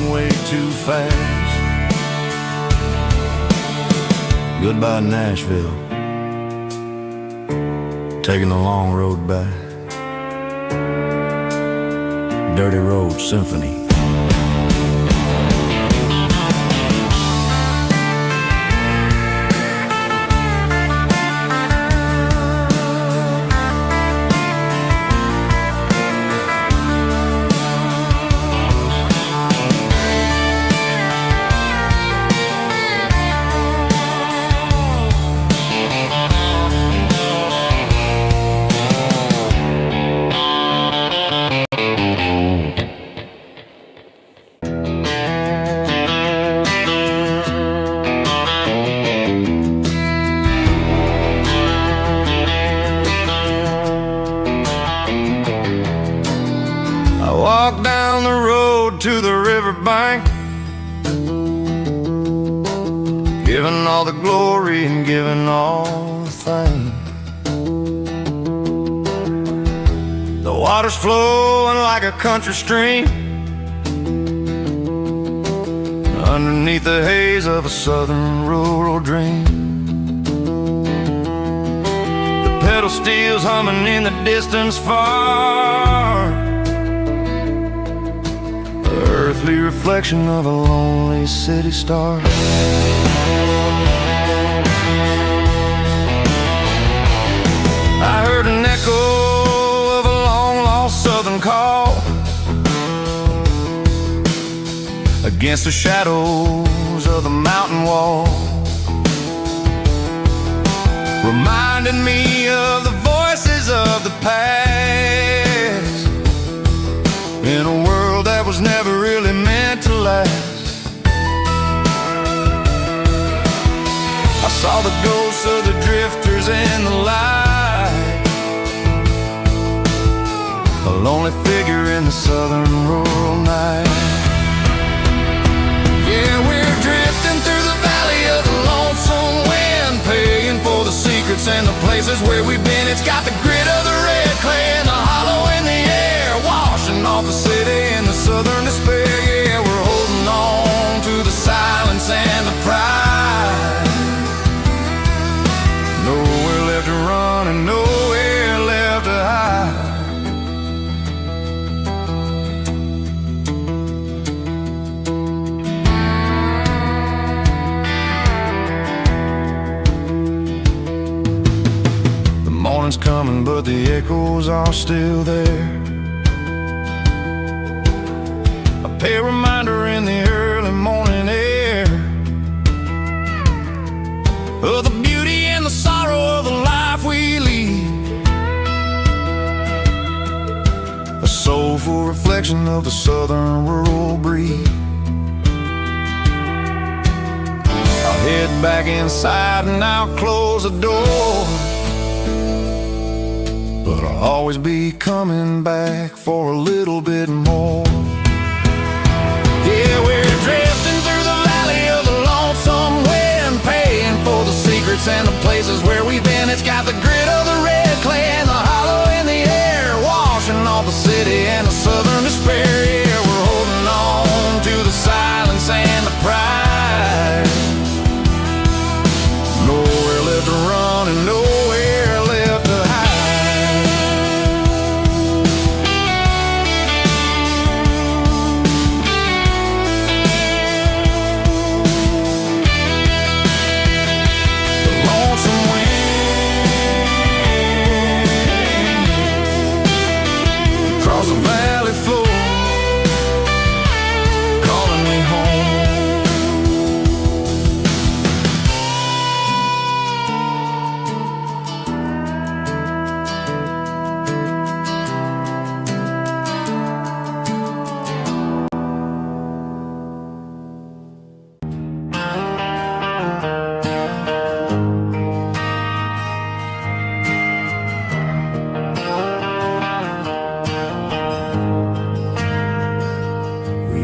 moving way too fast. Goodbye Nashville, taking the long road back. Dirty Road Symphony. Walk down the road to the riverbank, giving all the glory and giving all the thanks. The water's flowing like a country stream underneath the haze of a southern rural dream. The pedal steel's humming in the distance far, earthly reflection of a lonely city star. I heard an echo of a long-lost southern call against the shadows of the mountain wall, reminding me of the voices of the past in a world that was never really meant to last. I saw the ghosts of the drifters in the light, a lonely figure in the southern rural night. Yeah, we're drifting through the valley of the lonesome wind, paying for the secrets and the places where we've been. It's got the grit of the red clay and the hollow in the air, washing off the city and the southern despair. Yeah, we're holding on to the silence and the pride. Nowhere left to run and nowhere left to hide. The morning's coming, but the echoes are still there. A reminder in the early morning air of the beauty and the sorrow of the life we lead, a soulful reflection of the southern rural breed. I'll head back inside and I'll close the door, but I'll always be coming back for a little bit more. Yeah, we're drifting through the valley of the lonesome wind, paying for the secrets and the places where we've been. It's got the grit of the red clay and the hollow in the air, washing off the city and the southern despair. Yeah, we're holding on to the silence and the pride. Nowhere left to run and nowhere left to hide.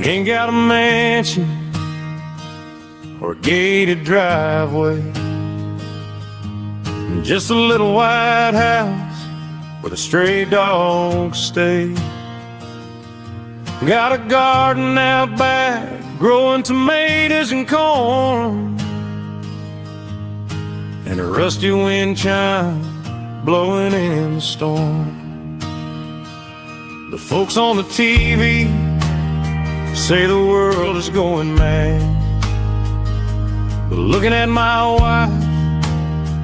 Ain't got a mansion or a gated driveway, just a little white house where the stray dogs stay. Got a garden out back growing tomatoes and corn, and a rusty wind chime blowing in the storm. The folks on the TV say the world is going mad, but looking at my wife,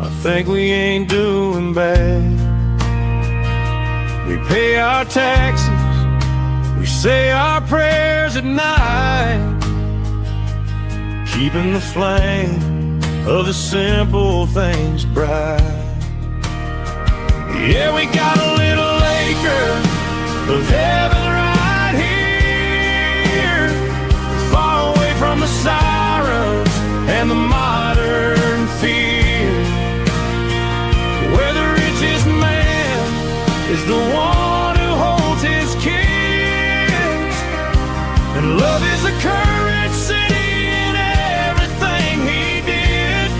I think we ain't doing bad. We pay our taxes, we say our prayers at night, keeping the flame of the simple things bright. Yeah, we got a little acre of heaven right here, far away from the sirens and the modern fear, where the richest man is the one who holds his kids, and love is the currency in everything he did.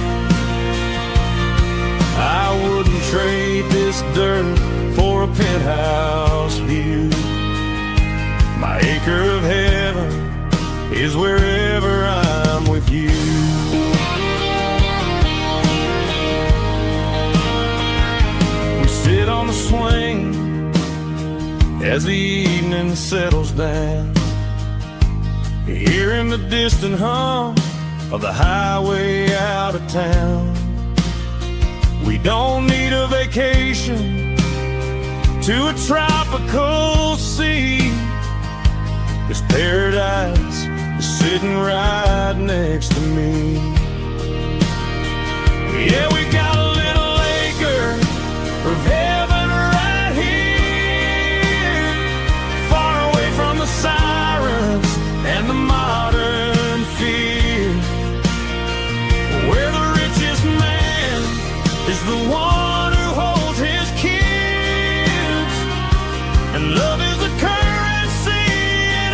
I wouldn't trade this dirt for a penthouse view. My acre of heaven is wherever I'm with you. We sit on the swing as the evening settles down, hearing the distant hum of the highway out of town. We don't need a vacation to a tropical sea, 'cause paradise is sitting right next to me. Yeah, we got a little acre of heaven right here, far away from the sirens and the modern fear, where the richest man is the one who holds his kids, and love is the currency in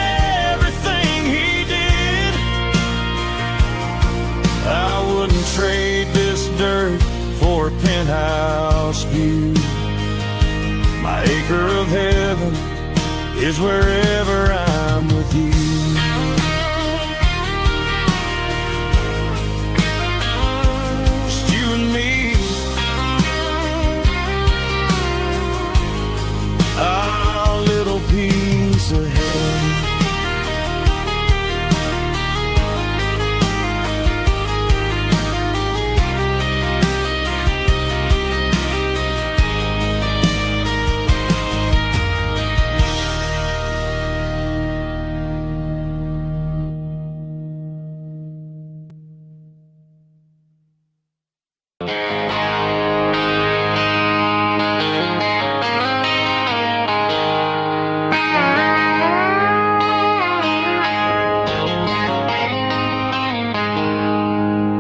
everything he did. I wouldn't trade this dirt for a penthouse view. My acre of heaven is wherever I'm with you. Just you and me, our little piece of heaven.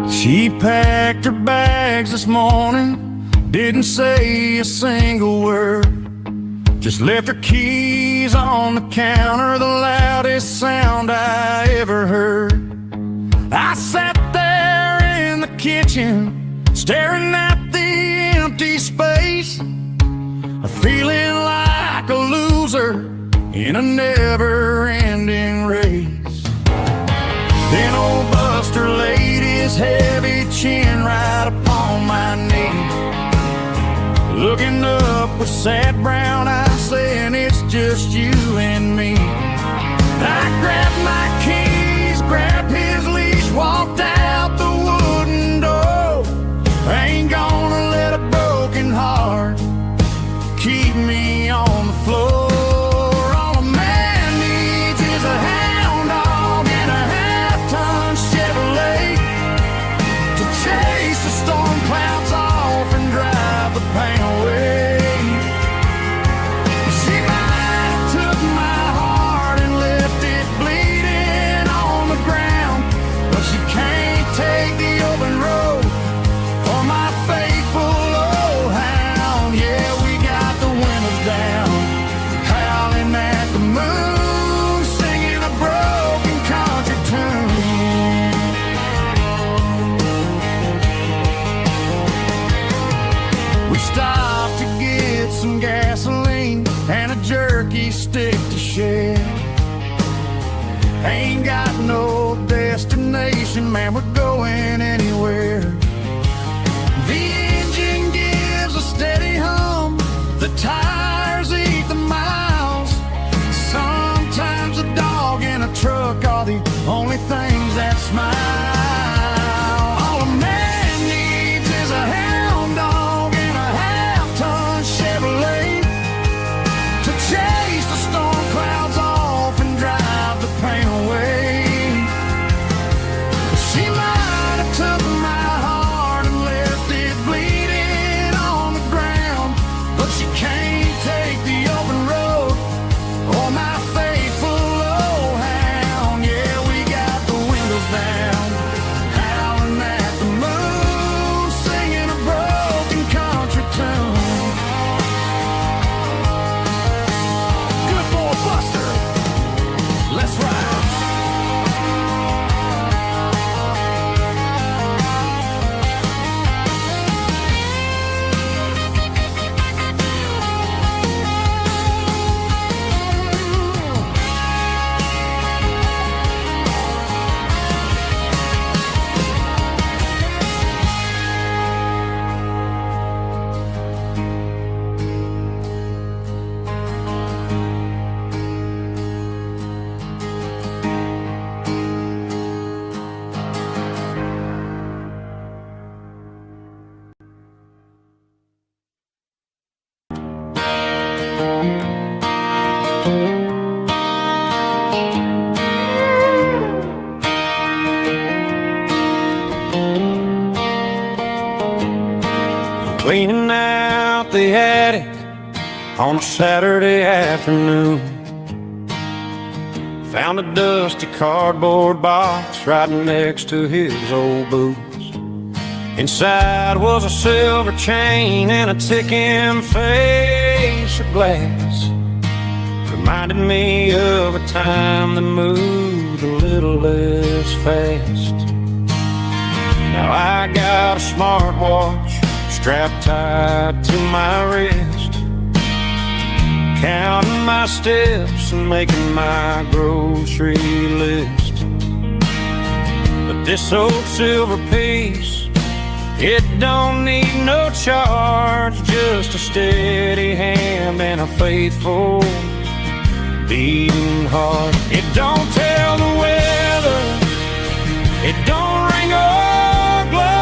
She packed her bags this morning, didn't say a single word, just left her keys on the counter, the loudest sound I ever heard. I sat there in the kitchen, staring at the empty space, feeling like a loser in a never-ending race. Then old Buster laid his heavy chin right upon my knee, looking up with sad brown eyes, saying it's just you and me. I grabbed my keys, grabbed his leash, walked out the wooden door. I ain't gonna let a broken heart keep me on the floor. All a man needs is a hound dog and a half-ton Chevrolet to chase the storm clouds off and drive the pain away. She might have took my heart and left it bleeding on the ground, but she can't take the open road for my faithful old hound. Yeah, we got the windows down, howling at the moon, singing a broken country tune. We stopped to get some gasoline and a jerky stick to share. Ain't got no and we're going anywhere. The engine gives a steady hum, the tires eat the miles. Sometimes a dog and a truck are the only things that smile. All a man needs is a hound dog and a half-ton Chevrolet to chase the storm clouds off and drive the pain away. She might have took my heart and left it bleeding on the ground, but she can't take the open road or my faithful old hound. Yeah, we got the windows down, howling at the moon, singing a broken country tune. Good boy Buster, let's ride. Cleaning out the attic on a Saturday afternoon. Found a dusty cardboard box right next to his old boots. Inside was a silver chain and a ticking face of glass. Reminded me of a time that moved a little less fast. Now I got a smartwatch strapped tight to my wrist, counting my steps and making my grocery list. But this old silver piece, it don't need no charge, just a steady hand and a faithful beating heart. It don't tell the weather, it don't ring or glow,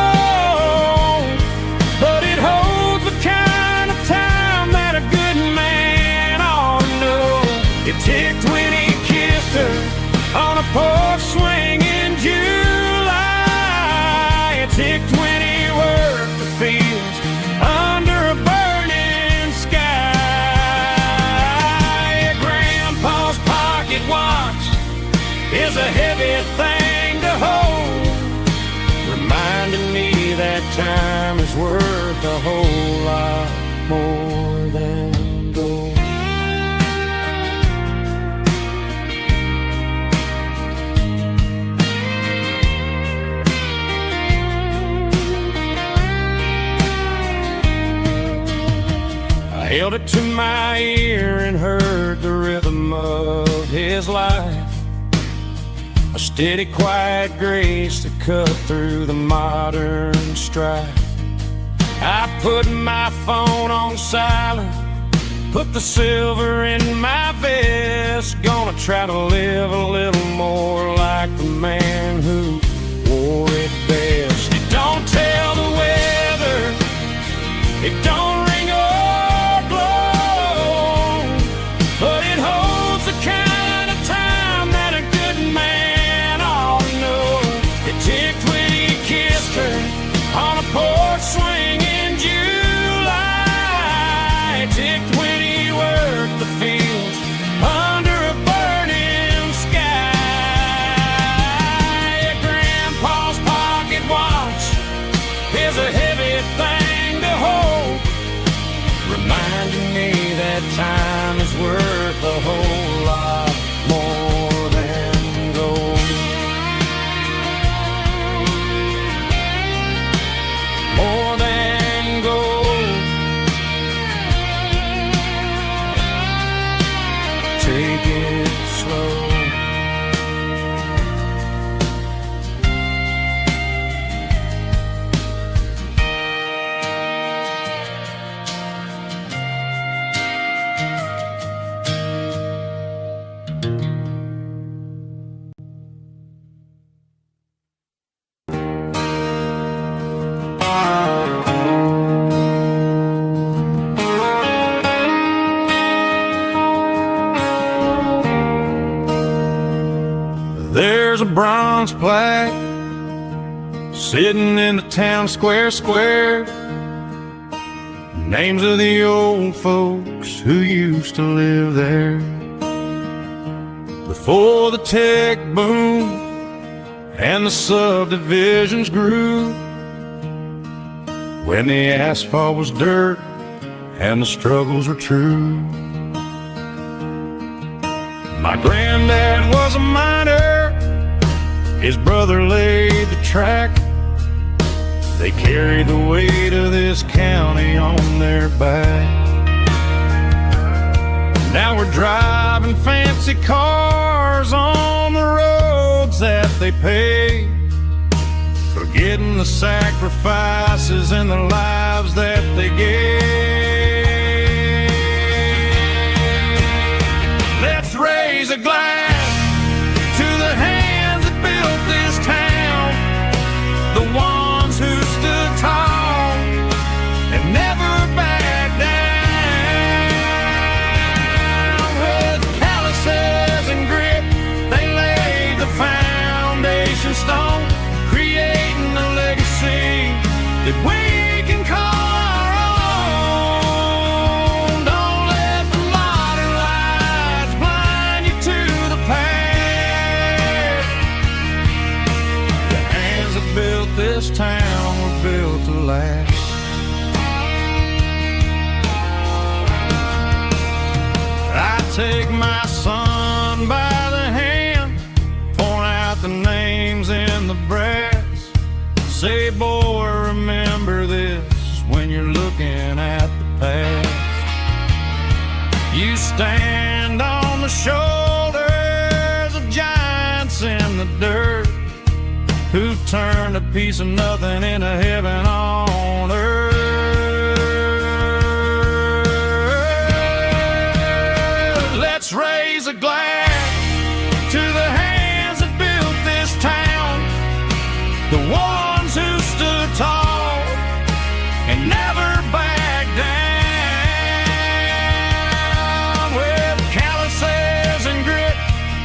but it holds the kind of time that a good man ought to know. It ticked when he kissed her on a porch swing in July. It ticked when he worked the fields under a burning sky. Grandpa's pocket watch is a heavy thing to hold, reminding me that time is worth a whole lot more than gold. I held it to my ear and heard the rhythm of his life, a steady, quiet grace that cut through the modern strife. I put my phone on silent, put the silver in my vest. Gonna try to live a little more like the man who wore it best. It don't tell the weather, it don't ring or glow, but it holds the kind of time that a good man ought to know. It ticked when he kissed her on a porch swing in July. It ticked when he worked the fields under a burning sky. bronze plaque sitting in the town square. Names of the old folks who used to live there before the tech boom and the subdivisions grew, when the asphalt was dirt and the struggles were true. My granddad was a miner, his brother laid the track. They carried the weight of this county on their back. Now we're driving fancy cars on the roads that they paved, forgetting the sacrifices and the lives that they gave. Let's raise a glass to the hands that built this town, the ones who stood tall and never backed down. With calluses and grit, they laid the foundation stone, creating a legacy that we can call our own. Don't let the modern lights blind you to the past. The hands that built this town were built to last. I take my son by the hand, point out the names in the brass. Say, boy, remember this when you're looking at the past. You stand on the shoulders of giants in the dirt, who turned a piece of nothing into heaven on earth. Let's raise a glass to the hands that built this town, the ones who stood tall and never backed down. With calluses and grit,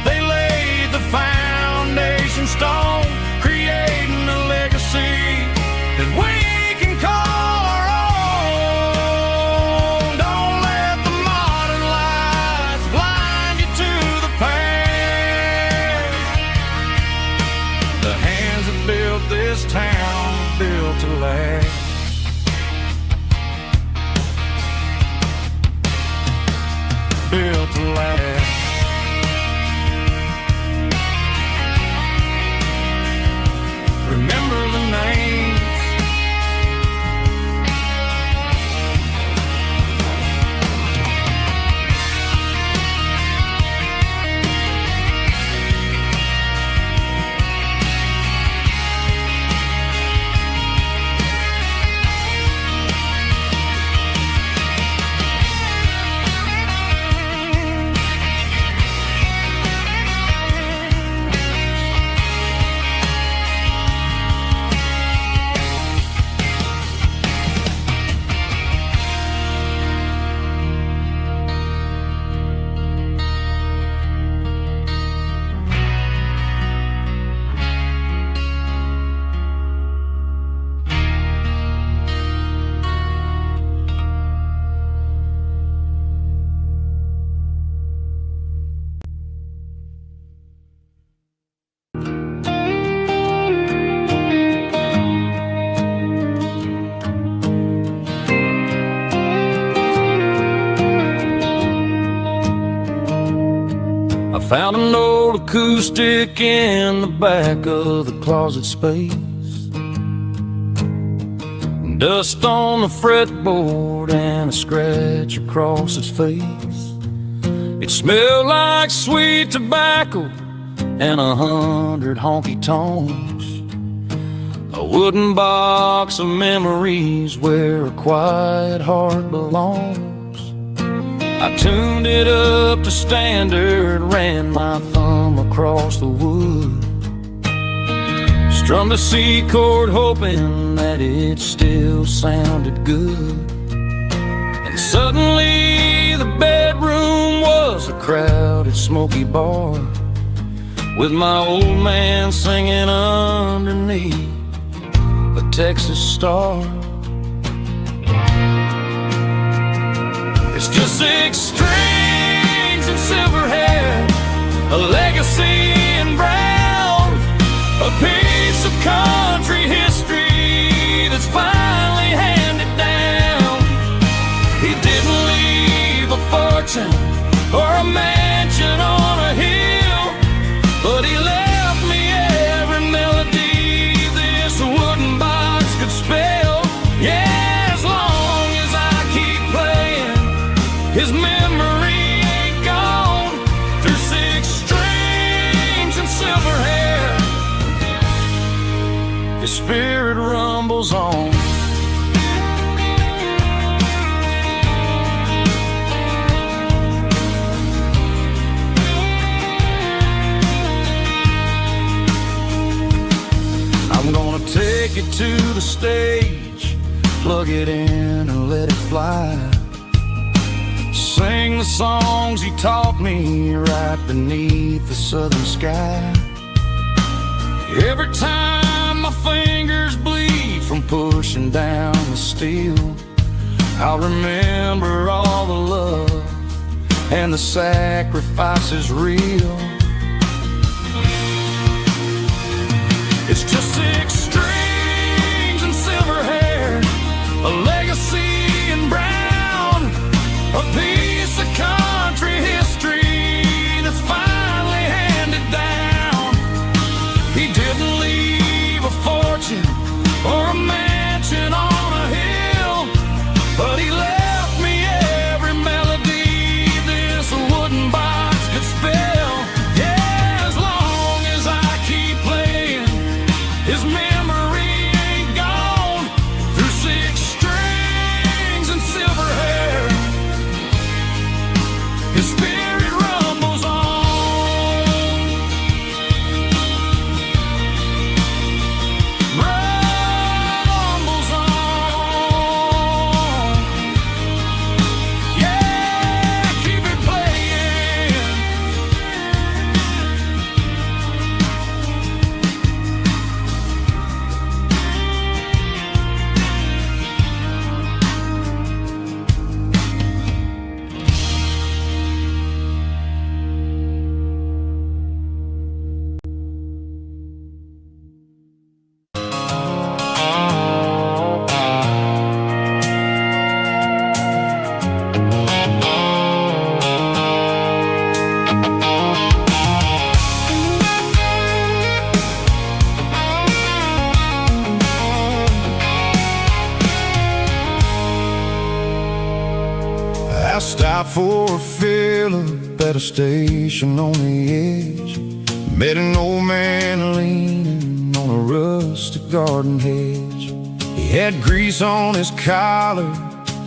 they laid the foundation stone, creating a legacy that we can call our own. Don't let the modern lights blind you to the past. The hands that built this town built to last. Built to last. Remember the names. Found an old acoustic in the back of the closet space. Dust on the fretboard and a scratch across its face. It smelled like sweet tobacco and 100 honky-tonks. A wooden box of memories where a quiet heart belongs. I tuned it up to standard, ran my thumb across the wood, strummed a C chord hoping that it still sounded good. And suddenly the bedroom was a crowded, smoky bar with my old man singing underneath a Texas star. It's just 6 strings and silver hair, a legacy in brown, a piece of country history that's finally handed down. He didn't leave a fortune or a mansion on a hill, but he left me every melody this wooden box could spell. Yeah, as long as I keep playing, his memory ain't gone. Through 6 strings and silver hair, his spirit rumbles on. I'm gonna take it to the stage, plug it in and let it fly. Sing the songs he taught me right beneath the southern sky. Every time my fingers bleed from pushing down the steel, I'll remember all the love and the sacrifices real. It's just 6 strings and silver hair, a legacy in brown, a piece of country history that's finally handed down. He didn't leave a fortune or a mansion on a hill, but he left me every melody this wooden box could spell. Yeah, as long as I keep playing, his memory ain't gone. Through 6 strings and silver hair, his spirit rumbles on. Rumbles on. Yeah, keep it playing. I stopped for a fill-up at a station on the edge. Met an old man leaning on a rustic garden hedge. He had grease on his collar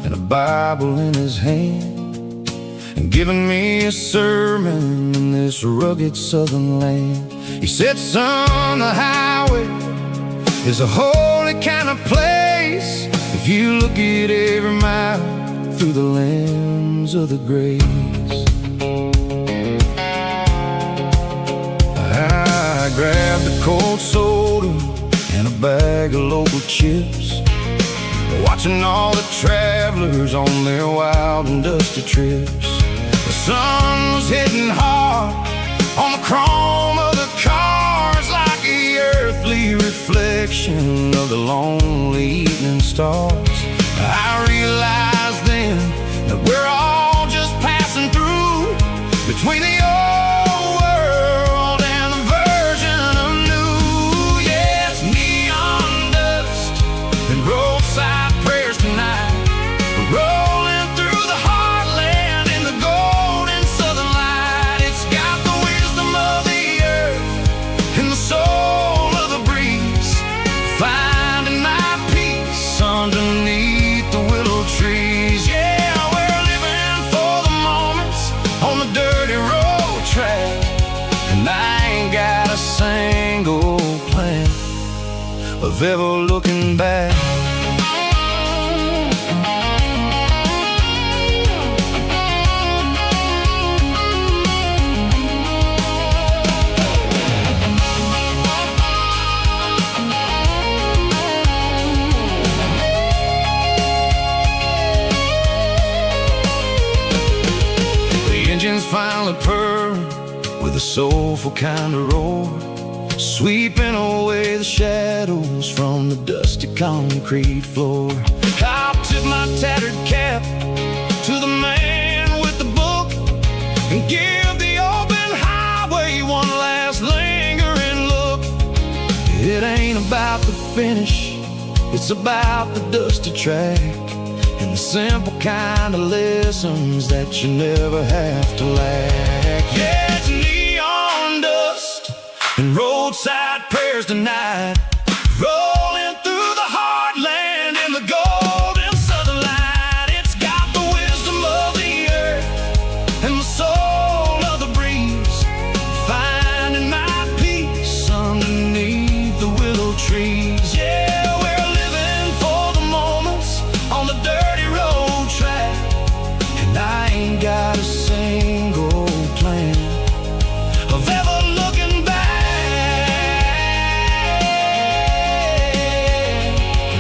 and a Bible in his hand, and giving me a sermon in this rugged southern land. He said, son, the highway is a holy kind of place if you look at every mile through the lens of the grace. I grabbed a cold soda and a bag of local chips, watching all the travelers on their wild and dusty trips. The sun was hitting hard on the chrome of the cars, like the earthly reflection of the lonely evening stars. I realized then that we're all just passing through between the old world and the version of new. Yes, neon dust and roadside prayers tonight, rolling through the heartland in the golden southern light. It's got the wisdom of the earth and the soul of the breeze, finding my peace underneath the willow trees. Yeah, we're living for the moments on the dirty road track, and I ain't got a single plan of ever looking back. soulful kind of roar, sweeping away the shadows from the dusty concrete floor. I'll tip my tattered cap to the man with the book and give the open highway one last lingering look. It ain't about the finish, it's about the dusty track and the simple kind of lessons that you never have to lack. Yeah, it's neon dust and roadside prayers tonight, rolling through the heartland in the golden southern light. It's got the wisdom of the earth and the soul of the breeze, finding my peace underneath the willow trees. Yeah, we're living for the moments on the dirty road track, and I ain't got a single plan of ever looking back.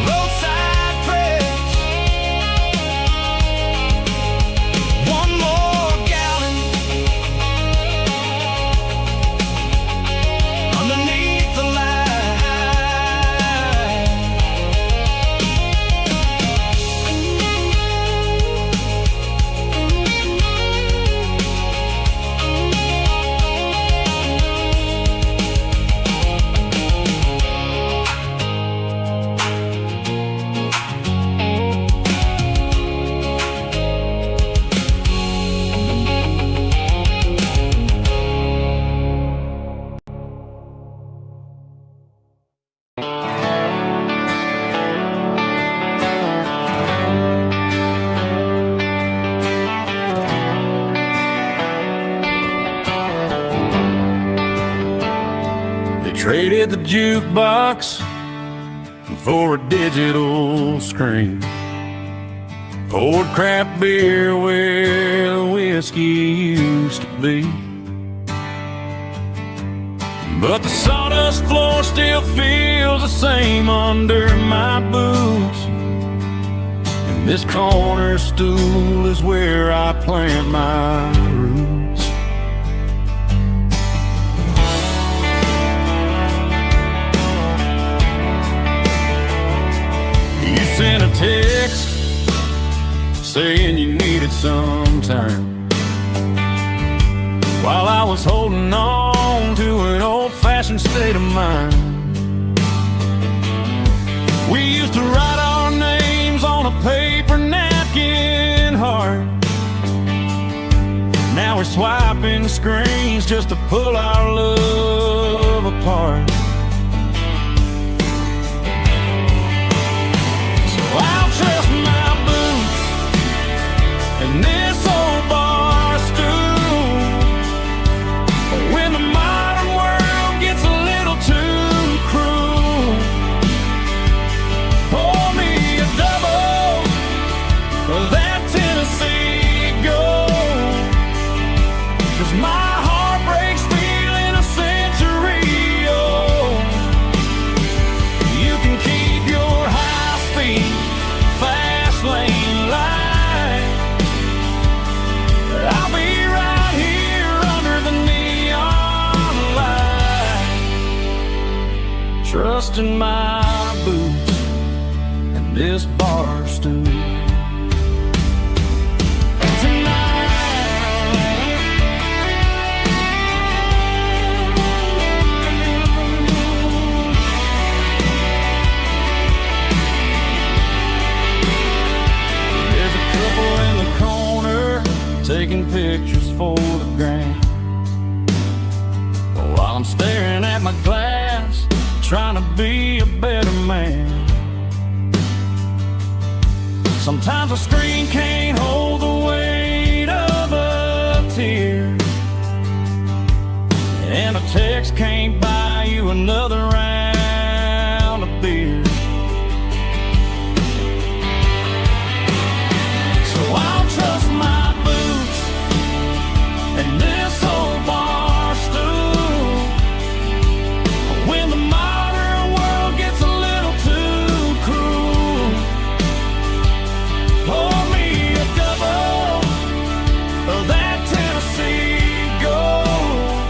Roadside prayers, one more gallon underneath the light. Traded the jukebox for a digital screen, poured craft beer where the whiskey used to be. But the sawdust floor still feels the same under my boots, and this corner stool is where I plant my roots. Sent a text saying you needed some time, while I was holding on to an old-fashioned state of mind. We used to write our names on a paper napkin heart. Now we're swiping screens just to pull our love apart. I'll trust my boots and this old bar stool when the modern world gets a little too cruel. Pour me a double of that Tennessee Gold, 'cause my heart breaks feeling a century old. You can keep your high speed fast lane light, I'll be right here under the neon light, trusting my boots and this bar stool. Taking pictures for the gram, while I'm staring at my glass, trying to be a better man. Sometimes a screen can't hold the weight of a tear, and a text can't buy you another round of beer. So I'll trust my and this old bar stool when the modern world gets a little too cruel. Pour me a double of that Tennessee Gold,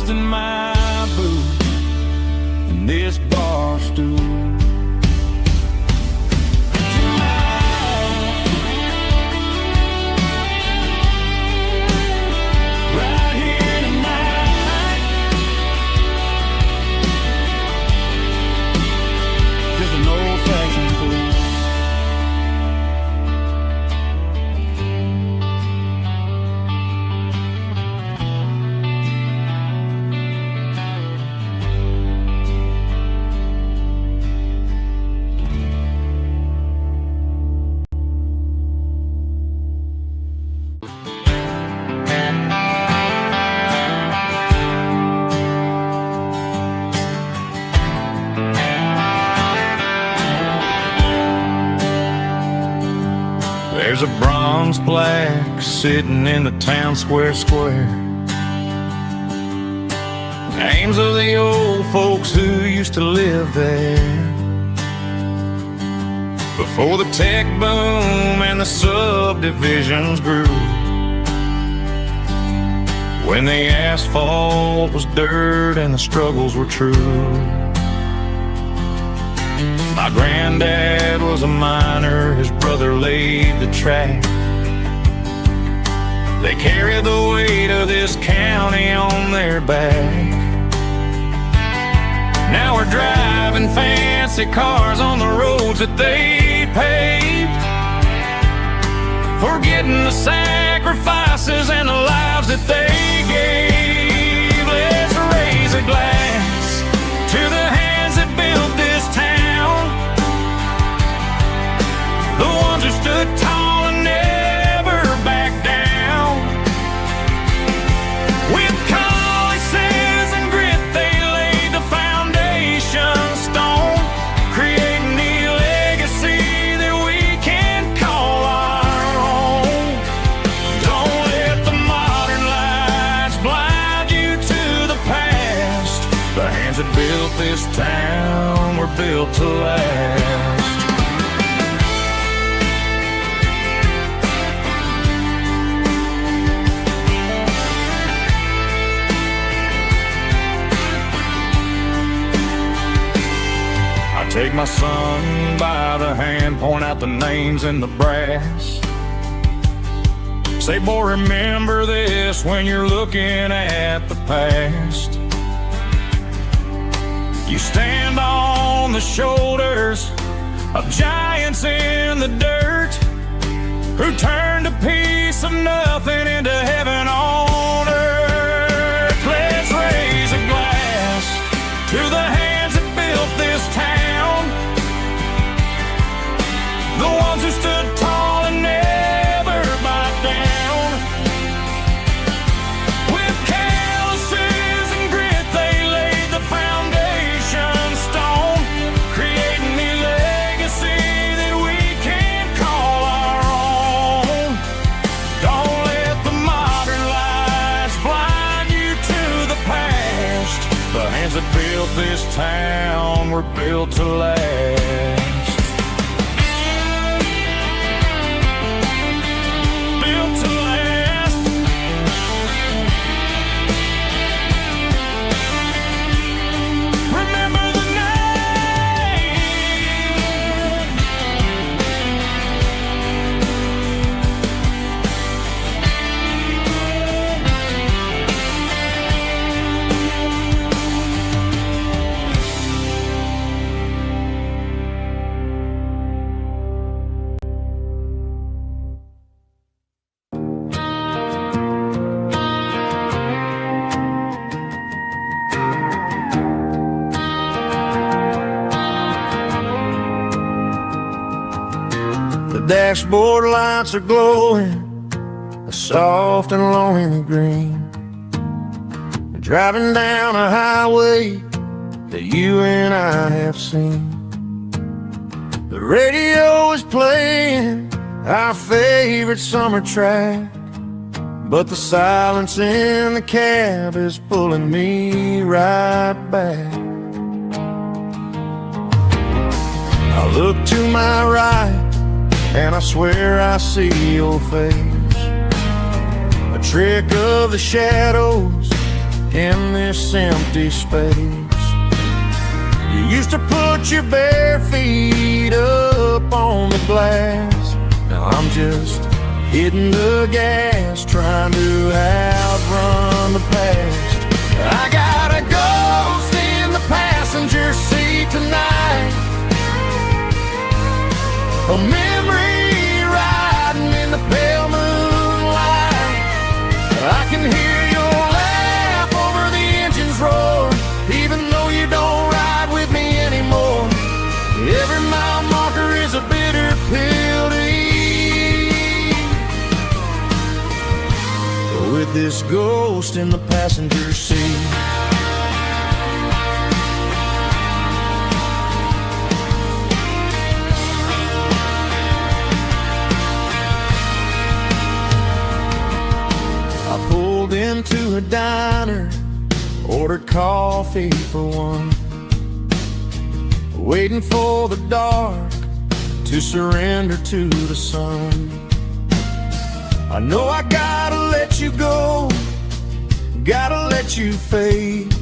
in my boots and this bar stool. There's a bronze plaque sitting in the town square. Names of the old folks who used to live there before the tech boom and the subdivisions grew, when the asphalt was dirt and the struggles were true. My granddad was a miner, his brother laid the track. They carried the weight of this county on their back. Now we're driving fancy cars on the roads that they paved, forgetting the sacrifices and the lives that they gave. Let's raise a glass to the hands that built this town, the ones who stood tall and never backed down. With calluses and grit they laid the foundation stone, creating the legacy that we can call our own. Don't let the modern lights blind you to the past. The hands that built this town were built to last. Take my son by the hand, point out the names in the brass. Say, boy, remember this when you're looking at the past. You stand on the shoulders of giants in the dirt, who turned a piece of nothing into heaven on earth. Let's raise a glass to the hands that built this town, the ones who stood tall and never backed down. With calluses and grit they laid the foundation stone, creating the legacy that we can call our own. Don't let the modern lights blind you to the past. The hands that built this town were built to last. Dashboard lights are glowing a soft and lonely green. Driving down a highway that you and I have seen. The radio is playing our favorite summer track, but the silence in the cab is pulling me right back. I look to my right and I swear I see your face, a trick of the shadows in this empty space. You used to put your bare feet up on the glass. Now I'm just hitting the gas, trying to outrun the past. I got a ghost in the passenger seat tonight, a memory riding in the pale moonlight. I can hear your laugh over the engine's roar, even though you don't ride with me anymore. Every mile marker is a bitter pill to eat, with this ghost in the passenger seat. I pulled into a diner, ordered coffee for one, waiting for the dark to surrender to the sun. I know I gotta let you go, gotta let you fade,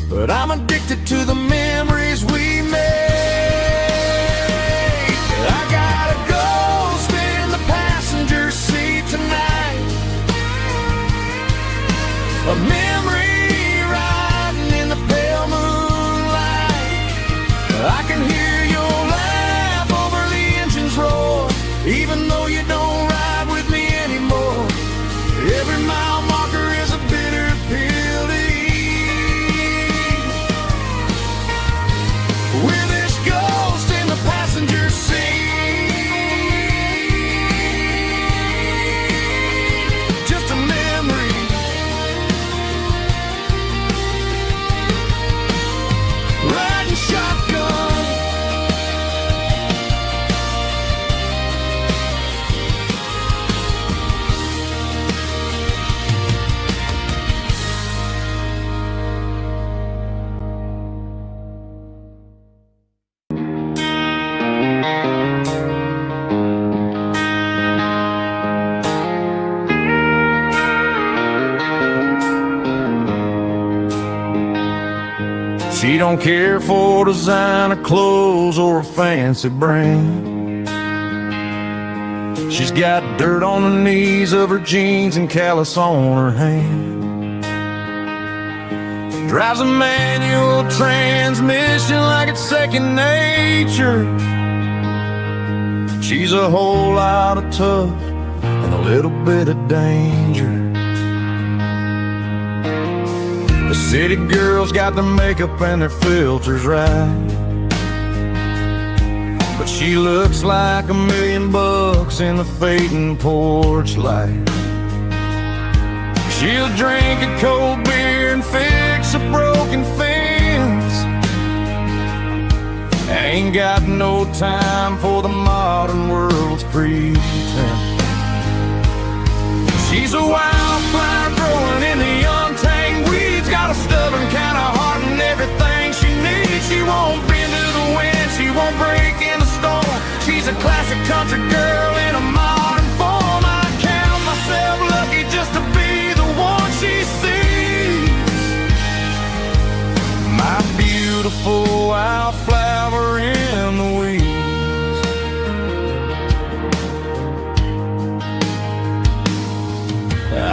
but I'm addicted to the memories we made. I got a ghost in the passenger seat tonight, a memory riding in the pale moonlight. I can hear your laugh over the engine's roar, even though you don't ride with me anymore. Every mile marker is a bitter pill to eat, with this ghost in the passenger seat. Just a memory, riding shotgun. She don't care for designer clothes or a fancy brand. She's got dirt on the knees of her jeans and callus on her hand. Drives a manual transmission like it's second nature. She's a whole lot of tough and a little bit of danger. The city girls got their makeup and their filters right, but she looks like $1,000,000 in the fading porch light. She'll drink a cold beer and fix a broken fence. Ain't got no time for the modern world's pretense. She's a wildflower growing in the untamed weeds, got a stubborn kind of heart and everything she needs. She won't bend to the wind, she won't break in the storm. She's a classic country girl in a modern form. I count myself lucky just to be the one she sees, my beautiful wildflower in the weeds.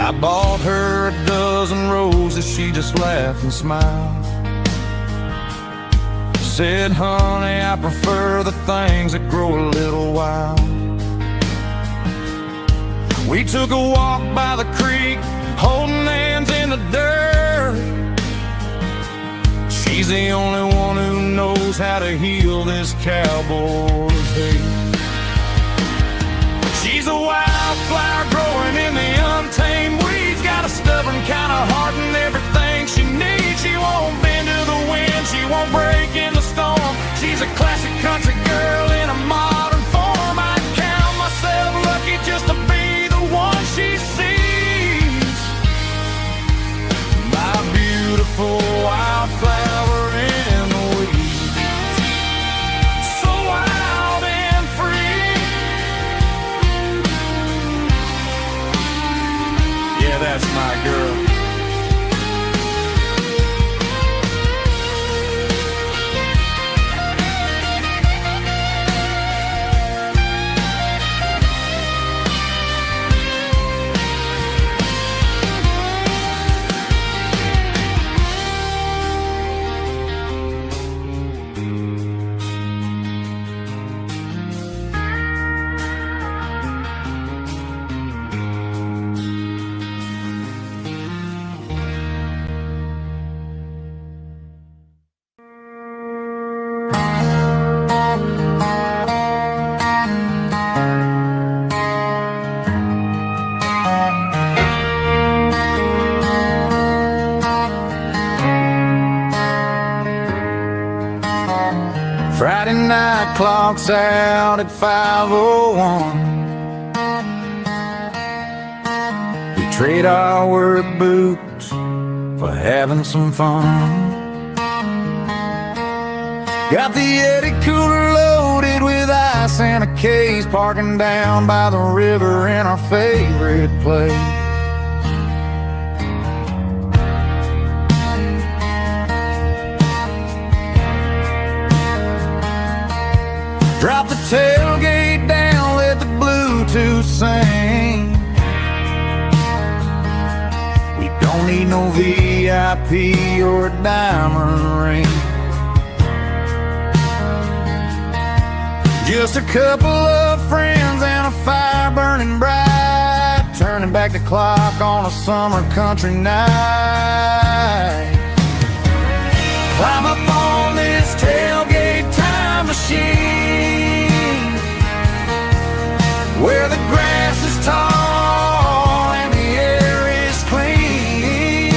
I bought her a dozen roses, she just laughed and smiled. Said, honey, I prefer the things that grow a little wild. We took a walk by the creek, holding hands in the dirt. She's the only one who knows how to heal this cowboy's hate. She's a wildflower growing in the untamed weeds, got a stubborn kind of heart and everything she needs. She won't bend to the wind, she won't break in the storm. She's a classic country girl in a modern form. I count myself lucky just to be the one she sees, my beautiful wildflower in the weeds. So wild and free, yeah, that's my girl. clock's out at 5:01. We trade our work boots for having some fun. Got the Yeti cooler loaded with ice and a case, parking down by the river in our favorite place. Drop the tailgate down, let the Bluetooth sing. We don't need no VIP or a diamond ring. Just a couple of friends and a fire burning bright, turning back the clock on a summer country night. Climb up on this tailgate time machine, where the grass is tall and the air is clean.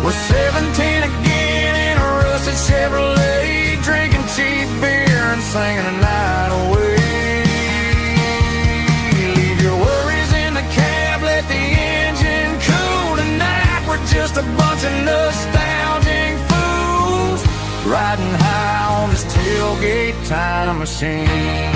We're 17 again in a rusted Chevrolet, drinking cheap beer and singing the night away. Leave your worries in the cab, let the engine cool tonight. We're just a bunch of nostalgic fools, riding high on this tailgate time machine.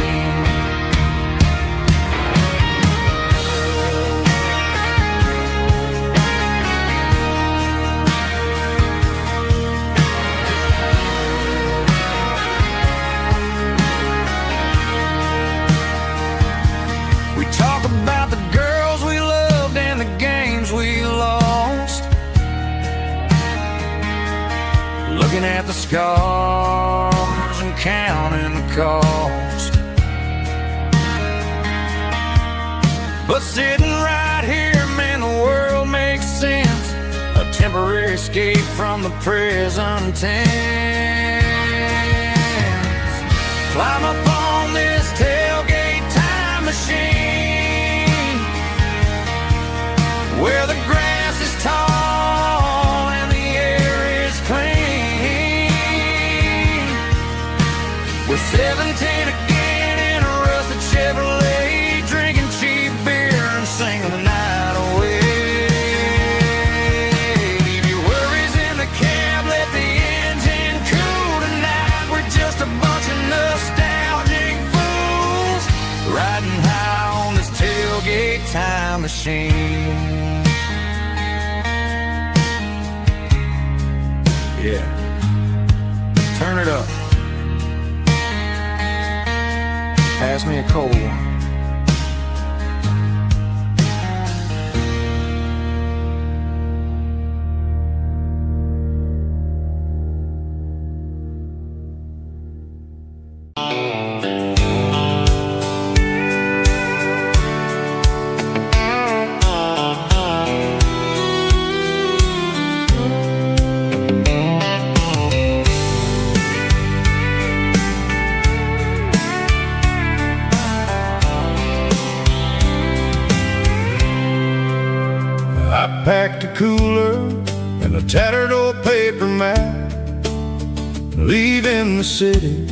Talk about the girls we loved and the games we lost, looking at the scars and counting the cost. But sitting right here, man, the world makes sense, a temporary escape from the present tense. Climb up on this tailgate time machine, where the grass is tall and the air is clean. We're 17 again in a rusted Chevrolet, drinking cheap beer and singing the night away. Leave your worries in the cab, let the engine cool tonight. We're just a bunch of nostalgic fools, riding high on this tailgate time machine. Yeah, turn it up. Pass me a cold one. I packed a cooler and a tattered old paper map, leaving the city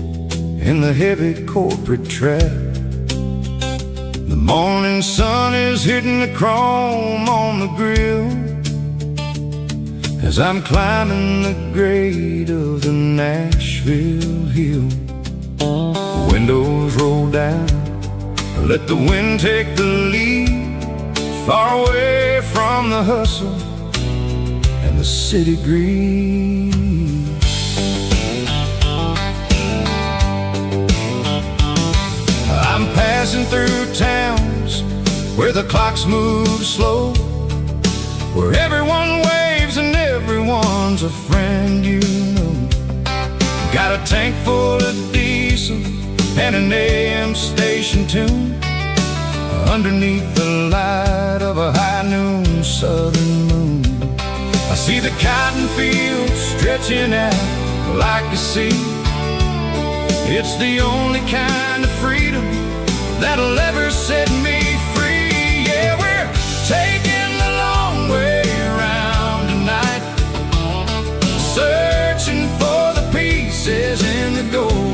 in the heavy corporate trap. The morning sun is hitting the chrome on the grill as I'm climbing the grade of the Nashville hill. Windows roll down, let the wind take the lead, far away from the hustle and the city greed. I'm passing through towns where the clocks move slow, where everyone waves and everyone's a friend you know. Got a tank full of diesel and an AM station tune, underneath the light of a high noon southern moon. I see the cotton fields stretching out like a sea. It's the only kind of freedom that'll ever set me free. Yeah, we're taking the long way around tonight, searching for the pieces in the gold.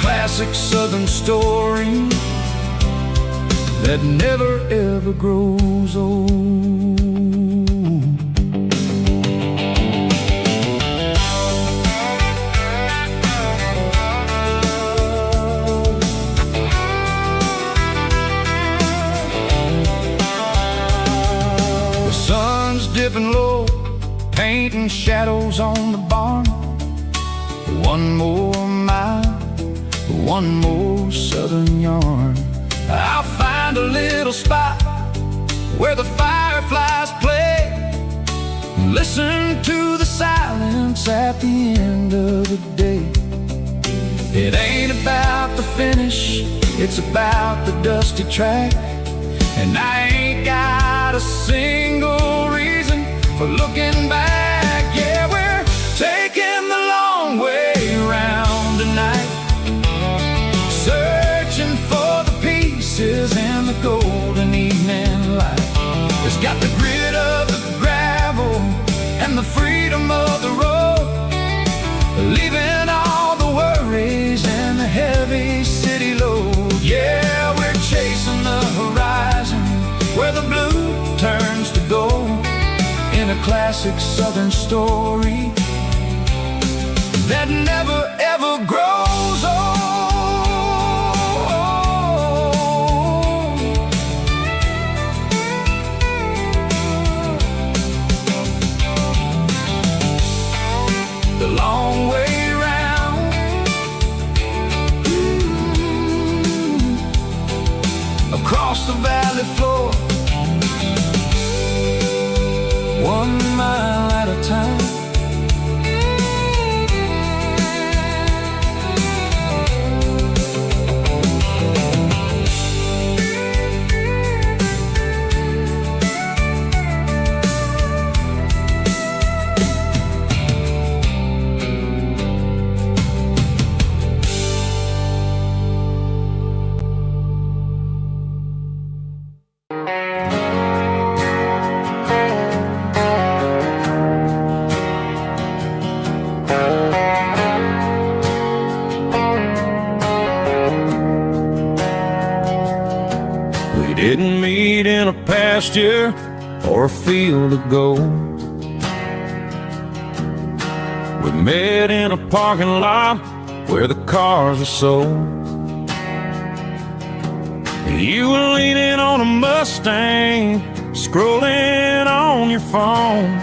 classic southern story that never ever grows old. The sun's dipping low, painting shadows on the barn. One more mile, one more southern yarn. I'll find a little spot where the fireflies play, listen to the silence at the end of the day. It ain't about the finish, it's about the dusty track. And I ain't got a single reason for looking back. Yeah, we're taking the long way around tonight, searching for the pieces in the golden evening light. It's got the grit of the gravel and the freedom of the road, leaving all the worries and the heavy city load. Yeah, we're chasing the horizon where the blue turns to gold, in a classic southern story that never ever grows old. The long way round, across the valley floor, 1 mile at a time. Didn't meet in a pasture or a field of gold. We met in a parking lot where the cars are sold. You were leaning on a Mustang, scrolling on your phone.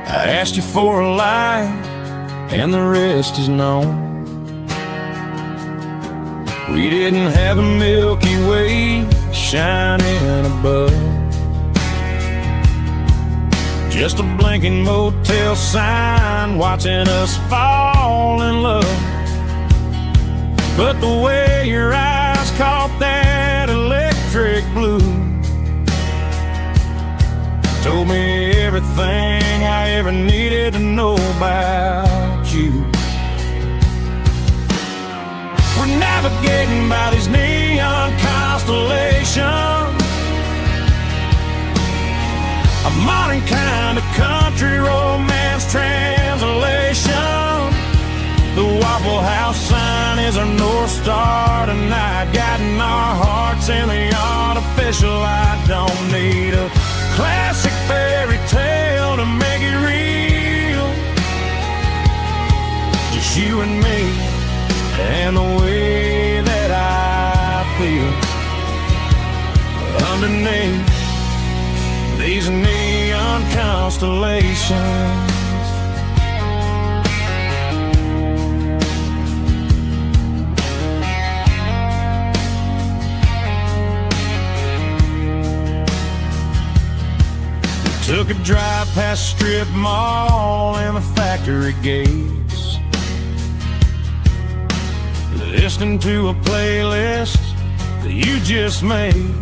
I asked you for a light, and the rest is known. We didn't have a Milky Way shining above, just a blinking motel sign watching us fall in love. But the way your eyes caught that electric blue told me everything I ever needed to know about you. We're navigating by these neon constellations, a modern kind of country romance translation. The Waffle House sign is our North Star tonight, guiding our hearts in the artificial. I don't need a classic fairy tale to make it real, just you and me and the way that I feel underneath these neon constellations. We took a drive past strip mall and the factory gates, listening to a playlist that you just made.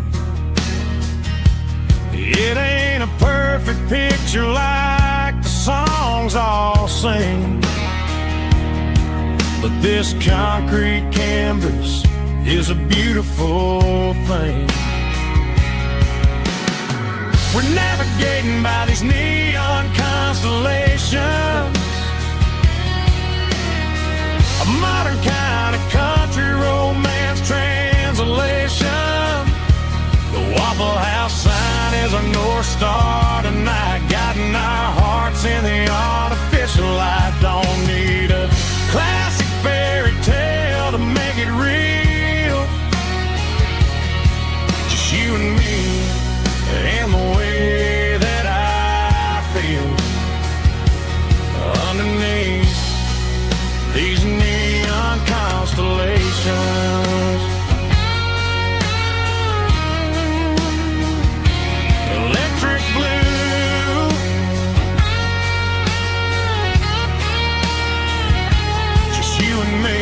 It ain't a perfect picture like the songs all sing, but this concrete canvas is a beautiful thing. We're navigating by these neon constellations, a a modern kind of country romance translation. The Waffle House sign is our North Star tonight, guiding our hearts in the artificial light. Don't need a classic fairy tale to make it real. Just you and me and the way that I feel underneath these neon constellations. Electric blue, just you and me.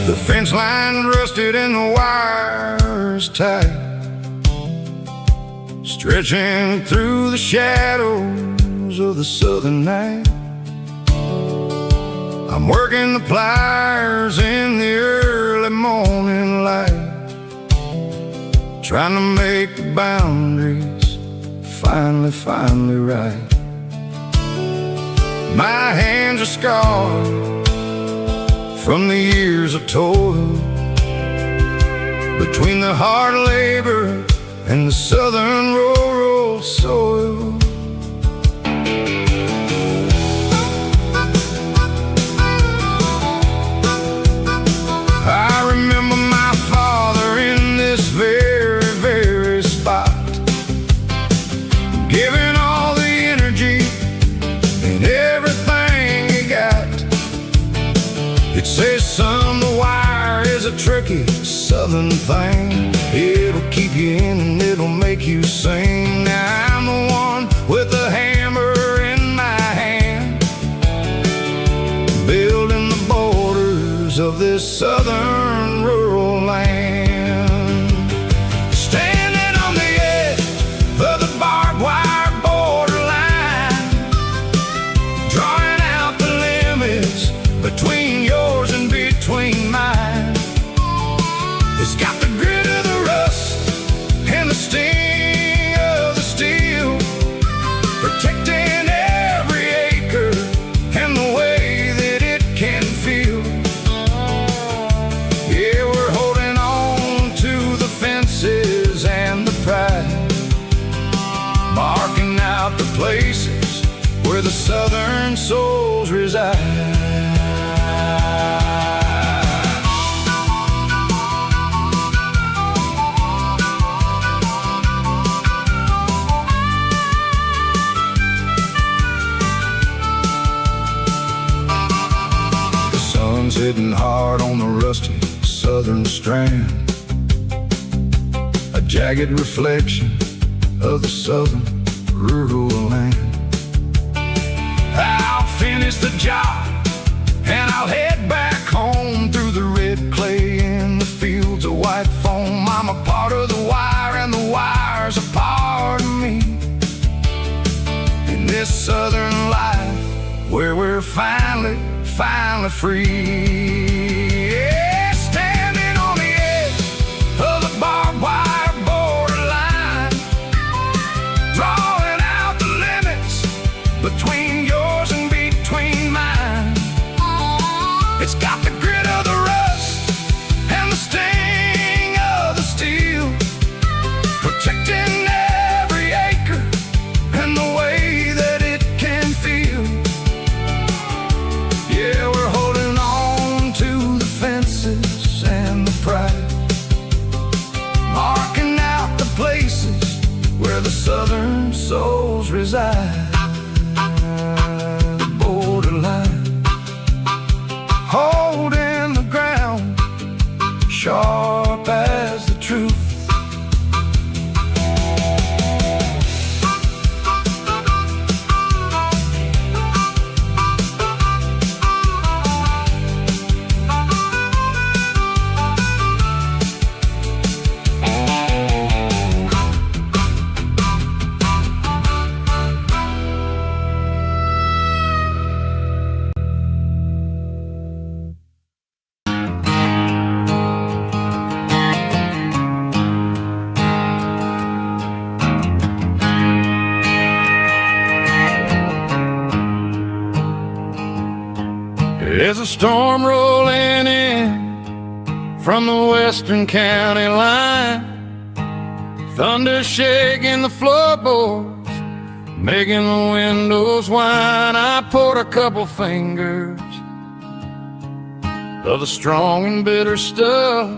The fence line rusted and the wires tight, stretching through the shadows of the southern night. I'm working the pliers in the early morning light, trying to make the boundaries finally right. My hands are scarred from the years of toil, between the hard labor and the southern rural soil. I remember my father in this very spot, giving all the energy and everything he got. It says, son, the wire is a tricky southern thing. It'll keep you in and it'll make you sing. Now I'm the one with the hammer in my hand, building the borders of this southern rural land. Standing on the edge of the barbed wire borderline, drawing out the limits between yours and between mine. It's got the grit of the rust and the sting of the steel, protecting every acre and the way that it can feel. Yeah, we're holding on to the fences and the pride, marking out the places where the southern souls reside. Hitting hard on the rusty southern strand, a jagged reflection of the southern rural land. I'll finish the job and I'll head back home through the red clay in the fields of white foam. I'm a part of the wire and the wire's a part of me, in this southern life where we're finally free. Yeah, standing on the edge of the barbed wire borderline, drawing out the limits between yours and between mine. It's got the grit of the rust and the sting of the steel, protecting every acre and the way that it can feel. Yeah, we're holding on to clouds reside, borderline, holding the ground, sharp as the truth. There's a storm rolling in from the western county line, thunder shaking the floorboards, making the windows whine. I poured a couple fingers of the strong and bitter stuff,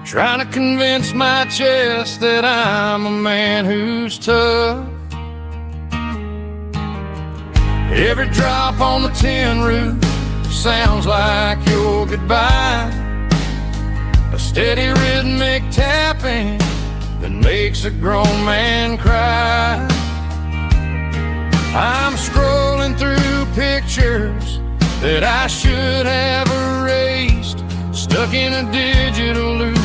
trying to convince my chest that I'm a man who's tough. Every drop on the tin roof sounds like your goodbye, a steady rhythmic tapping that makes a grown man cry. I'm scrolling through pictures that I should have erased, stuck in a digital loop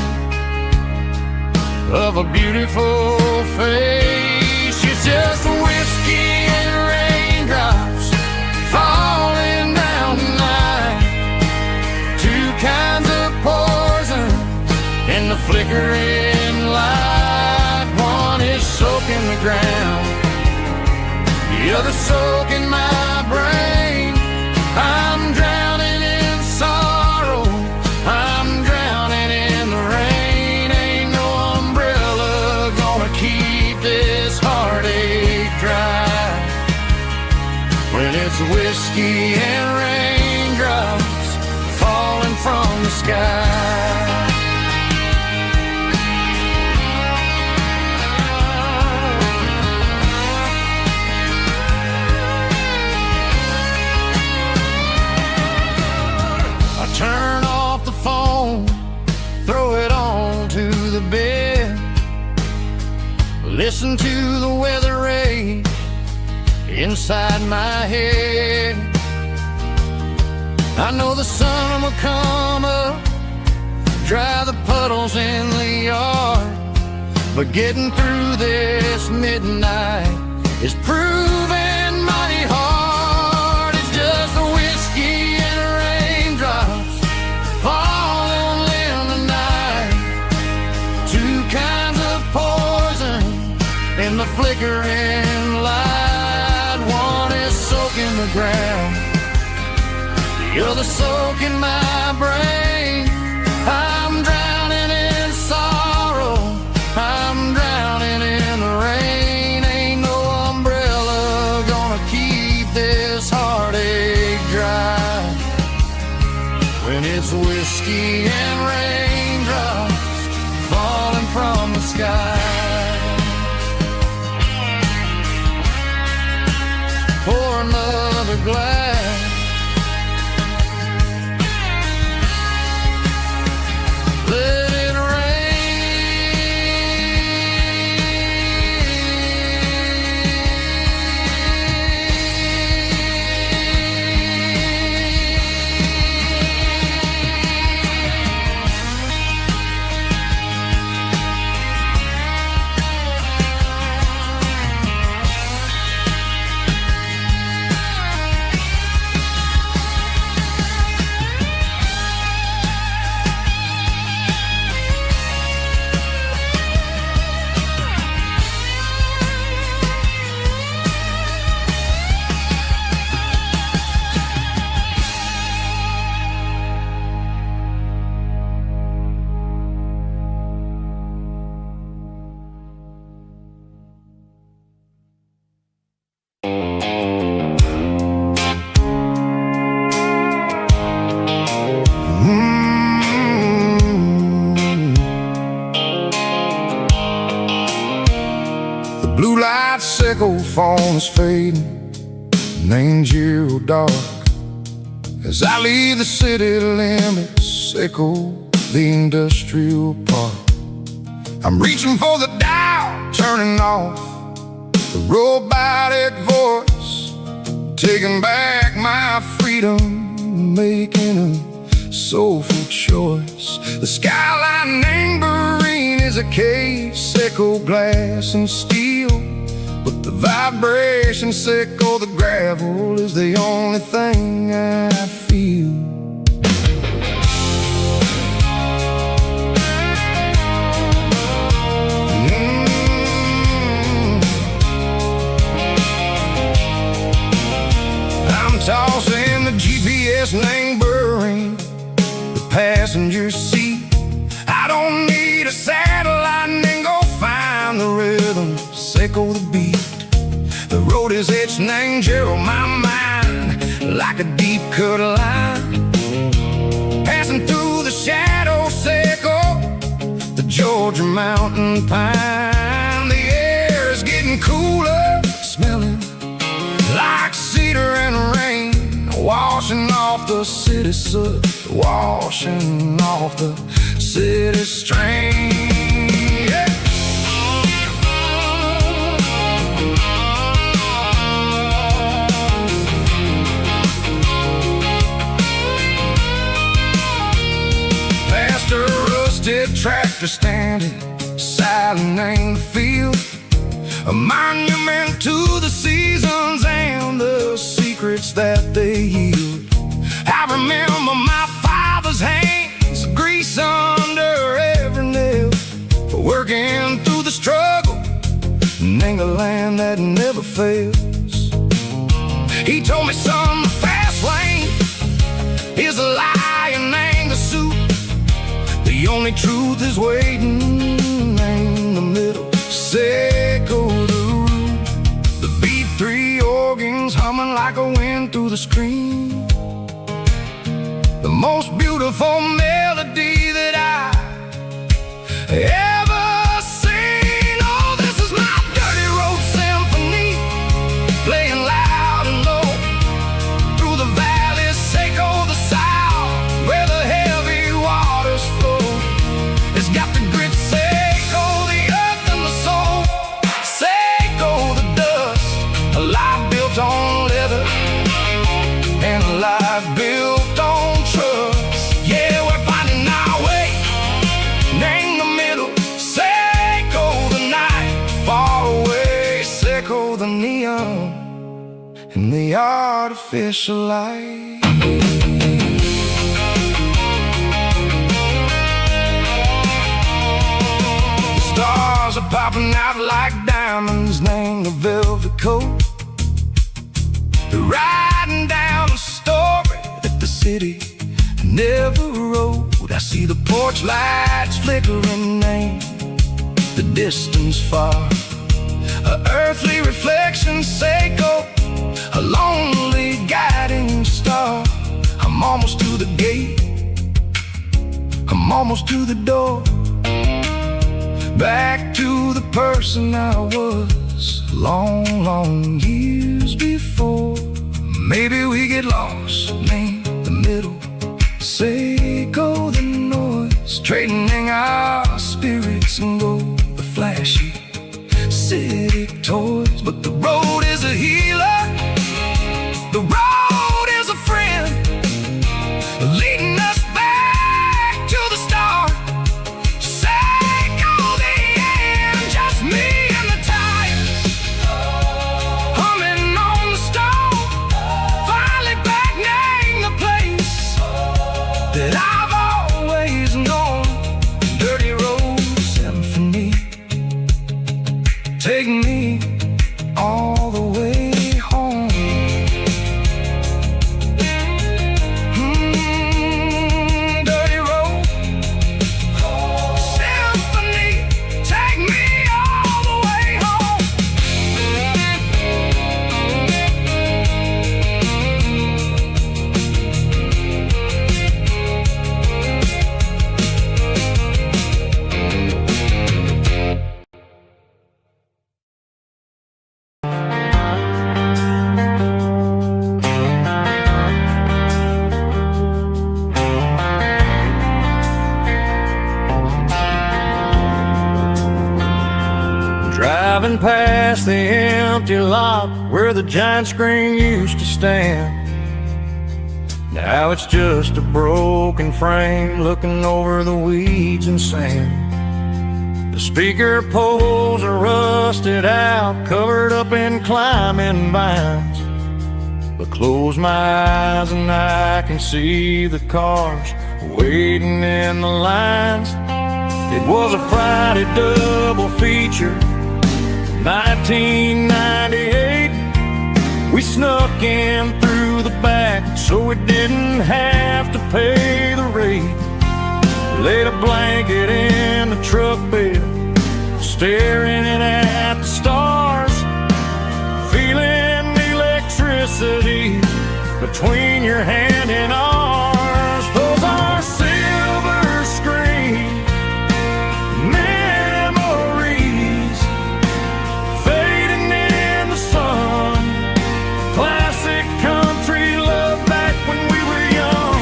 of a beautiful face. It's just whiskey and raindrops falling down tonight, two kinds of poison in the flickering light. One is soaking the ground, the other soaking my brain. I'm drowning in sorrow, I'm drowning in the rain. Ain't no umbrella gonna keep this heartache dry when it's whiskey and raindrops falling from the sky. Turn off the phone, throw it on to the bed, listen to the weather rage inside my head. I know the sun will come up, dry the puddles in the yard, but getting through this midnight is proving mighty hard. It's just the whiskey and raindrops falling in the night, two kinds of poison in the flickering light. One is soaking the ground, the other soaking my brain. I'm drowning in sorrow, I'm drowning in the rain. Ain't no umbrella gonna keep this heartache dry when it's whiskey and raindrops falling from the sky. Pour another glass, let it blue light sickle phone is fading, named you dark. As I leave the city limits, sickle the industrial park. I'm reaching for the dial, turning off the robotic voice, taking back my freedom, making a soulful choice. The skyline neighboring is a cave, sickle glass and steel, but the vibration sickle, the gravel, is the only thing I feel. I'm tossing the GPS neighboring the passenger seat. I don't need a satellite and go find the rhythm, sickle the beat. The road is etched and angel on my mind like a deep cut line, passing through the shadow sickle, the Georgia mountain pine. The air is getting cooler, smelling like cedar and rain, washing off the city soot, washing off the city strain. Yeah. Past a rusted tractor standing silent in the field, a monument to the seasons and the secrets that they yield. I remember my father's hands, grease under every nail, for working through the struggle, and a land that never fails. He told me, son, the fast lane is a lie and ain't the suit. The only truth is waiting in the middle, sickle the root. The B3 organs humming like a wind through the screen, the most beautiful melody that I ever seen. Oh, this is my dirty road symphony, playing loud and low through the valleys, sickle the south, where the heavy waters flow. It's got the grit, sickle the earth and the soul, sickle the dust, a life built on leather and a life built on trust. Yeah, we're finding our way, name the middle, sickle the night, far away, sickle the neon and the artificial light. The stars are popping out like diamonds, name the velvet coat. They're riding down a story that the city never wrote. I see the porch lights flickering, name the distance far, a earthly reflection, sickle, a lonely guiding star. I'm almost to the gate, I'm almost to the door, back to the person I was long, long years before. Maybe we get lost, name the middle, sickle the noise, trading our spirits and go the flashy city toys. But the road is a healer, the road is a friend, leading us back to the start, sickle the end, just me and the tires, humming on the stone, finally back, name the place that I've always known. Dirty road symphony, take me all Driving past the empty lot where the giant screen used to stand. Now it's just a broken frame looking over the weeds and sand. The speaker poles are rusted out, covered up in climbing vines. But close my eyes and I can see the cars waiting in the lines. It was a Friday double feature, 1998. We snuck in through the back so we didn't have to pay the rate. Laid a blanket in the truck bed, staring at the stars, feeling the electricity between your hand and ours. Those are silver screen memories fading in the sun. Classic country love back when we were young.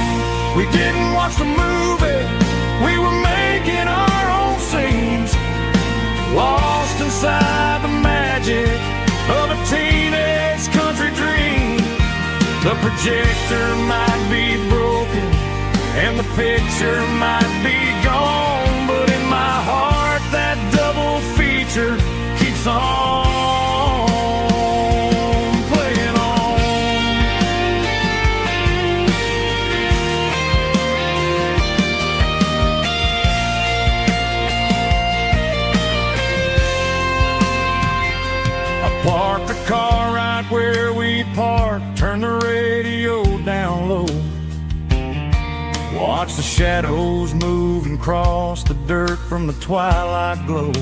We didn't watch the movie, we were making our own scenes, lost inside the magic of a teenage country dream. The projector might be broken and the picture might be gone, but in my heart that double feature keeps on playing on. I parked the car right where we parked, turned the radio down low, watch the shadows move and cross the dirt from the twilight glow.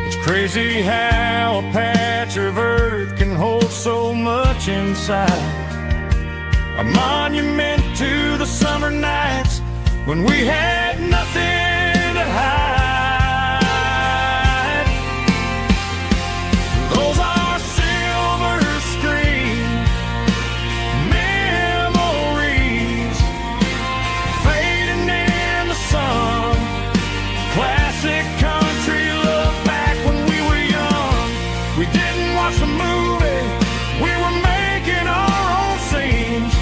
It's crazy how a patch of earth can hold so much inside. A monument to the summer nights when we had nothing to hide. Those are silver screen memories fading in the sun. Classic country love back when we were young. We didn't watch the movie, we were making our own scenes,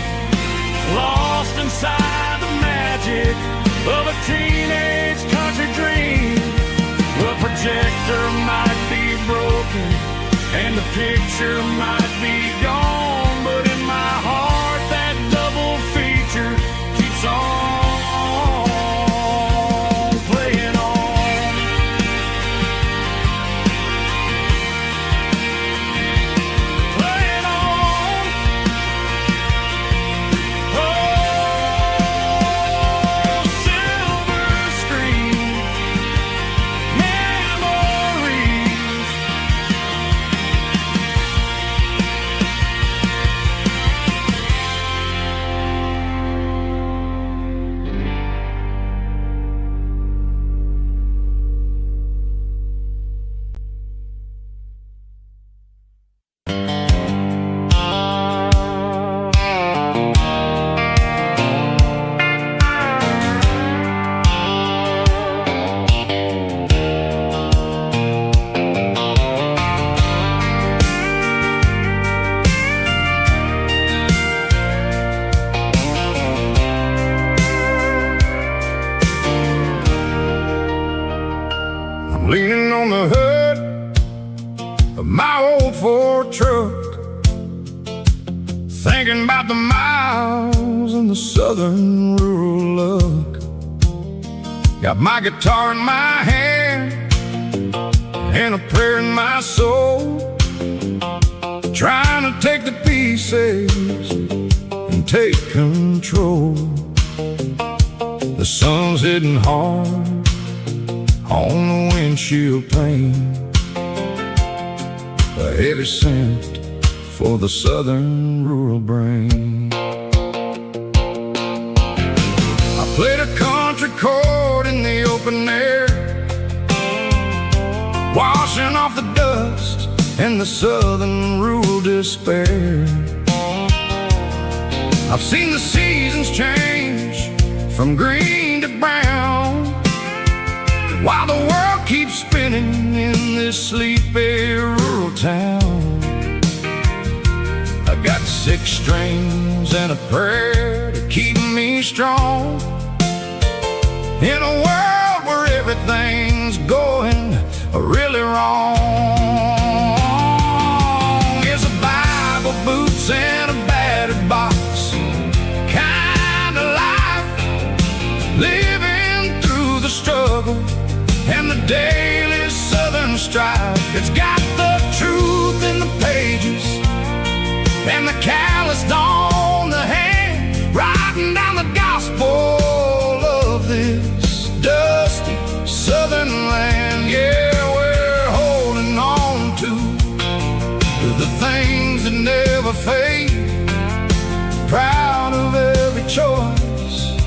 lost inside the magic of a teenage country dream. The projector might be broken and the picture might be gone, but in my heart that double feature keeps on playing on. Playing on. Oh, silver screen memories. I'm leaning on the hood of my old Ford truck, thinking about the miles and the southern rural look. Got my guitar in my hand and a prayer in my soul, trying to take the pieces and take control. The sun's hitting hard on the windshield pane, a heavy scent for the southern rural brain. I played a country chord in the open air, washing off the dust and the southern rural despair. I've seen the seasons change from green to brown, while the world keeps spinning in this this sleepy rural town. I got 6 strings and a prayer to keep me strong. In a world where everything's going really wrong, is a Bible, boots, and a battered box kind of life, living through the struggle and the daily southern strife. It's got the truth in the pages and the calloused on the hand, writing down the gospel of this dusty southern land. Yeah, we're holding on to the things that never fade, proud of every choice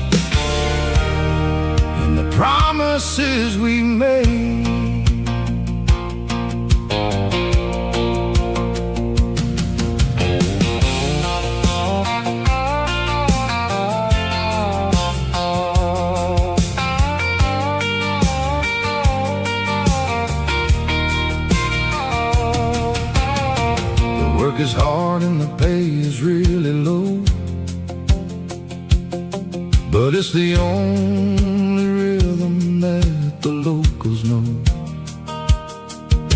and the promises we made. Work is hard and the pay is really low, but it's the only rhythm that the locals know.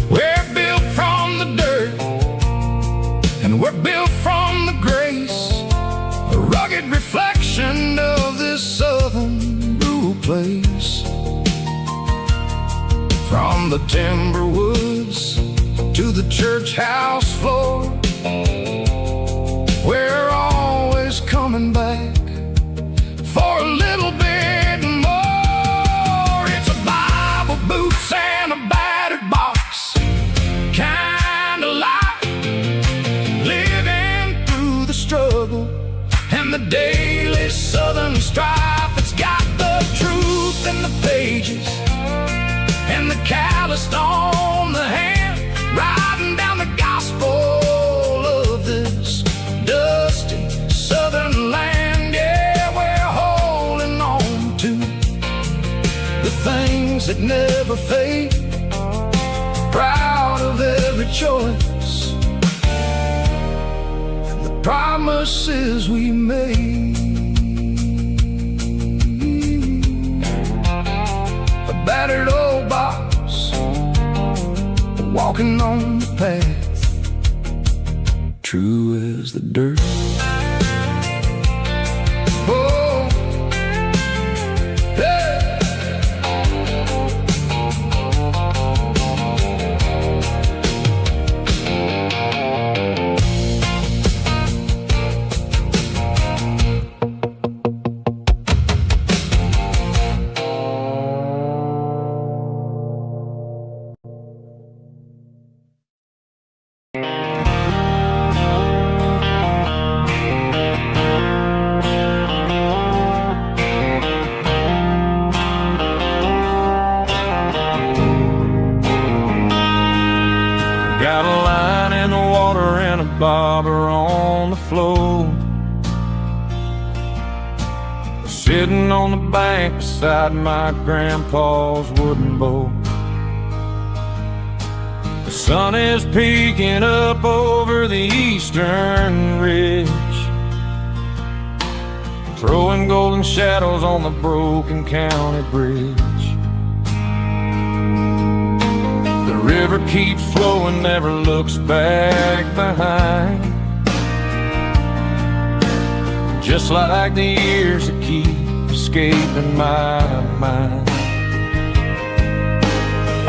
We're built from the dirt and we're built from the grace, a rugged reflection of this southern rural place. From the timber woods to the church house floor, we're always coming back for a little bit more. It's a Bible, boots, and a battered box kind of life, living through the struggle and the daily southern strife. It's got the truth in the pages and the calloused on the hand, writing down the gospel of this dusty southern land. Yeah, we're holding on to the things that never fade, proud of every choice and the promises we made. A battered old box, walking on the path, true as the dirt. Oh, hey. Got a line in the water and a bobber on the floor, sitting on the bank beside my grandpa's wooden boat. The sun is peeking up over the eastern ridge, throwing golden shadows on the broken county bridge. The river keeps flowing, never looks back behind, just like the years that keep escaping my mind.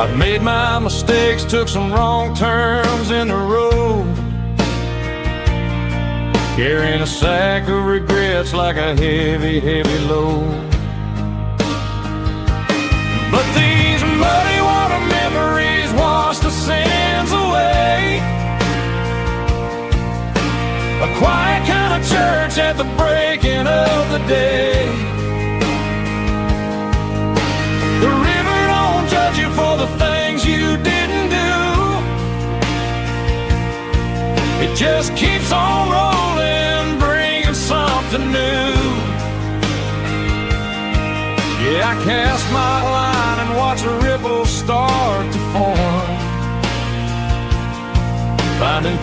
I've made my mistakes, took some wrong turns in the road, carrying a sack of regrets like a heavy, heavy load. But these muddy water memories wash the sins away, a quiet kind of church at the breaking of the day. The river don't judge you for the things you didn't do, it just keeps on rolling, bringing something new. Yeah, I cast my line and watch a ripple start to form,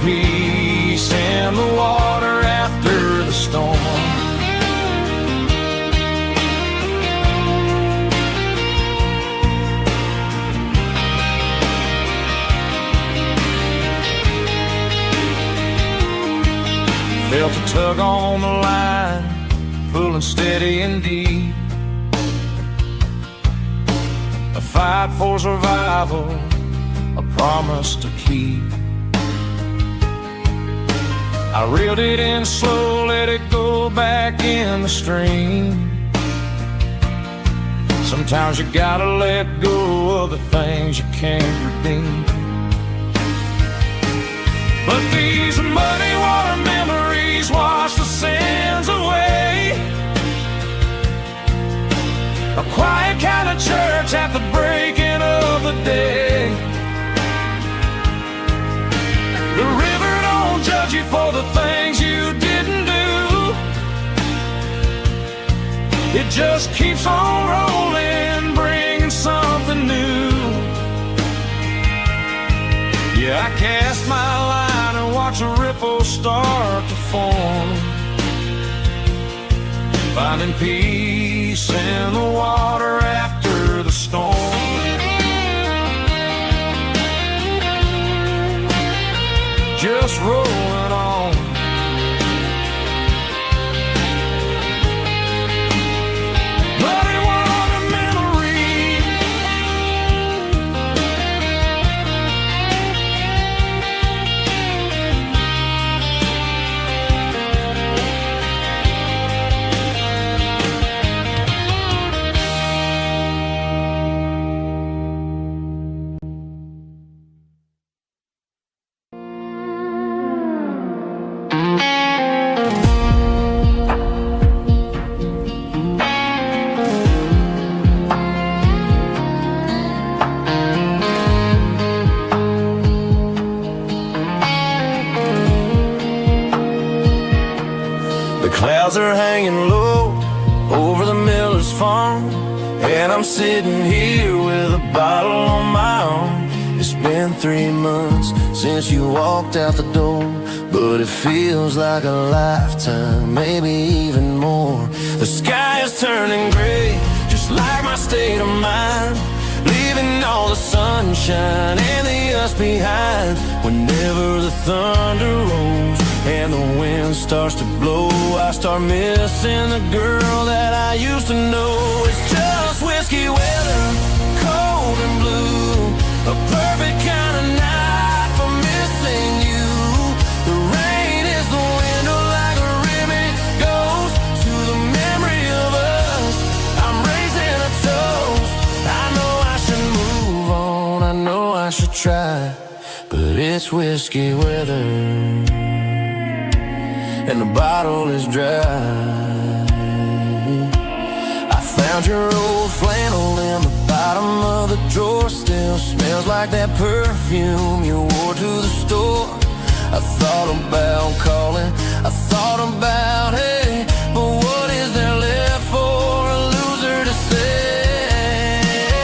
peace in the water after the storm. Felt a tug on the line, pulling steady and deep. A fight for survival, a promise to keep. I reeled it in slow, let it go back in the stream. Sometimes you gotta let go of the things you can't redeem. But these muddy water memories wash the sins away. A quiet kind of church at the breaking of the day. The river don't judge you for the things you didn't do. It just keeps on rolling, bringing something new. Yeah, I cast my line and watch a ripple start to form, finding peace in the water after the storm. Just rolling on. Muddy water memory. Clouds are hanging low over the miller's farm, and I'm sitting here with a bottle on my arm. It's been 3 months since you walked out the door, but it feels like a lifetime, maybe even more. The sky is turning gray, just like my state of mind, leaving all the sunshine and the us behind. Whenever the thunder rolls and the wind starts to blow, I start missing the girl that I used to know. It's just whiskey weather, cold and blue, a perfect kind of night for missing you. The rain is the window like a ribbon goes to the memory of us. I'm raising a toast. I know I should move on, I know I should try, but it's whiskey weather and the bottle is dry. I found your old flannel in the bottom of the drawer, still smells like that perfume you wore to the store. I thought about calling, I thought about, hey, but what is there left for a loser to say?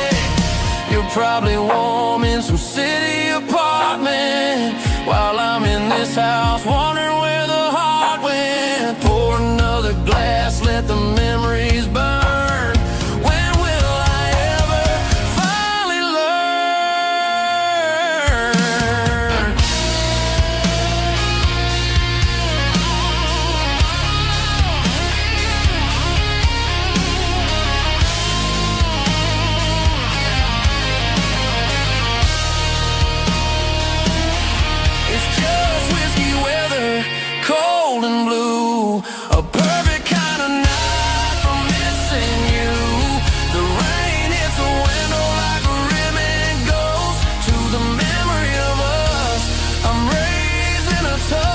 You're probably warm in some city apartment, while I'm in this house wondering where the heart went. Pour another glass, let the memories burn. When will I ever finally learn? It's just whiskey weather, cold and blue, a perfect kind of night for missing you. The rain hits the window like a ribbon goes to the memory of us. I'm raising a toast.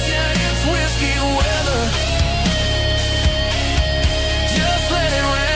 Yeah, it's whiskey weather. Just let it rain.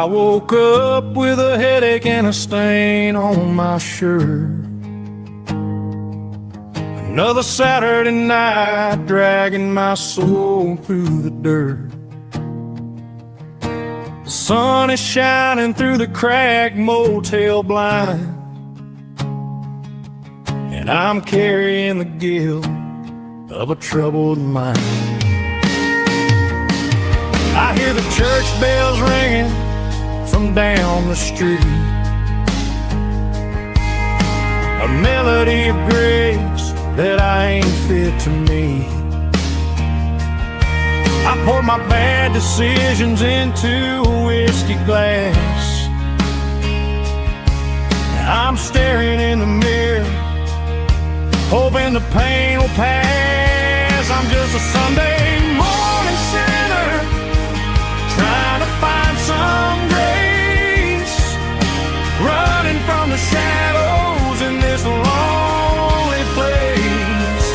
woke up with a headache and a stain on my shirt. Another Saturday night dragging my soul through the dirt. The sun is shining through the cracked motel blind, and I'm carrying the guilt of a troubled mind. I hear the church bells ringing from down the street, a melody of grace that I ain't fit to meet. I pour my bad decisions into a whiskey glass. I'm staring in the mirror, hoping the pain will pass. I'm just a Sunday morning sinner, trying to find some grace, running from the shadows in this lonely place.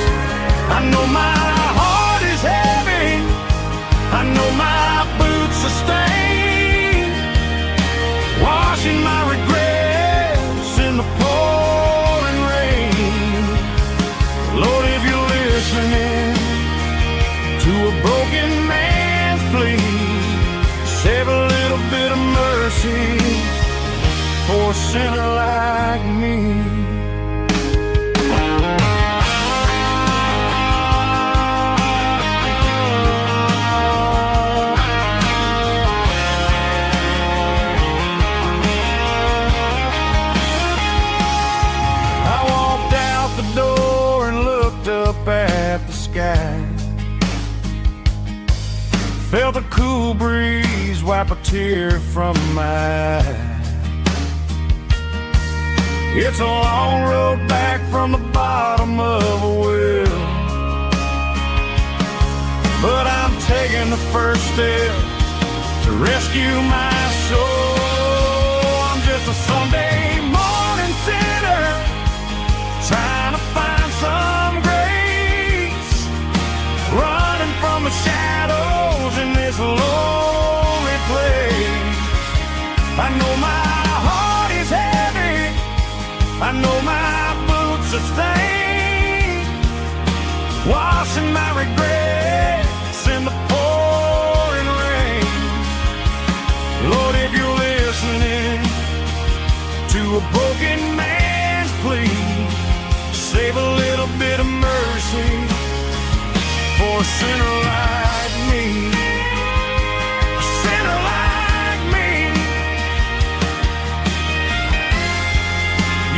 I know my heart is heavy, I know my boots are stained, washing my regrets in the pouring rain. Lord, if you're listening to a broken man's plea, save a little bit of mercy for a sinner like me. I walked out the door and looked up at the sky, felt a cool breeze wipe a tear from my eye. It's a long road back from the bottom of a well, but I'm taking the first step to rescue my soul. I'm just a Sunday morning sinner, trying to find some grace, running from the shadows in this lonely place. I know my heart is heavy, I know my boots are stained, washing my regrets in the pouring rain. Lord, if you're listening to a broken man's plea, save a little bit of mercy for a sinner like me. A sinner like me.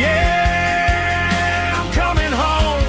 Yeah, I'm coming home.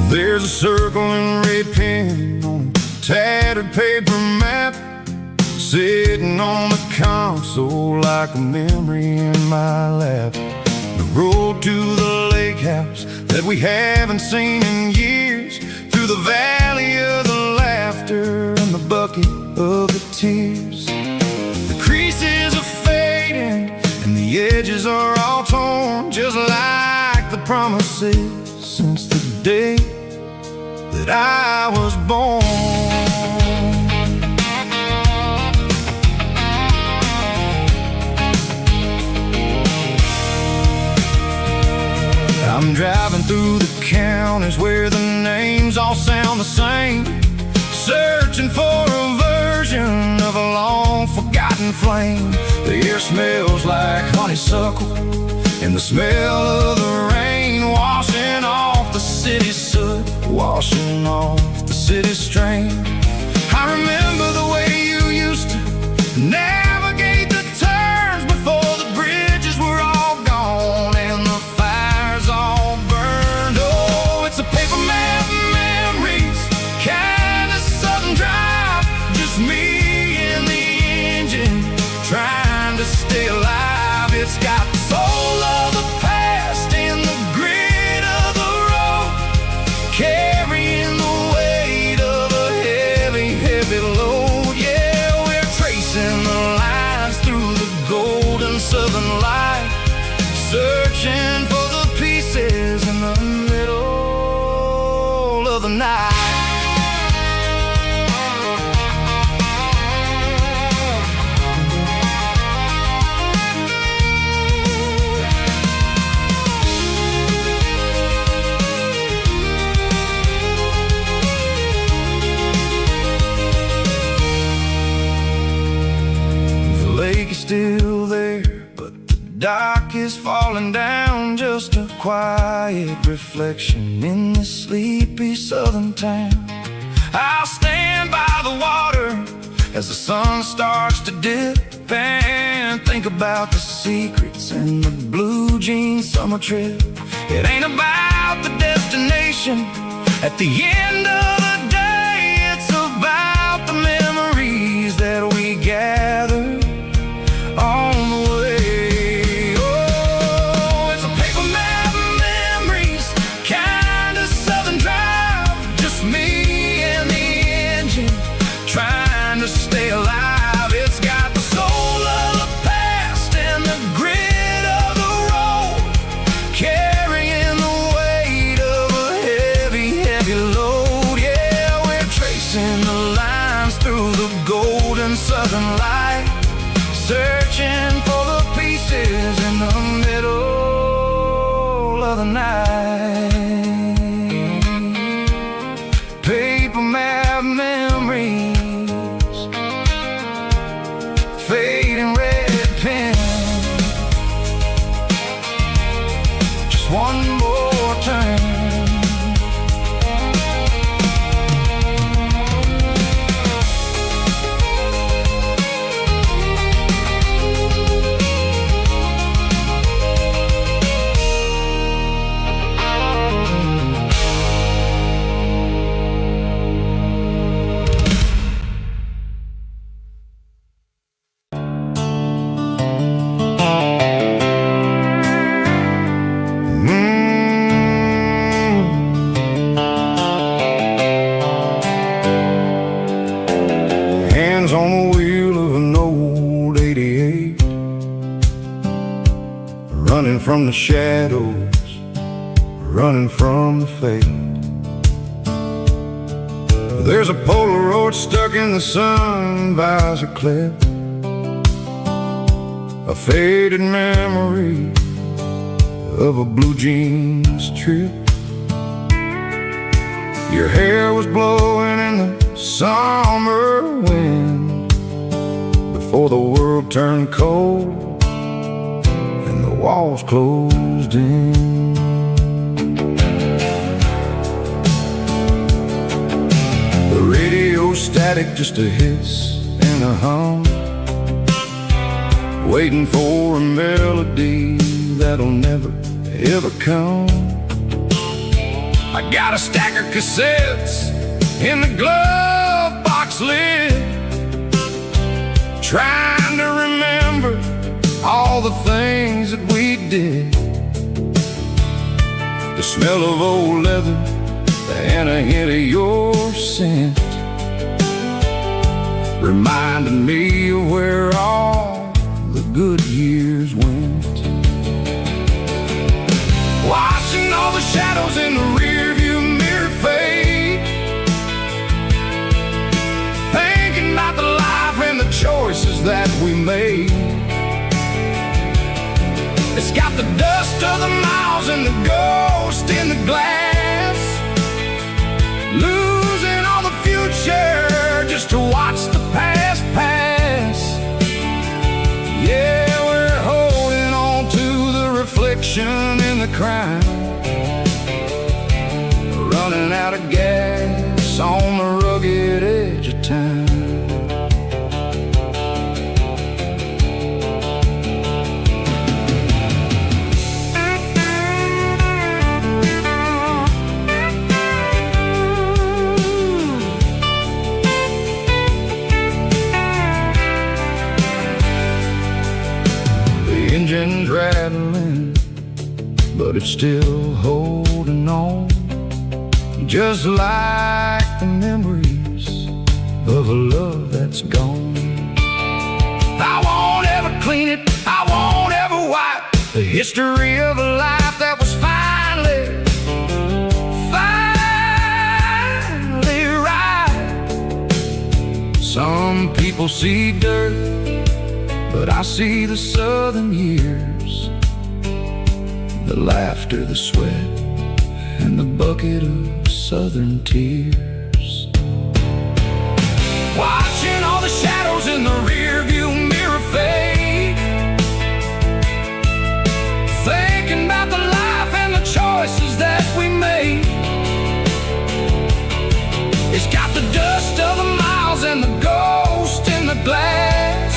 There's a circle and red pen on a tattered paper map, sitting on the console like a memory in my lap. The road to the lake house that we haven't seen in years, through the valley of the laughter and the bucket of the tears. The creases are fading and the edges are all torn, just like the promises since the day that I was born. I'm driving through the counties where the names all sound the same, searching for a verse version of a long forgotten flame. The air smells like honeysuckle, and the smell of the rain washing off the city's soot, washing off the city's strain. I remember the way you used to navigate the turns before the bridges were all gone and the fires all burned. Oh, it's a paper map memories, kind of southern drive, just me and the engine trying to stay alive. It's got the soul of the past and the grit of the road, carrying the weight of a heavy, heavy load. Yeah, we're tracing the lines through the golden southern light, searching for the pieces in the middle of the night. Still there, but the dock is falling down, just a quiet reflection in this sleepy southern town. I'll stand by the water as the sun starts to dip and think about the secrets and the blue jean summer trip. It ain't about the destination at the end of the day, it's about the memories that we gather on the way. Oh, it's a paper map memories, kind of southern drive, just me and the engine trying to stay alive. It's got the soul of the past and the grit of the road, carrying the weight of a heavy, heavy load. Yeah, we're tracing the lines through the golden southern light, searching for the pieces in the middle of the night. Paper map memories, fading red pen, just one more turn. On the wheel of an old 88, running from the shadows, running from the fate. There's a Polaroid stuck in the sun visor clip, a faded memory of a blue jeans trip. Your hair was blowing in the summer wind before the world turned cold and the walls closed in. The radio static, just a hiss and a hum, waiting for a melody that'll never ever come. I got a stack of cassettes in the glove box lid, trying to remember all the things that we did. The smell of old leather and a hint of your scent reminded me of where all the good years went. Watching all the shadows in the rearview mirror fade, thinking about the life and the choices that we made. It's got the dust of the miles and the ghost in the glass, losing all the future just to watch the past. running out of gas on the rugged edge of town. The engine's rattling, but it's still holding on, just like the memories of a love that's gone. I won't ever clean it, I won't ever wipe the history of a life that was finally right. Some people see dirt, but I see the southern years, the laughter, the sweat, and the bucket of southern tears. Watching all the shadows in the rearview mirror fade, thinking about the life and the choices that we made. It's got the dust of the miles and the ghost in the glass,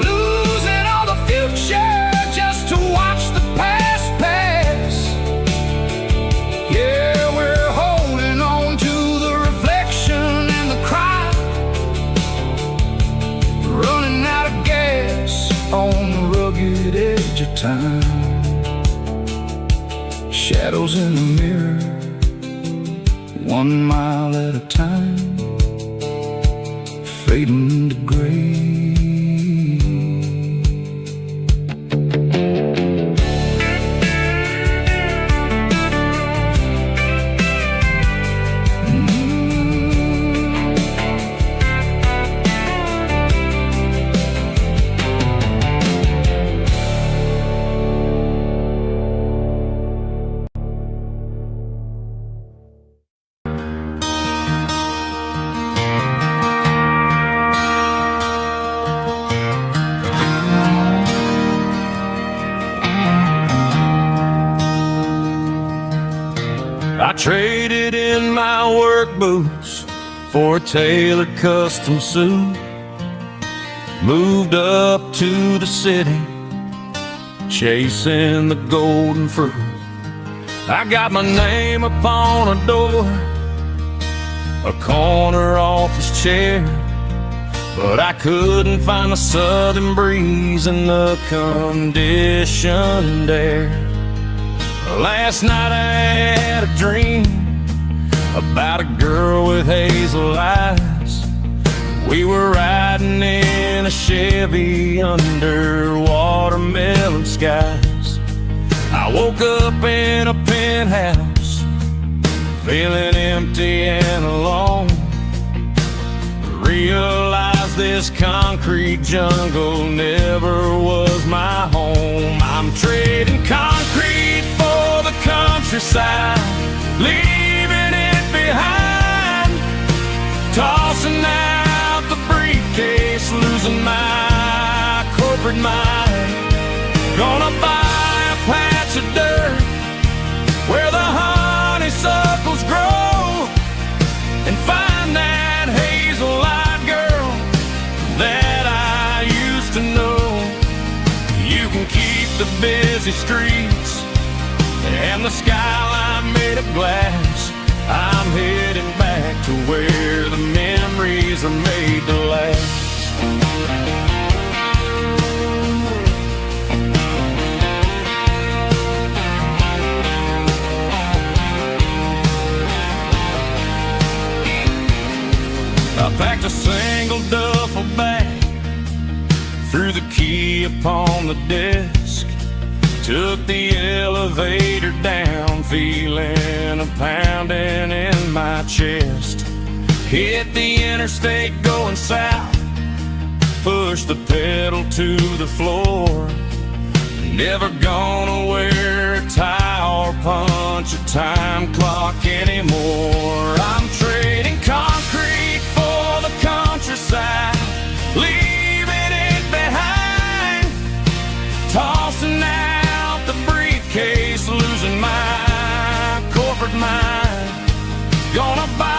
losing all the future just to watch the past pass. Yeah, we're holding on to the reflection and the cry, running out of gas on the rugged edge of time. Shadows in the mirror, 1 mile at a time, fading to gray. I traded in my work boots for a tailored custom suit, moved up to the city, chasing the golden fruit. I got my name upon a door, a corner office chair, but I couldn't find the southern breeze in the conditioned air. Last night I had a dream about a girl with hazel eyes. We were riding in a Chevy under watermelon skies. I woke up in a penthouse, feeling empty and alone. Realized this concrete jungle never was my home. I'm trading concrete for the countryside, leaving it behind, tossing out the briefcase, losing my corporate mind. Gonna buy a patch of dirt where the honeysuckles grow and find that hazel-eyed girl that I used to know. You can keep the busy streets and the skyline made of glass. I'm heading back to where the memories are made to last. I packed a single duffel bag, threw the key upon the desk, took the elevator down, feeling a pounding in my chest. Hit the interstate going south, pushed the pedal to the floor. Never gonna wear a tie or punch a time clock anymore. I'm trading concrete for the countryside, leaving it behind, tossing out the briefcase, losing my corporate mind. Gonna buy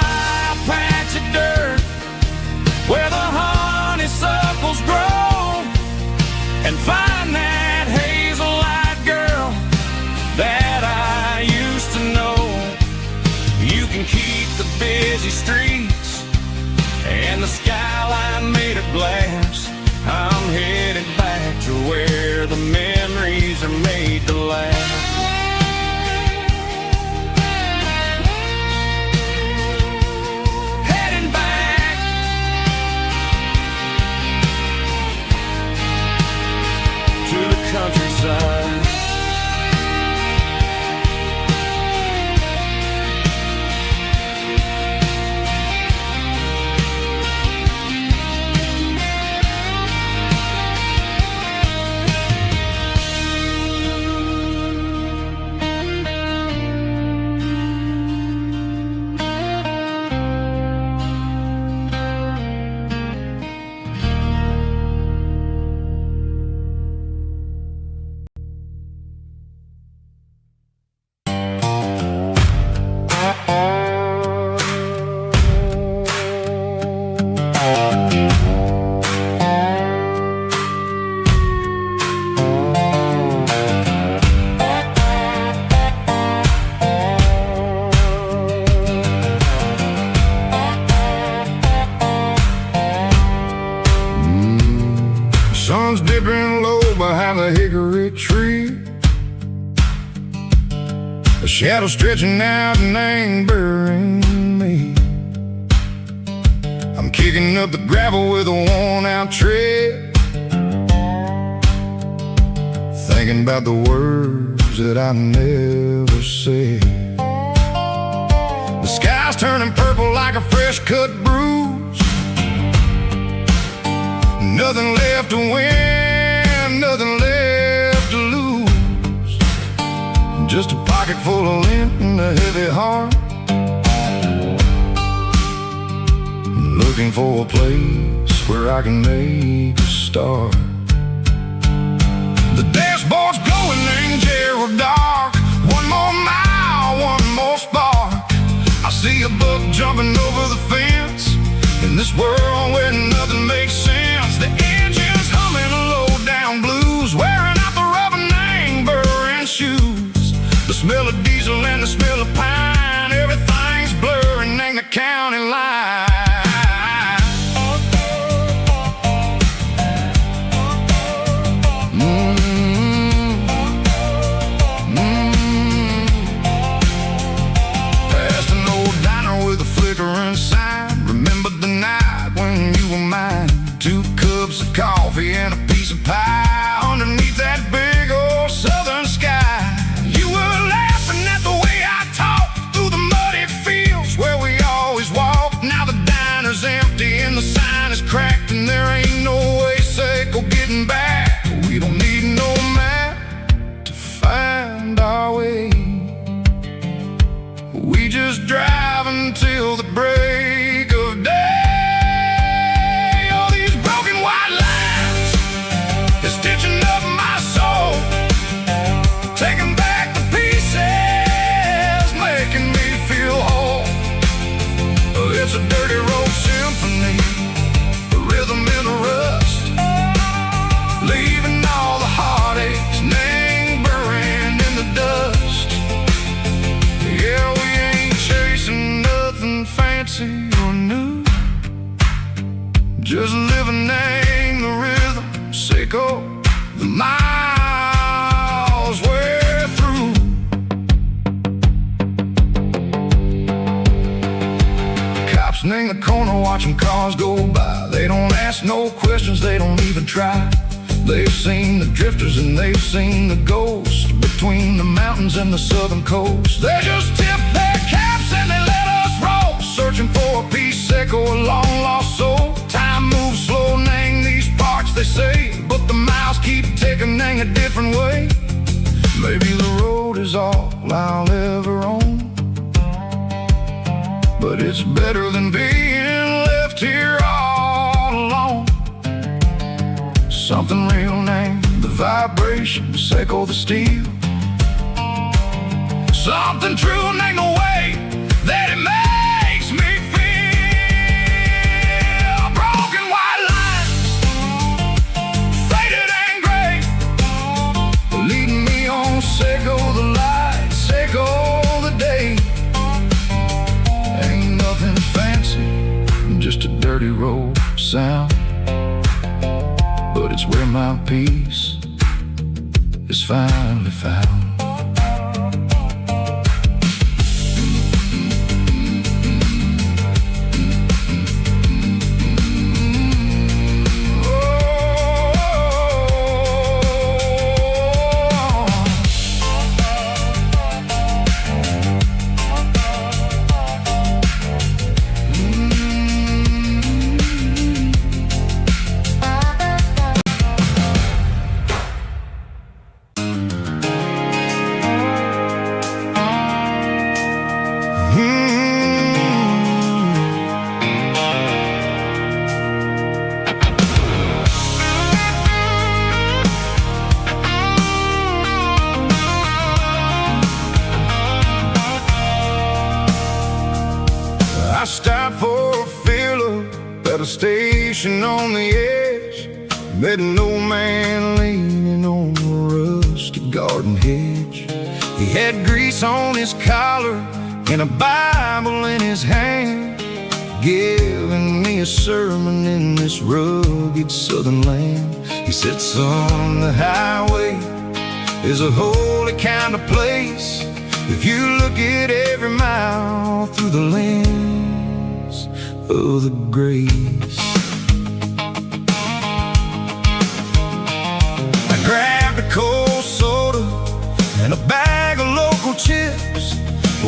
a patch of dirt where the honeysuckles grow and find that hazel-eyed girl that I used to know. You can keep the busy streets and the skyline made of glass. I'm headed back to where the memories are made to last. Countryside. Sun's dipping low behind the hickory tree. A shadow stretching out and angering me. I'm kicking up the gravel with a worn-out tread, thinking about the words that I never said. The sky's turning purple like a fresh-cut bruise. Nothing left to win, nothing left to lose. Just a pocket full of lint and a heavy heart, looking for a place where I can make a start. The dashboard's glowing angel dark. One more mile, one more spark. I see a buck jumping over the fence in this world where nothing makes sense. The engine's humming low-down blues, wearing out the rubber name burring shoes. The smell of diesel and the smell of pine, everything's blurring in the county line. Past an old diner with a flickering sign. Remember the night when you were mine. 2 cups of coffee and a piece of pie underneath that big old southern sky. You were laughing at the way I talked through the muddy fields where we always walked. Now the diner's empty and the sign is cracked, and there ain't no way safe or getting back. We don't need no map to find our way. We just drive until the break of day. It's a dirty road symphony, a rhythm in the rust, leaving all the heartaches, name burning in the dust. Yeah, we ain't chasing nothing fancy or new, just living in the rhythm, sick of the miles we're through. In the corner watching cars go by. They don't ask no questions, they don't even try. They've seen the drifters and they've seen the ghosts between the mountains and the southern coast. They just tip their caps and they let us roll, searching for a piece echo, a long lost soul. Time moves slow, nang these parts they say, but the miles keep ticking, nang a different way. Maybe the road is all I'll ever own, but it's better than being left here all alone. Something real named the vibrations echo the steel. Something true named the way that it made. dirty road sound, but it's where my peace is finally found. I stopped for a fill-up at a station on the edge. Met an old man leaning on a rusty garden hedge. He had grease on his collar and a Bible in his hand, giving me a sermon in this rugged southern land. He said, son, the highway is a holy kind of place if you look at every mile through the lens of the grace. I grabbed a cold soda and a bag of local chips,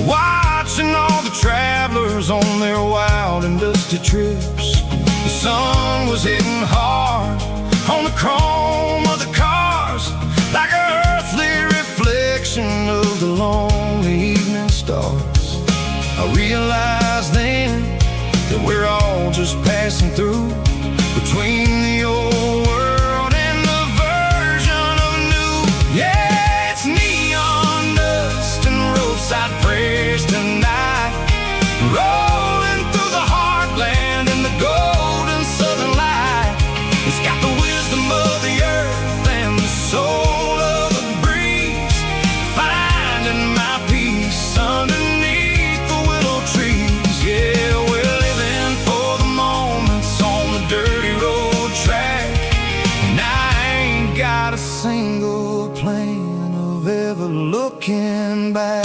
watching all the travelers on their wild and dusty trips. The sun was hitting hard on the chrome of the cars, like an earthly reflection of the lonely evening stars. I realized then that we're all just passing through, between the old world and the version of new. Yeah, it's neon dust and roadside prayers tonight, rolling through the heartland in the golden southern light. It's got the wisdom of the earth and the soul of the breeze, finding my peace underneath the willow trees. Yeah, we're living for the moments on the dirty road track, and I ain't got a single plan of ever looking back.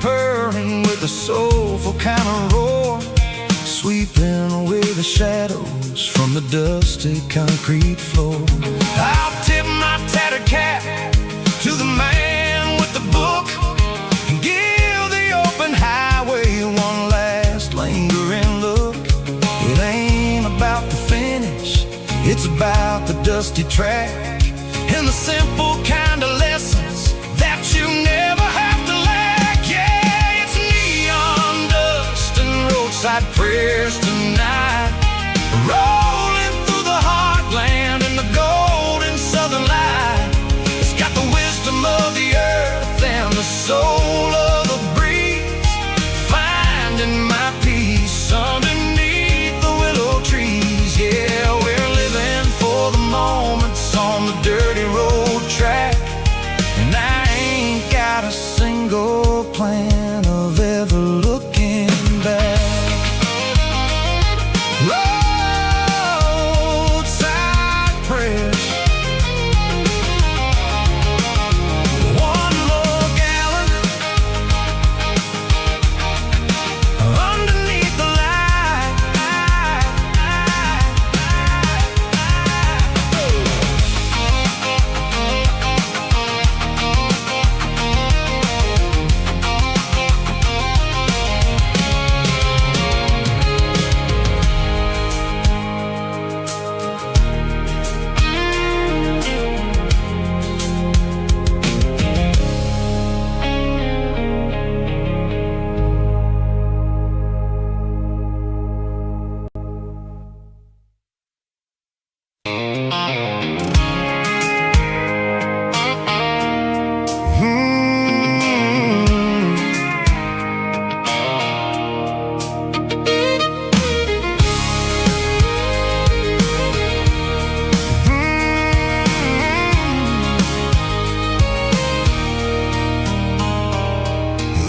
Purring with a soulful kind of roar, sweeping away the shadows from the dusty concrete floor. I'll tip my tattered cap to the man with the book and give the open highway one last lingering look. It ain't about the finish, it's about the dusty track and the simple kind of lessons that you never have to lack. Yeah, it's neon dust and roadside prayers tonight, rolling through the heartland in the golden southern light. It's got the wisdom of the earth and the soul of the breeze, finding my peace underneath the willow trees. Yeah, we're living for the moments on the dirty road track,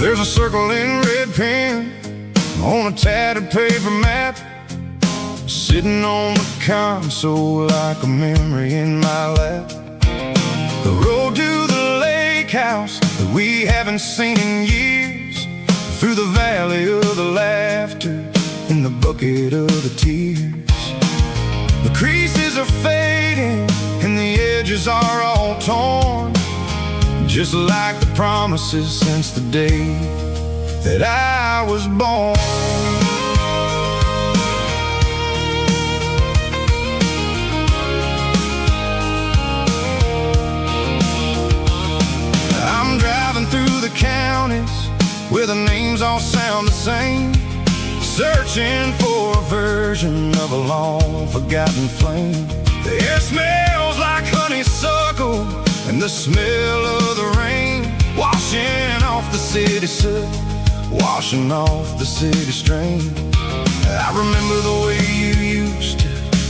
There's a circle in red pen on a tattered paper map, sitting on the console like a memory in my lap. The road to the lake house that we haven't seen in years, through the valley of the laughter in the bucket of the tears. The creases are fading and the edges are all torn, just like the promises since the day that I was born. I'm driving through the counties where the names all sound the same, searching for a version of a long forgotten flame. The air smells like honeysuckle and the smell of the rain, washing off the city soot, washing off the city strain. I remember the way you used to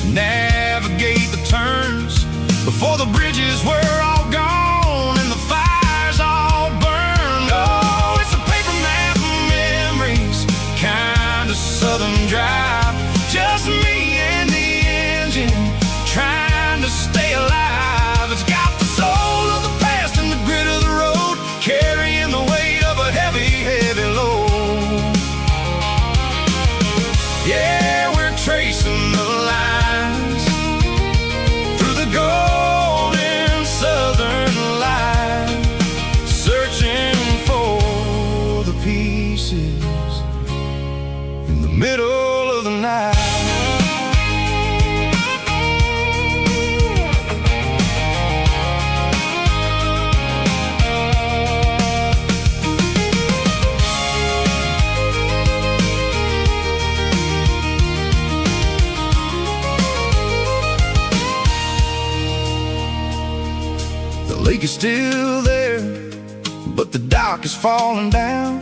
navigate the turns before the bridges were all gone and the fires all burned. Oh, it's a paper map of memories, kind of southern drive, just me and the engine trying to stay alive. It's got the soul of the past and the grit of the road, carrying the weight of a heavy, heavy load. Yeah, we're tracing the lines through the golden southern light, searching for the pieces in the middle of the night. The lake is still there, but the dock is falling down,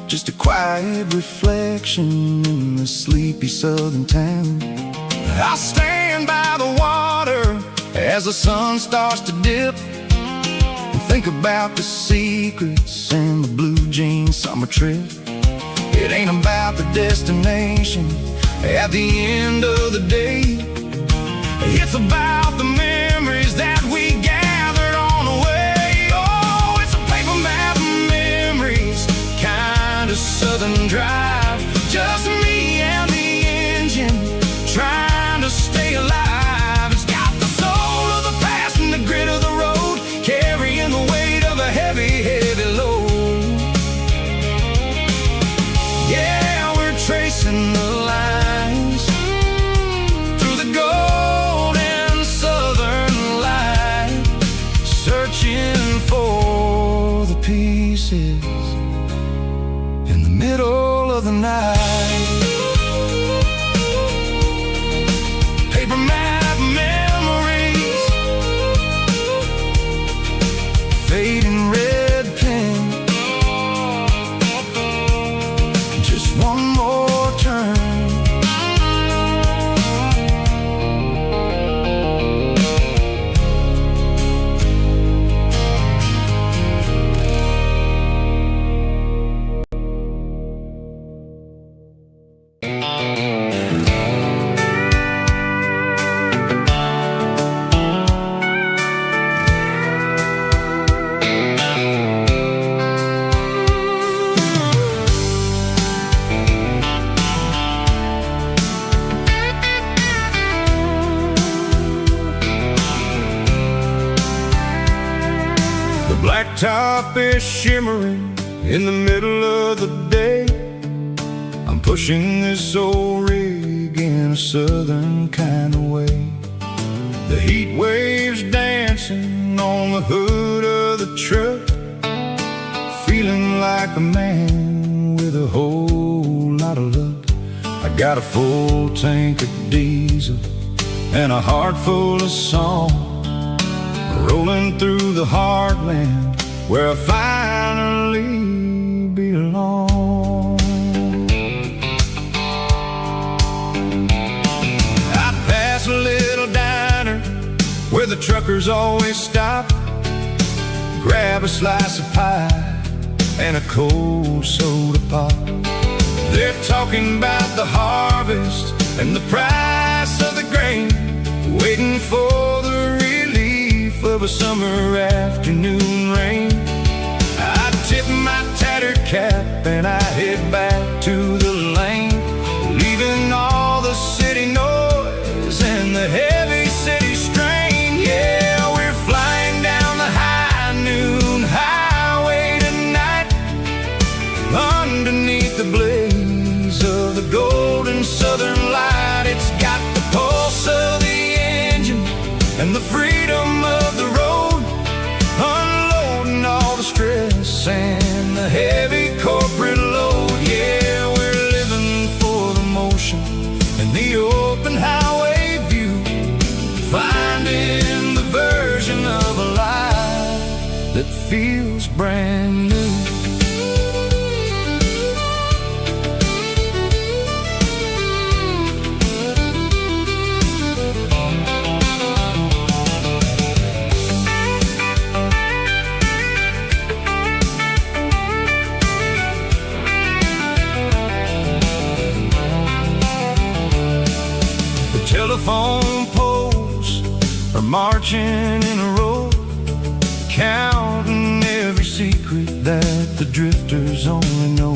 just a quiet reflection in the sleepy southern town. I stand by the water as the sun starts to dip, and think about the secrets and the blue jean summer trip. It ain't about the destination at the end of the day, it's about the memories that we gathered on the way. Oh, it's a paper map of memories, kind of southern drive, just me and the engine trying to stay alive. It's got the soul of the past and the grit of the road, carrying the weight of a heavy, heavy load. Yeah, we're tracing the lines through the golden southern light, searching for the pieces in the middle of the night. Paper map memories, fading red pen, just one more turn. Blacktop is shimmering in the middle of the day. I'm pushing this old rig in a southern kind of way. The heat waves dancing on the hood of the truck, feeling like a man with a whole lot of luck. I got a full tank of diesel and a heart full of song, rolling through the heartland where I finally belong. I pass a little diner where the truckers always stop, grab a slice of pie and a cold soda pop. They're talking about the harvest and the price of the grain, waiting for the relief of a summer afternoon rain. I tip my tattered cap and I head back to the lane, leaving all the city noise and the heavy city strain. Yeah, we're flying down the high noon highway tonight, underneath the blaze of the golden southern light. It's got the pulse of the engine and the freedom of the road, unloading all the stress and the heavy corporate load. Yeah, we're living for the motion and the open highway view, finding the version of a life that feels brand new. Telephone poles are marching in a row, counting every secret that the drifters only know.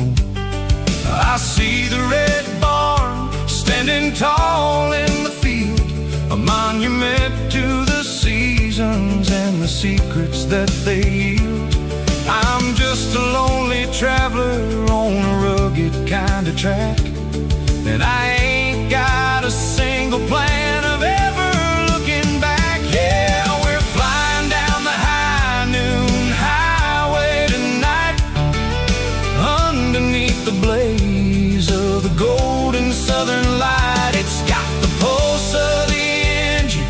I see the red barn standing tall in the field, a monument to the seasons and the secrets that they yield. I'm just a lonely traveler on a rugged kind of track, and I ain't got a single plan of ever looking back. Yeah, we're flying down the high noon highway tonight, underneath the blaze of the golden southern light. It's got the pulse of the engine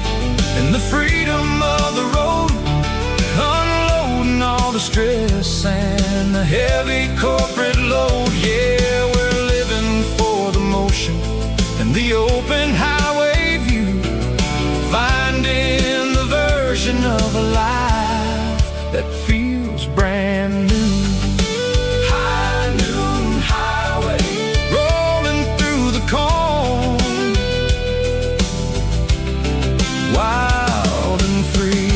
and the freedom of the road, unloading all the stress and the heavy corporate load. Yeah, we're living for the motion and the open highway view, finding the version of a life that feels brand new. High noon highway, rolling through the corn, wild and free.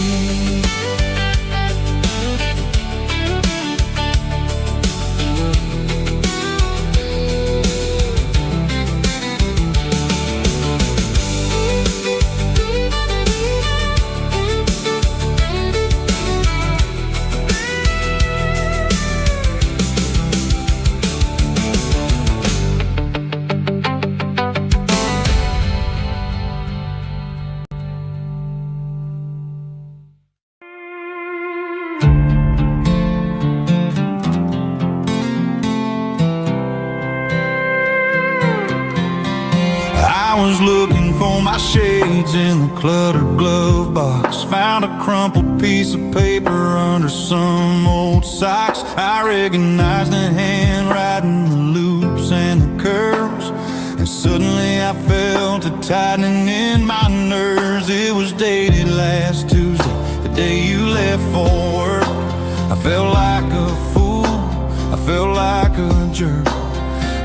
I was looking for my shades in the cluttered glove box, found a crumpled piece of paper under some old socks. I recognized the handwriting, the loops and the curves, and suddenly I felt a tightening in my nerves. It was dated last Tuesday, the day you left for work. I felt like a fool, I felt like a jerk.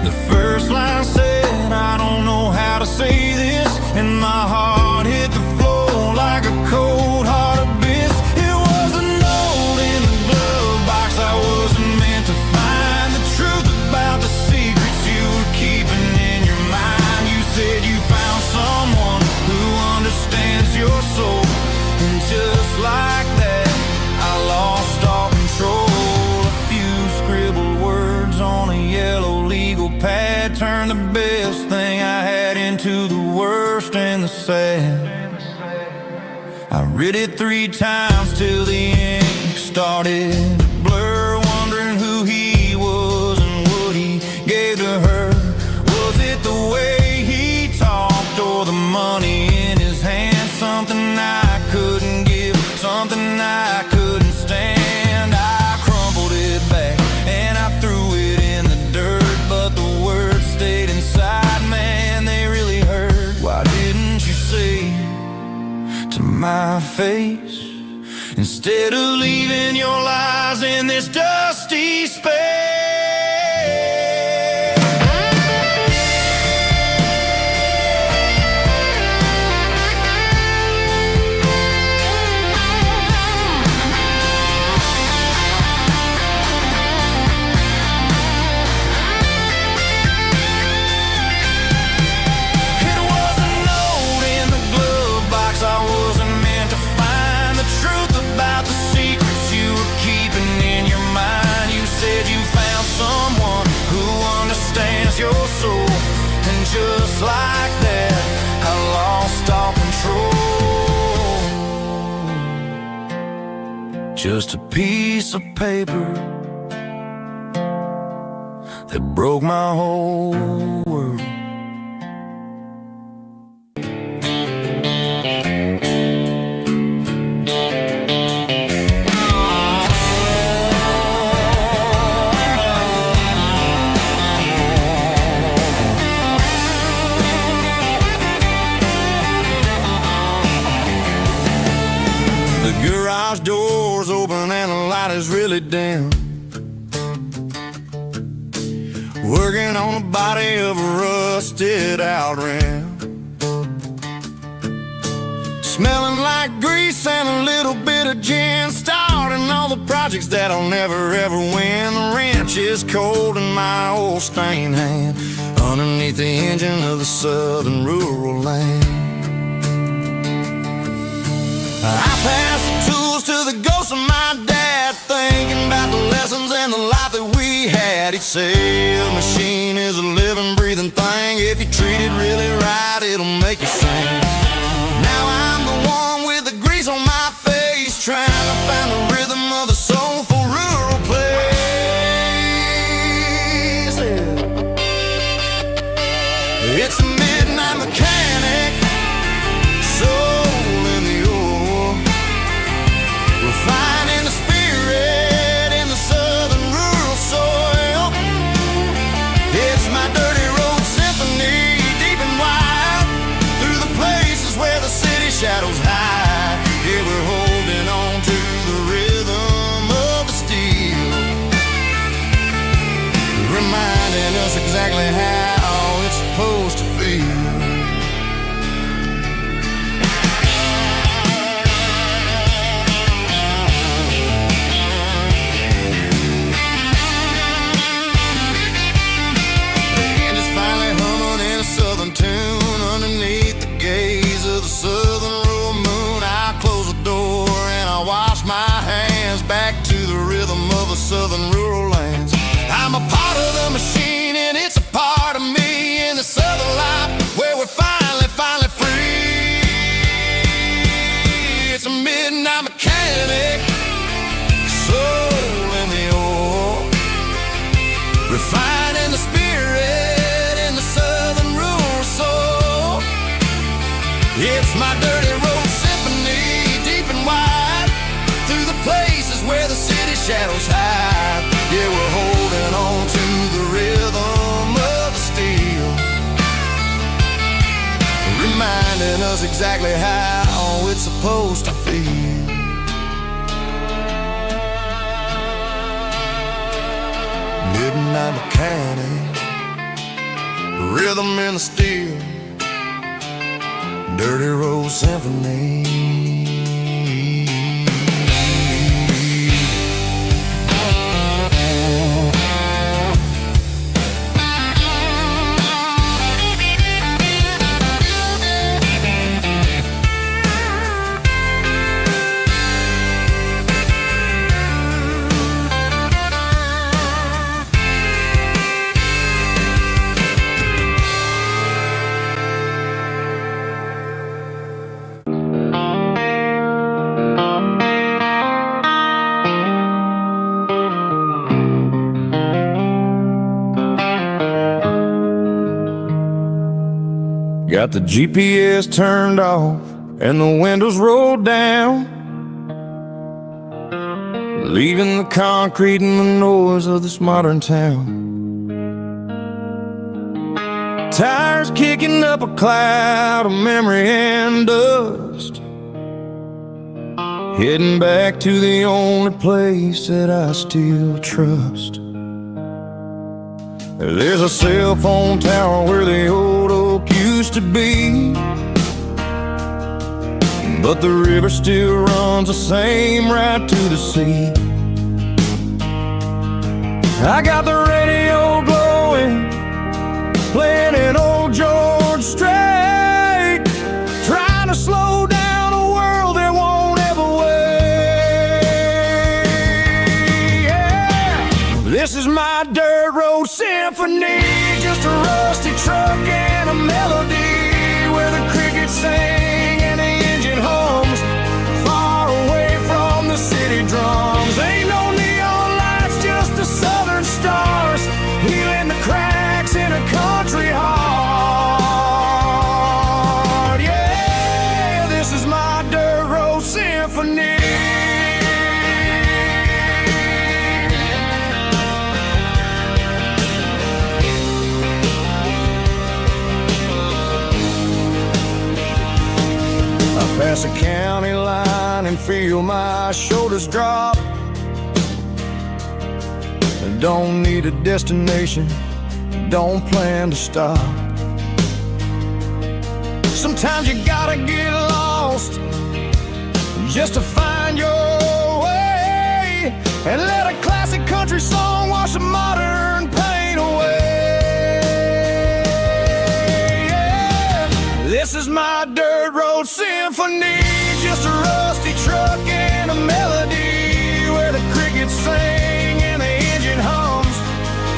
The first line said, I don't know how to say this, and my heart hit the floor like a cold heart abyss. It was a note in the glove box I wasn't meant to find, the truth about the secrets you were keeping in your mind. You said you found someone who understands your soul, and just like that I lost all control. A few scribbled words on a yellow legal pad turned the best thing I had into the worst and the sad. I read it 3 times till the ink started to blur, wondering who he was and what he gave to her. Was it the way he talked or the money in his hand? Something I couldn't give, something I couldn't stand. I crumpled it back and I threw it in the dirt, but the words stayed inside, man, they really hurt. Why didn't you say to my face instead of leaving your lies in this dusty space. Your soul, and just like that, I lost all control. Just a piece of paper that broke my whole world. Garage doors open and the light is really dim. Working on the body of a rusted out rim. Smelling like grease and a little bit of gin. Starting all the projects that I'll never ever win. The wrench is cold in my old stained hand, underneath the engine of the southern rural land. I pass the tools to the ghost of my dad, thinking about the lessons and the life that we had. He'd say a machine is a living, breathing thing. If you treat it really right, it'll make you sing. Now I'm the one with the grease on my face, trying to find the rhythm of the soulful rural place. It's a midnight mechanic, soul in the ore, refining the spirit in the southern rural soil. It's my dirty road symphony, deep and wide, through the places where the city shadows hide. Yeah, we're holding on to the rhythm of the steel, reminding us exactly how it's supposed to feel. Tune underneath the gaze of the southern rural moon. I close the door and I wash my hands, back to the rhythm of the southern rural lands. I'm a part of the machine and it's a part of me, in the southern life where we're finally free. It's a midnight mechanic, soul in the ore, refining the spirit in the southern rural soul. It's my dirty road symphony, deep and wide, through the places where the city shadows hide. Yeah, we're holding on to the rhythm of the steel, reminding us exactly how it's supposed to feel. Midnight mechanic, rhythm in the steel, dirty road symphony. Got the GPS turned off and the windows rolled down, leaving the concrete and the noise of this modern town. Tires kicking up a cloud of memory and dust, heading back to the only place that I still trust. There's a cell phone tower where the old oak used to be, but the river still runs the same right to the sea. I got the radio glowing, playing an old George Strait, trying to slow down a world that won't ever wait. Yeah. This is my dirt road symphony, just a rusty truck and a melody where the crickets sing and the engine hums, far away from the city drums. Ain't no neon lights, just the southern stars healing the cracks in a country heart. Yeah, this is my dirt road symphony. Pass a county line and feel my shoulders drop. Don't need a destination, don't plan to stop. Sometimes you gotta get lost just to find your way, and let a classic country song wash a modern pain away. Yeah. This is my dirt road symphony, just a rusty truck and a melody where the crickets sing and the engine hums,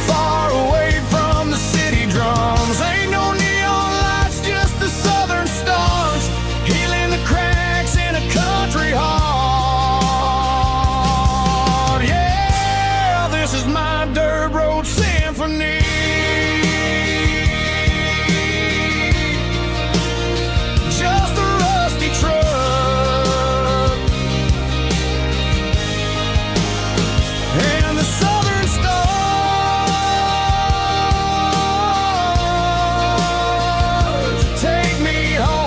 far away from the city drums. Ain't no neon lights, just the southern stars healing the cracks in a country heart. Yeah, this is my dirt road symphony. Just a rusty truck and the southern stars take me home.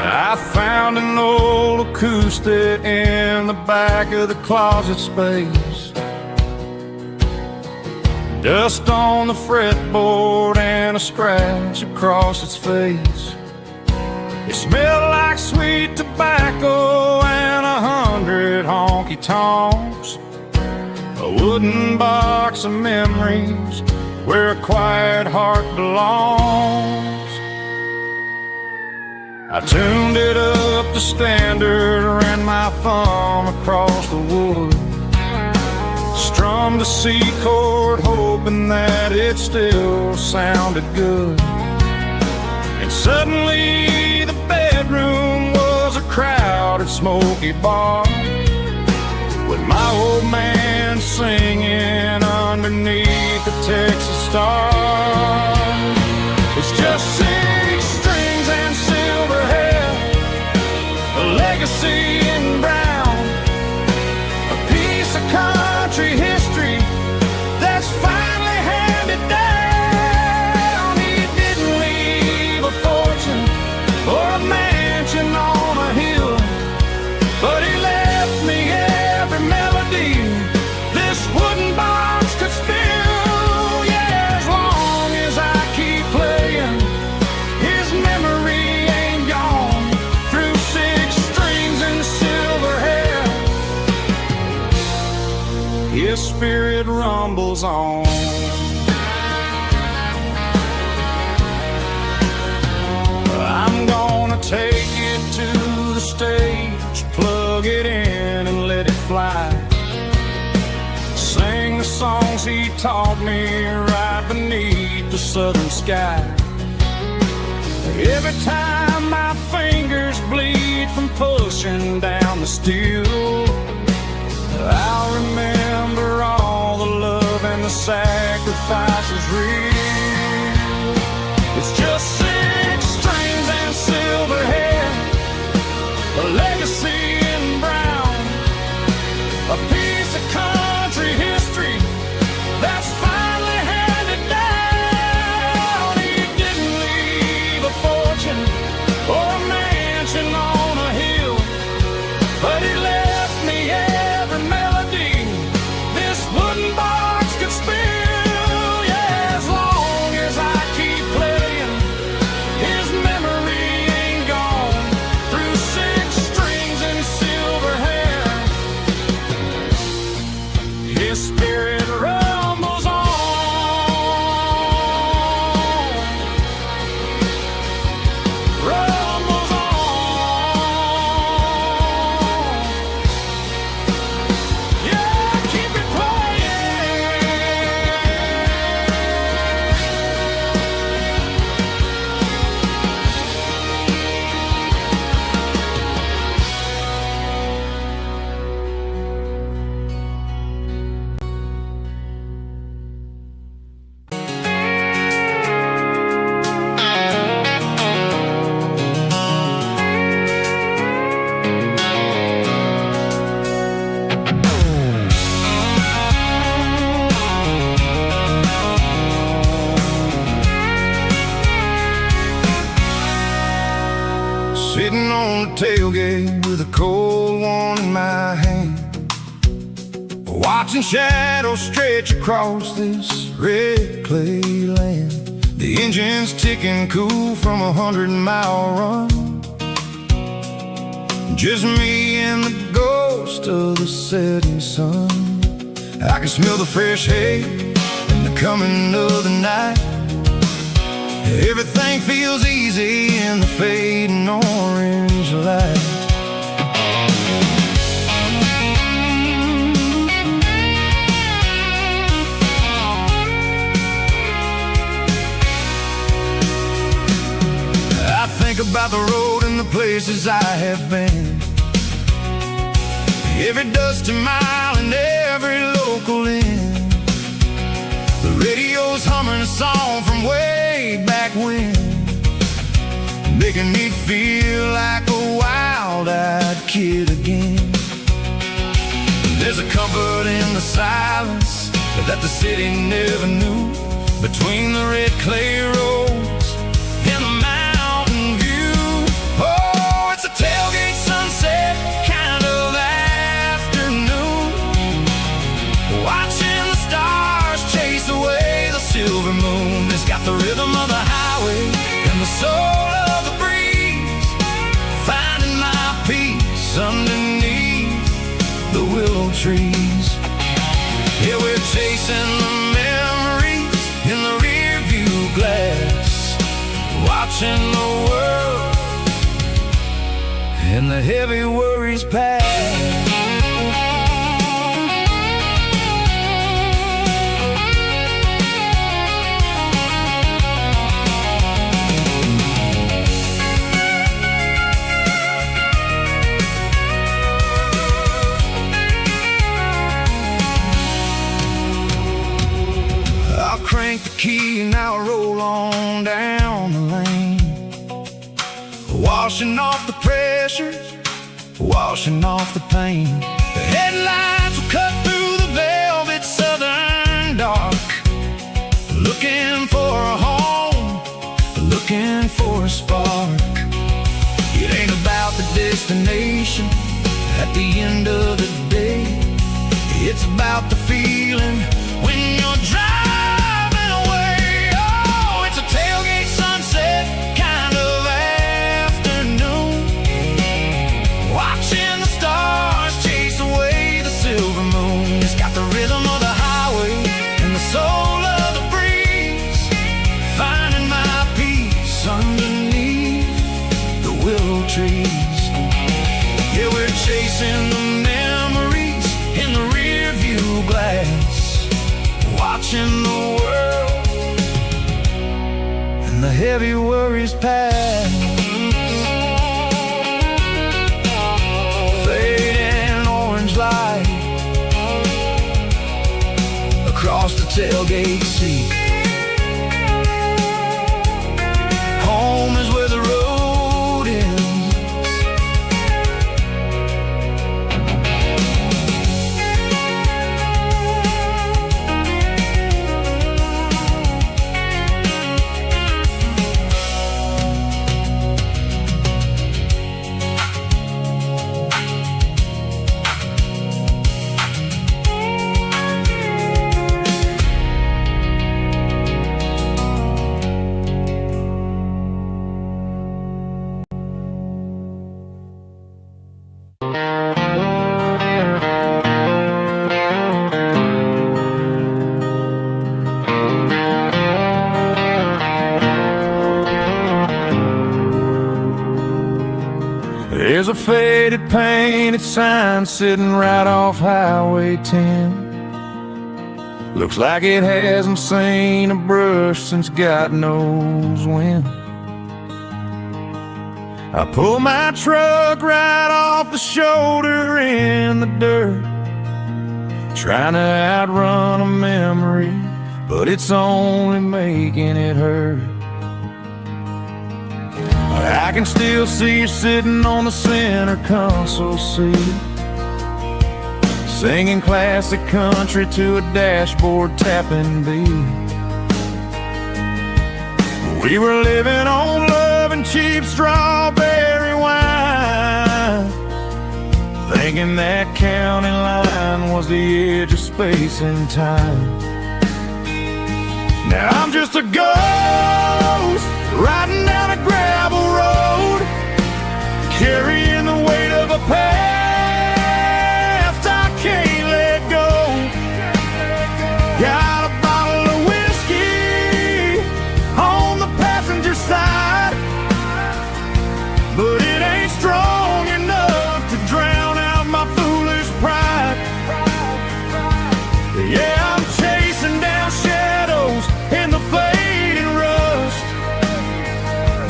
I found an old acoustic in the back of the closet space, dust on the fretboard and a scratch across its face. It smelled like sweet tobacco and 100 honky tonks, a wooden box of memories where a quiet heart belongs. I tuned it up to standard, ran my thumb across the wood, strummed a C chord hoping that it still sounded good. And suddenly the bedroom was a crowded smoky bar, with my old man singing underneath the Texas stars. It's just 6 strings and silver hair, a legacy in brown, a piece of country history that's finally handed down. He didn't leave a fortune or a mansion on a hill, but he left me every melody this wooden box could spill. Yeah, as long as I keep playing, his memory ain't gone. Through 6 strings and silver hair, his spirit rumbles on. I'm gonna take it to the stage, plug it in and let it fly, sing the songs he taught me right beneath the southern sky. Every time my fingers bleed from pushing down the steel, I'll remember all the love and the sacrifices real. sitting on the tailgate with a cold one in my hand, watching shadows stretch across this red clay land. The engine's ticking cool from 100-mile run. Just me and the ghost of the setting sun. I can smell the fresh hay and the coming of the night. Everything feels easy in the fading orange light. I think about the road and the places I have been, every dusty mile and every local inn. The radio's humming a song from way back when, making me feel like a wild-eyed kid again. There's a comfort in the silence that the city never knew, between the red clay roads and the mountain view. Oh, it's a tailgate sunset kind of afternoon, watching the stars chase away the silver moon. It's got the rhythm of the highway and the soul of the breeze, finding my peace underneath the willow trees. Yeah, we're chasing the memories in the rear view glass, watching the world and the heavy worries pass. Crank the key and I'll roll on down the lane, washing off the pressure, washing off the pain. The headlights will cut through the velvet southern dark, looking for a home, looking for a spark. It ain't about the destination at the end of the day, it's about the feeling when you're driving. Tailgate sunset kind of afternoon, watching the stars chase away the silver moon. It's got the rhythm of the highway and the soul of the breeze, finding my peace underneath the willow trees. Yeah, we're chasing the memories in the rear view glass, watching the world and the heavy worries pass. Fading orange light across the tailgate seat. Home is where the road ends. There's a faded painted sign sitting right off Highway 10. Looks like it hasn't seen a brush since God knows when. I pull my truck right off the shoulder in the dirt, trying to outrun a memory, but it's only making it hurt. I can still see you sitting on the center console seat, singing classic country to a dashboard tapping beat. We were living on love and cheap strawberry wine, thinking that county line was the edge of space and time. Now I'm just a ghost riding down a gravel road, carrying the weight of a past I can't let go. Got a bottle of whiskey on the passenger side, but it ain't strong enough to drown out my foolish pride. Yeah, I'm chasing down shadows in the fading rust,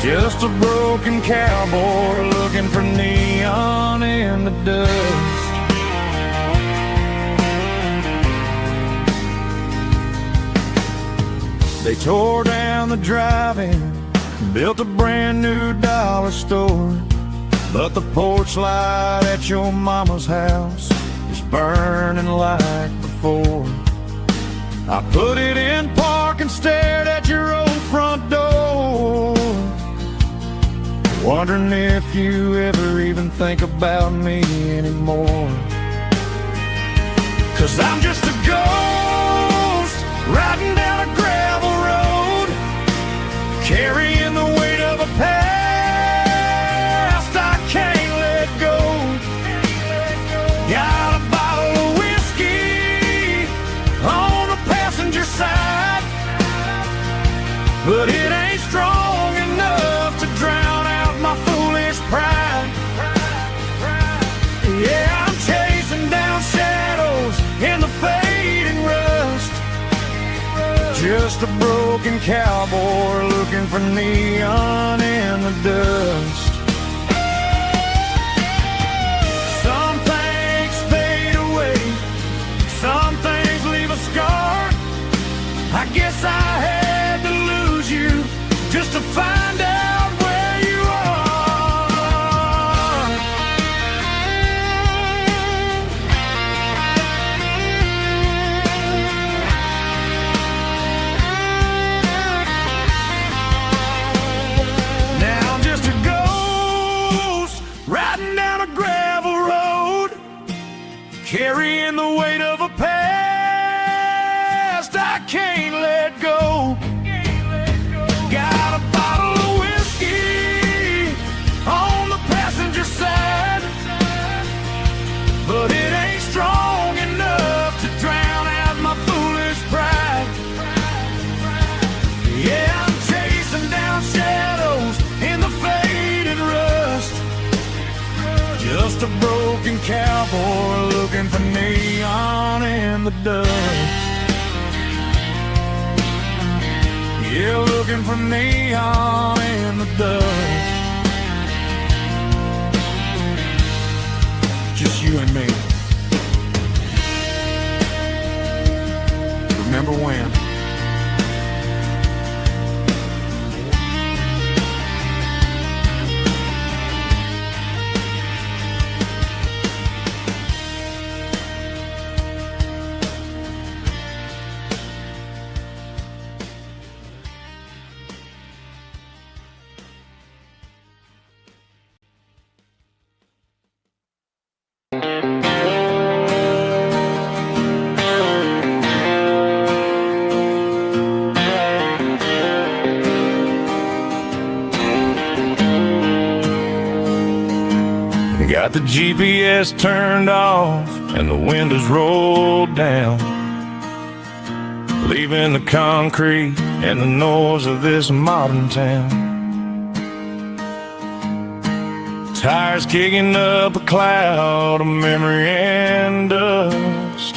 just a broken cowboy looking for neon in the dust. They tore down the drive-in, built a brand new dollar store, but the porch light at your mama's house is burning like before. I put it in park and stared at your old front door, wondering if you ever even think about me anymore. 'Cause I'm just a ghost riding down a gravel road, carrying the weight of a past I can't let go. Got a bottle of whiskey on the passenger side, but it ain't strong enough to drown out my foolish pride. Yeah, I'm chasing down shadows in the fading rust, just a broken cowboy looking for neon in the dust. Some things fade away, some things leave a scar. I guess I had to lose you just to find out where you are. Now I'm just a ghost riding down a gravel road, carrying the weight of a past I can't let go. Got a bottle of whiskey on the passenger side, but it ain't strong enough to drown out my foolish pride. Yeah, I'm chasing down shadows in the fading rust, just a broken cowboy looking for neon in the dust. Yeah, looking for neon in the dust. Just you and me. Remember when? Got the GPS turned off and the windows rolled down, leaving the concrete and the noise of this modern town. Tires kicking up a cloud of memory and dust,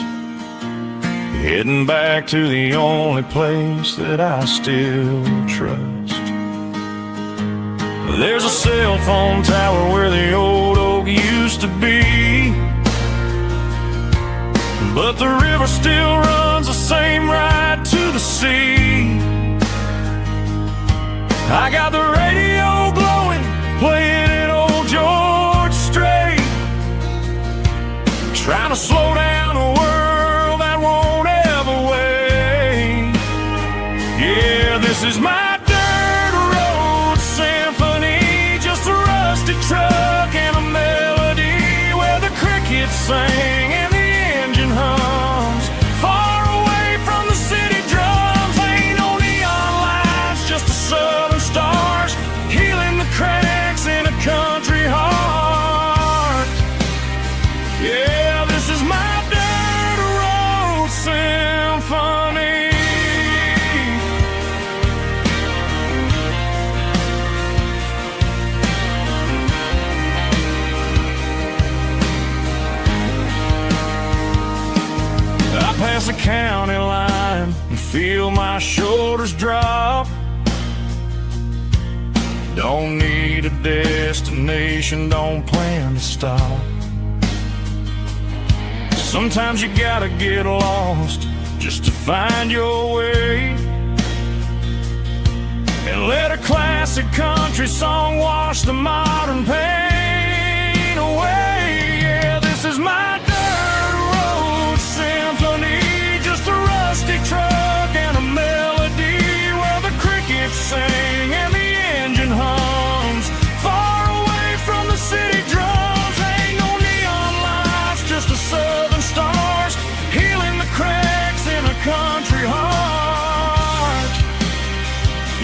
heading back to the only place that I still trust. There's a cell phone tower where the old oak used to be, but the river still runs the same right to the sea. I got the radio glowing, playing an old George Strait, trying to slow down a world that won't ever wait. Yeah, this is my truck and a melody where the crickets county line and feel my shoulders drop. Don't need a destination, don't plan to stop. Sometimes you gotta get lost just to find your way, and let a classic country song wash the modern pain away. Yeah, this is my dirt road symphony, just a rusty truck and a melody where the crickets sing and the engine hums, far away from the city drums. Ain't no neon lights, just the southern stars healing the cracks in a country heart.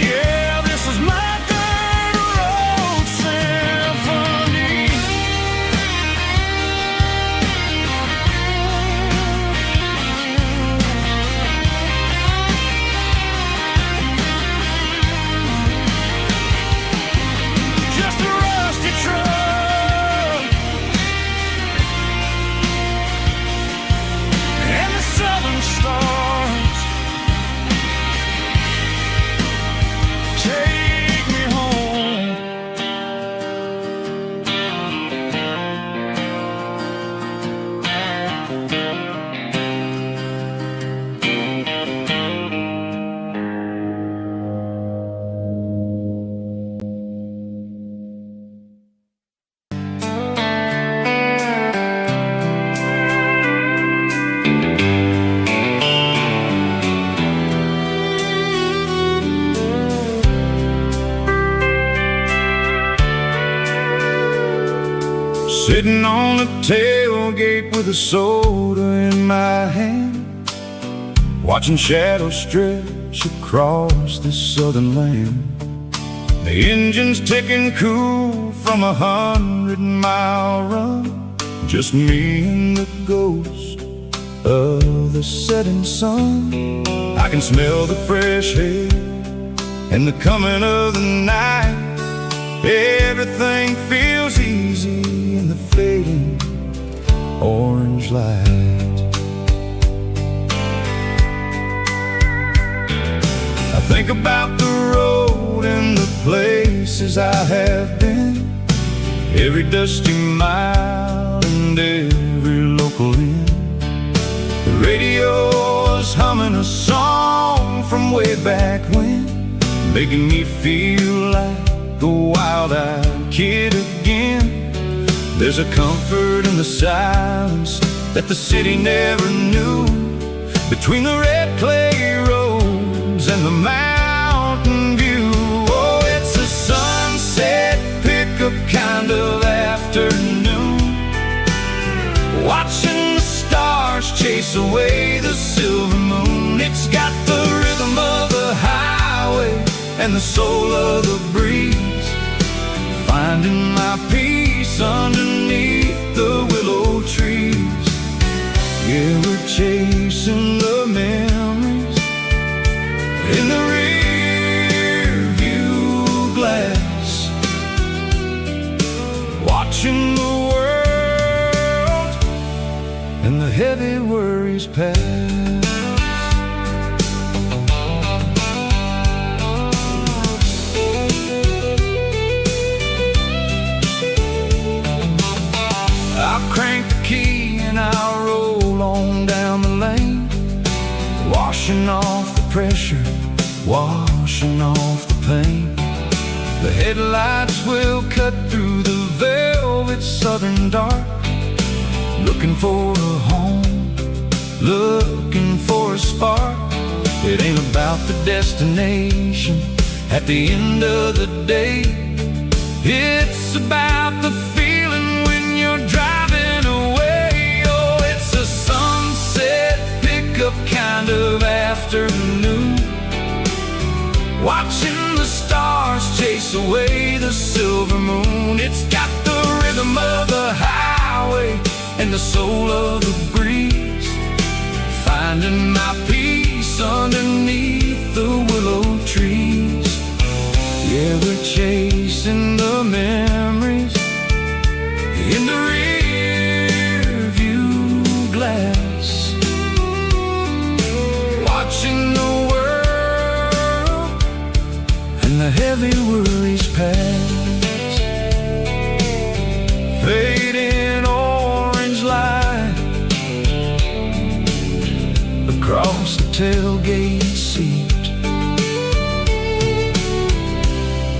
Yeah, this is my dirt road symphony. Just a rusty truck and the southern stars take me home. Sitting on the tailgate with a soda in my hand, watching shadows stretch across this southern land. The engine's ticking cool from 100-mile run, just me and the ghost of the setting sun. I can smell the fresh air and the coming of the night. Everything feels easy in the fading orange light. I think about the road and the places I have been, every dusty mile and every local inn. The radio is humming a song from way back when, making me feel like a wild-eyed kid again. There's a comfort in the silence that the city never knew, between the red clay roads and the mountain view. Oh, it's a sunset pickup kind of afternoon, watching the stars chase away the silver moon. It's got the rhythm of the highway and the soul of the breeze, finding my peace underneath the willow trees. Yeah, we're chasing the memories in the rear view glass, watching the world and the heavy worries pass. I'll crank the key and I'll roll on down the lane, washing off the pressure, washing off the pain. The headlights will cut through the velvet southern dark, looking for a home, looking for a spark. It ain't about the destination at the end of the day, it's about the feeling when you're driving away. Oh, it's a sunset pickup kind of afternoon, watching the stars chase away the silver moon. It's got the rhythm of the highway and the soul of the breeze, finding my peace underneath the willow trees. Yeah, we're chasing the memories in the rear view glass, heavy worries past, fading orange light across the tailgate seat.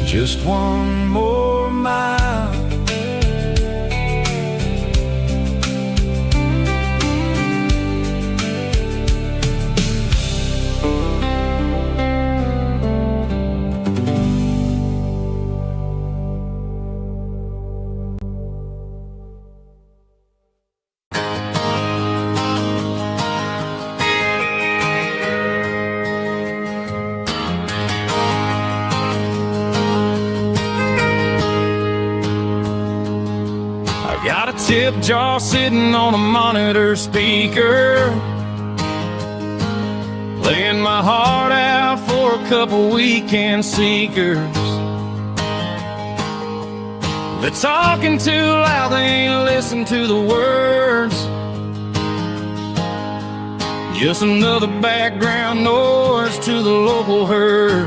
Just one more mile, got a tip jar sitting on a monitor speaker, playing my heart out for a couple weekend seekers. They're talking too loud, they ain't listen to the words. Just another background noise to the local herd.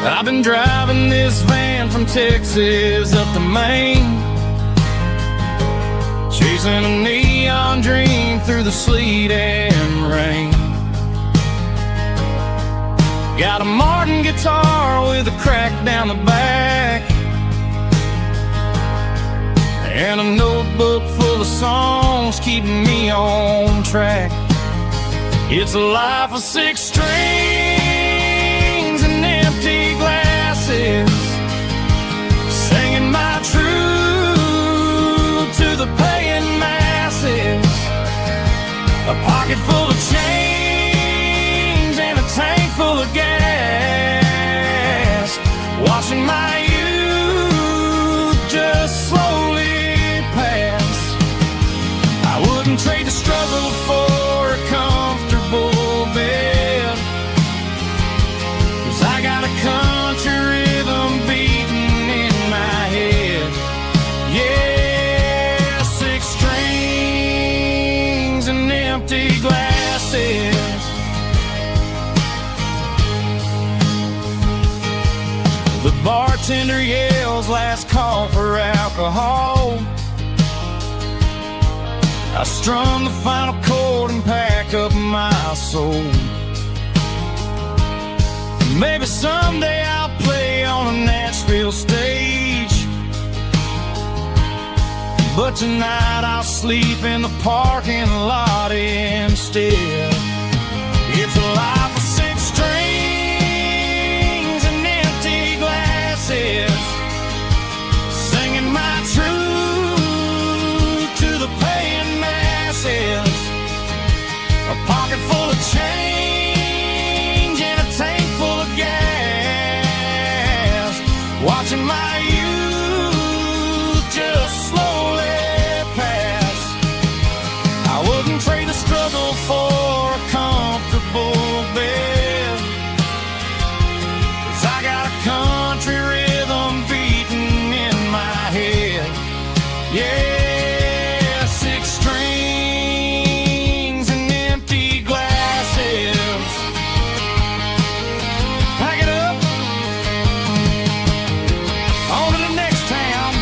I've been driving this van from Texas up to Maine, chasing a neon dream through the sleet and rain. Got a Martin guitar with a crack down the back, and a notebook full of songs keeping me on track. It's a life of 6 strings and empty glasses, singing my truth to the paying masses. A pocket full of change and a tank full of gas, watching my youth just slowly pass. I wouldn't trade the struggle for a comfortable bed, 'cause I got a country rhythm beating in my head. Yeah, 6 strings and empty glasses. The bartender yells last call for alcohol. I strum the final chord and pack up my soul. Maybe someday I'll play on a Nashville stage, but tonight I'll sleep in the parking lot instead. It's a life of 6 strings and empty glasses, singing my truth to the paying masses. A pocket full of change and a tank full of gas, watching my youth just slowly pass. I wouldn't trade the struggle for a comfortable bed, 'cause I got a country rhythm beating in my head. Yeah, 6 strings and empty glasses. Pack it up, on to the next town.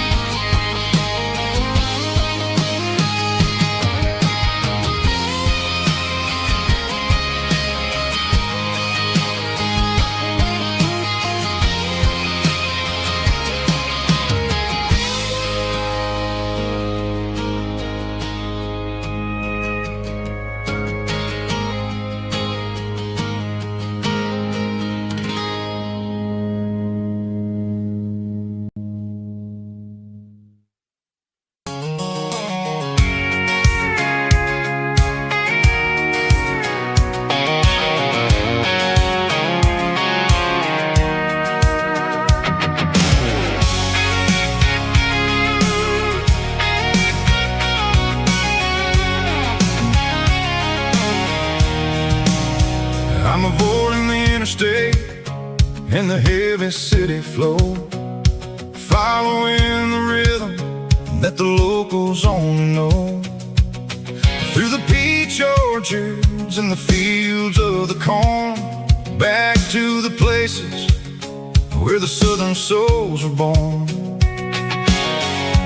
I'm avoiding the interstate and the heavy city flow, following the rhythm that the locals only know. Through the peach orchards and the fields of the corn, back to the places where the southern souls were born.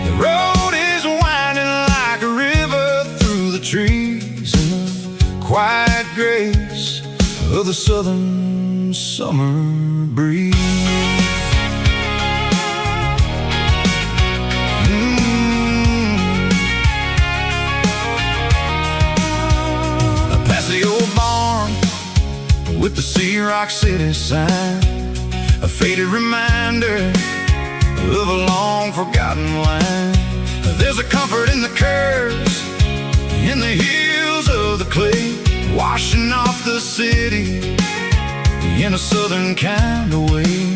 The road is winding like a river through the trees in the quiet grace of the southern summer breeze. Past the old barn with the Sea Rock City sign, a faded reminder of a long forgotten line. There's a comfort in the curves, in the hills of the clay, washing off the city in a southern kind of way.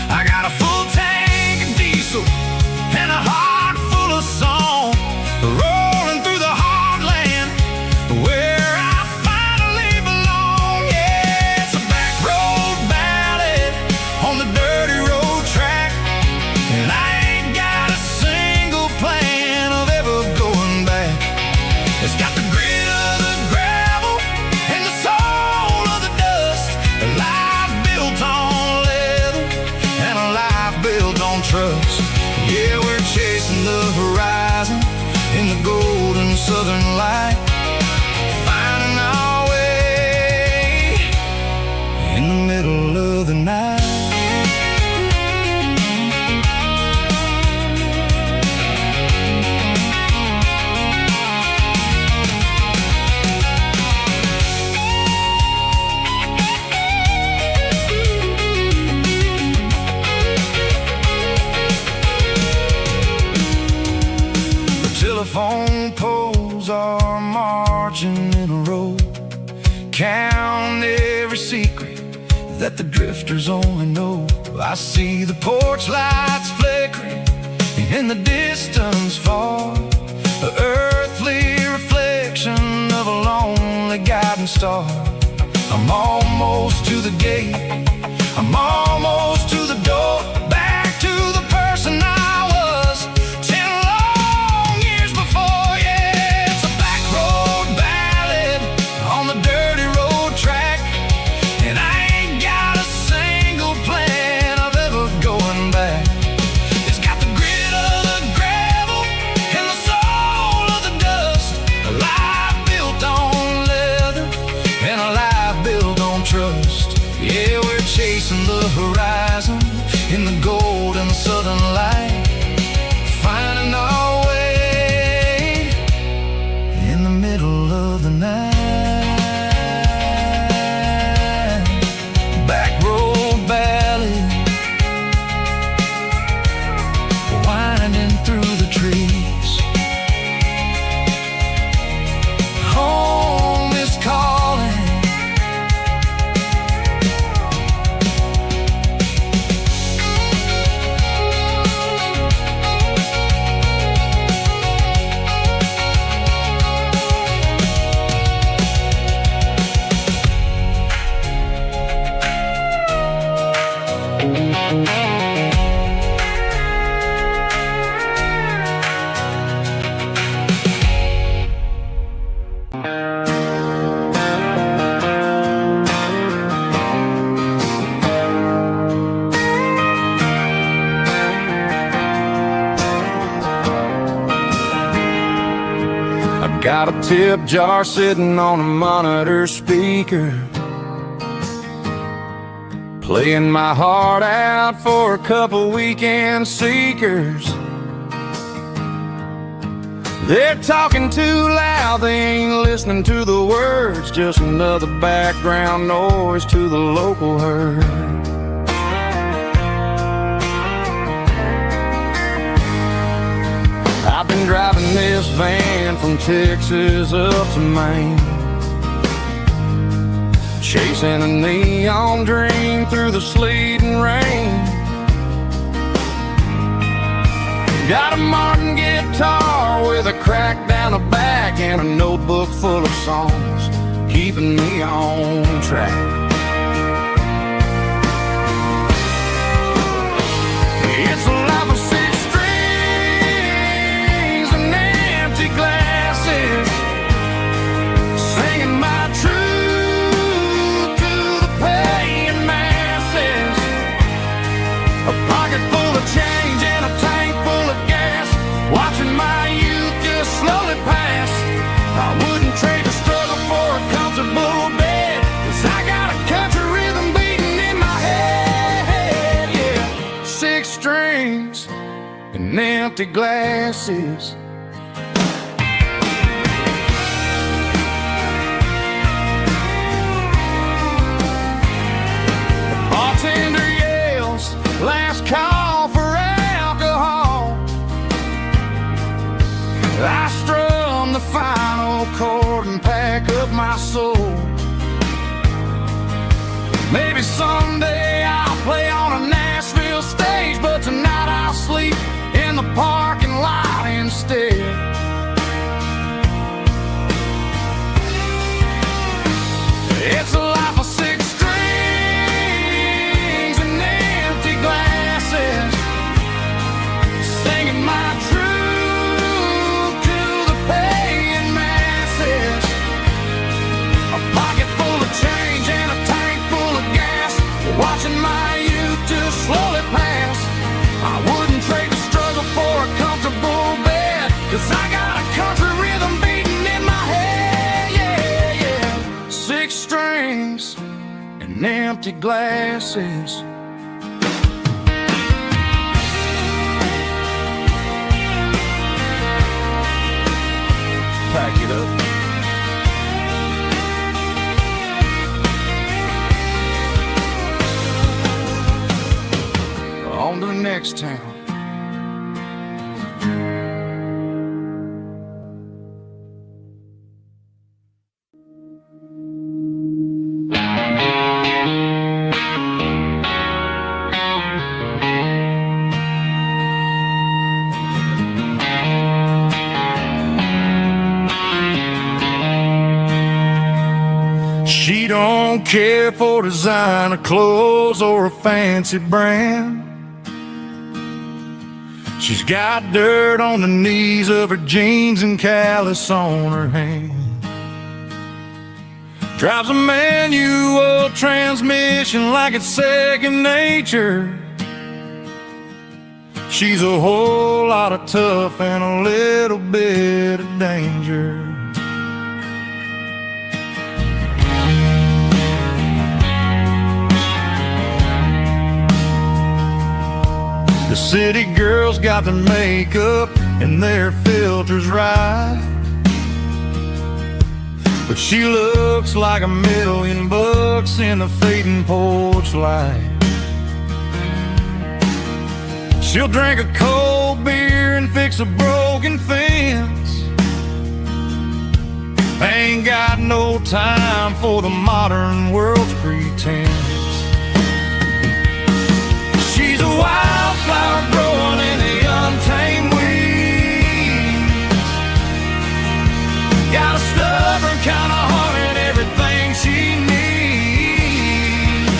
I got a full tank of diesel and a heart full of song, rolling through the heartland where I finally belong. Yeah, it's a back road ballad on the dirty road track, and I ain't got a single plan of ever going back. It's got the grit of the gravel and the soul of the dust, a life built on leather and a life built on trust. Yeah, we're chasing the horizon in the golden southern light, finding our way in the middle of the night. Telephone poles are marching in a row, count every secret that the drifters only know. I see the porch lights flickering in the distance far, an earthly reflection of a lonely guiding star. I'm almost to the gate, I'm almost to the door, back to the person I was 10 long years before. Yeah, it's a back road ballad on the dirty road track, and I ain't got a single plan of ever going back. It's got the grit of the gravel and the soul of the dust, a life built on leather and a life built on trust. Yeah, we're chasing the horizon in the golden southern light, finding our way in the middle of the night. Back road ballad, winding through the trees. Home is calling. Got a tip jar sitting on a monitor speaker, playing my heart out for a couple weekend seekers. They're talking too loud, they ain't listening to the words, just another background noise to the local herd. I've been driving this van from Texas up to Maine, chasing a neon dream through the sleet and rain. Got a Martin guitar with a crack down the back and a notebook full of songs, keeping me on track. It's a life of six strings and empty glasses, singing my truth to the pain. A pocket full of change and a tank full of gas, watching my youth just slowly pass. I wouldn't trade the struggle for a comfortable bed, 'cause I got a country rhythm beating in my head, yeah. 6 strings and empty glasses. The bartender yells, last call for alcohol. I strum the final chord and pack up my soul. Maybe someday I'll play on a Nashville stage, but tonight I'll sleep in the parking lot instead. It's a life of 6 strings and empty glasses, singing my truth to the paying masses. A pocket full of change and a tank full of gas, watching my youth just slowly pass. I wouldn't trade the struggle for a comfortable bed, 'cause I got a country rhythm beating in my head, yeah, yeah. 6 strings and empty glasses. Pack it up. On to the next town. She don't care for designer clothes or a fancy brand. She's got dirt on the knees of her jeans and callus on her hand. Drives a manual transmission like it's second nature. She's a whole lot of tough and a little bit of danger. The city girls got their makeup and their filters right, but she looks like $1,000,000 in the fading porch light. She'll drink a cold beer and fix a broken fence. Ain't got no time for the modern world's pretense. She's a wildflower growing in the untamed weeds. Got a stubborn kind of heart and everything she needs.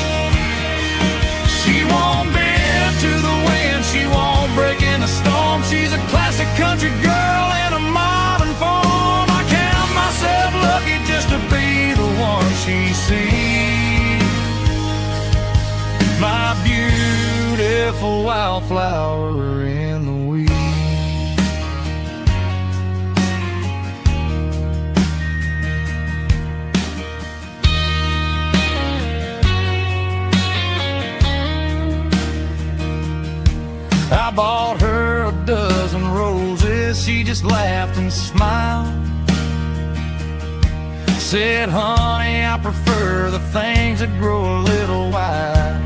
She won't bend to the wind, she won't break in the storm. She's a classic country girl in a modern form. I count myself lucky just to be the one she sees. My beautiful wildflower in the weeds. I bought her a dozen roses, she just laughed and smiled. Said, honey, I prefer the things that grow a little wild.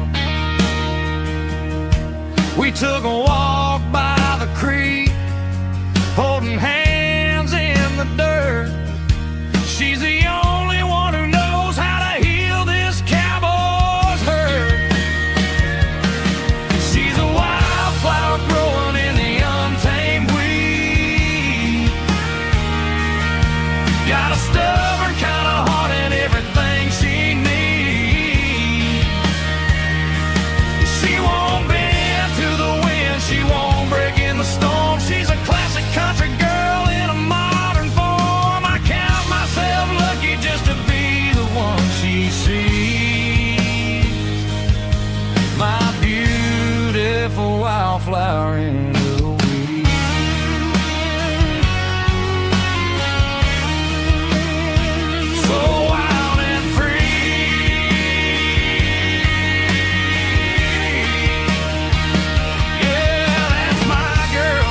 We took a walk by the creek, holding hands in the dirt. She's the only one who knows how to heal this cowboy's hurt. She's a wildflower growing in the untamed weed. Got a stubborn kind of heart and everything she needs. She won't bend to the wind, she beautiful wildflower in the weed. So wild and free, yeah, that's my girl.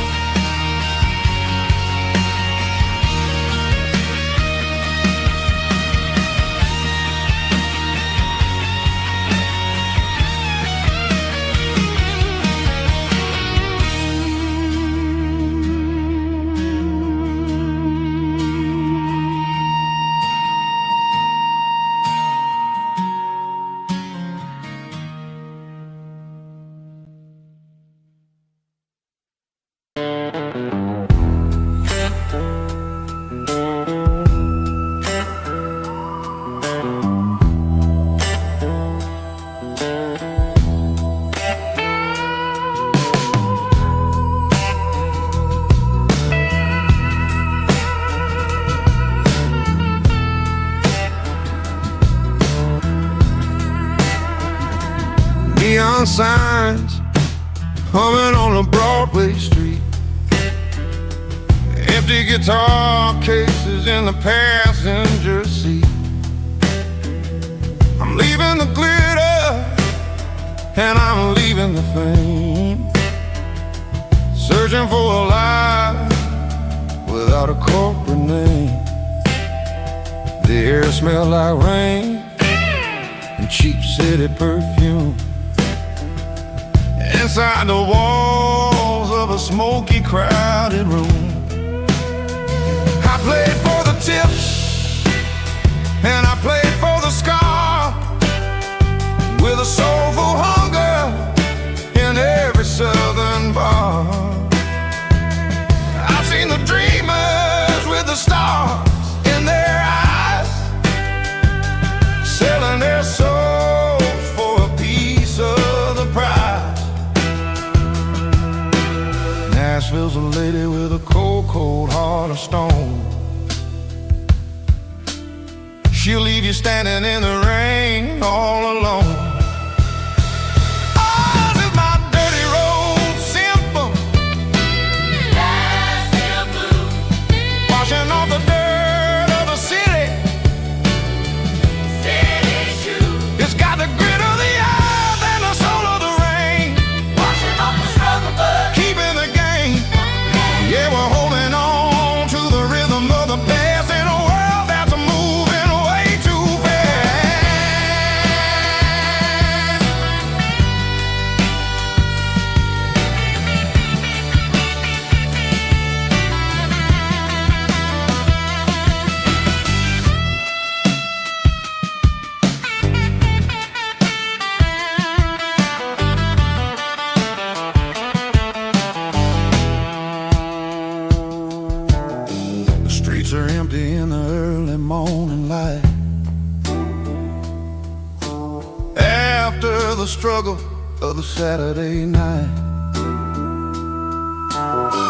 Neon signs humming on a Broadway street, empty guitar cases in the passenger seat. I'm leaving the glitter and I'm leaving the fame, searching for a life without a corporate name. The air smells like rain and cheap city perfume. Inside the walls of a smoky, crowded room, I played for the tips and I played for the scar, with a soulful hunger in every southern bar. I've seen the dreamers with the stars in their eyes, selling their souls for a piece of the prize. Nashville's a lady with a cold, cold heart of stone. She'll leave you standing in the rain all alone. Oh, this is my dirty road symphony, Nashville blues, washing off the dirt of the city, city shoes. It's got the grit of the earth and the soul of the rain, washing off the struggle but keeping the game. Yeah, we're holding on to the rhythm of the past in a world that's moving way too fast. The streets are empty in the early morning light, after the struggle of the Saturday night.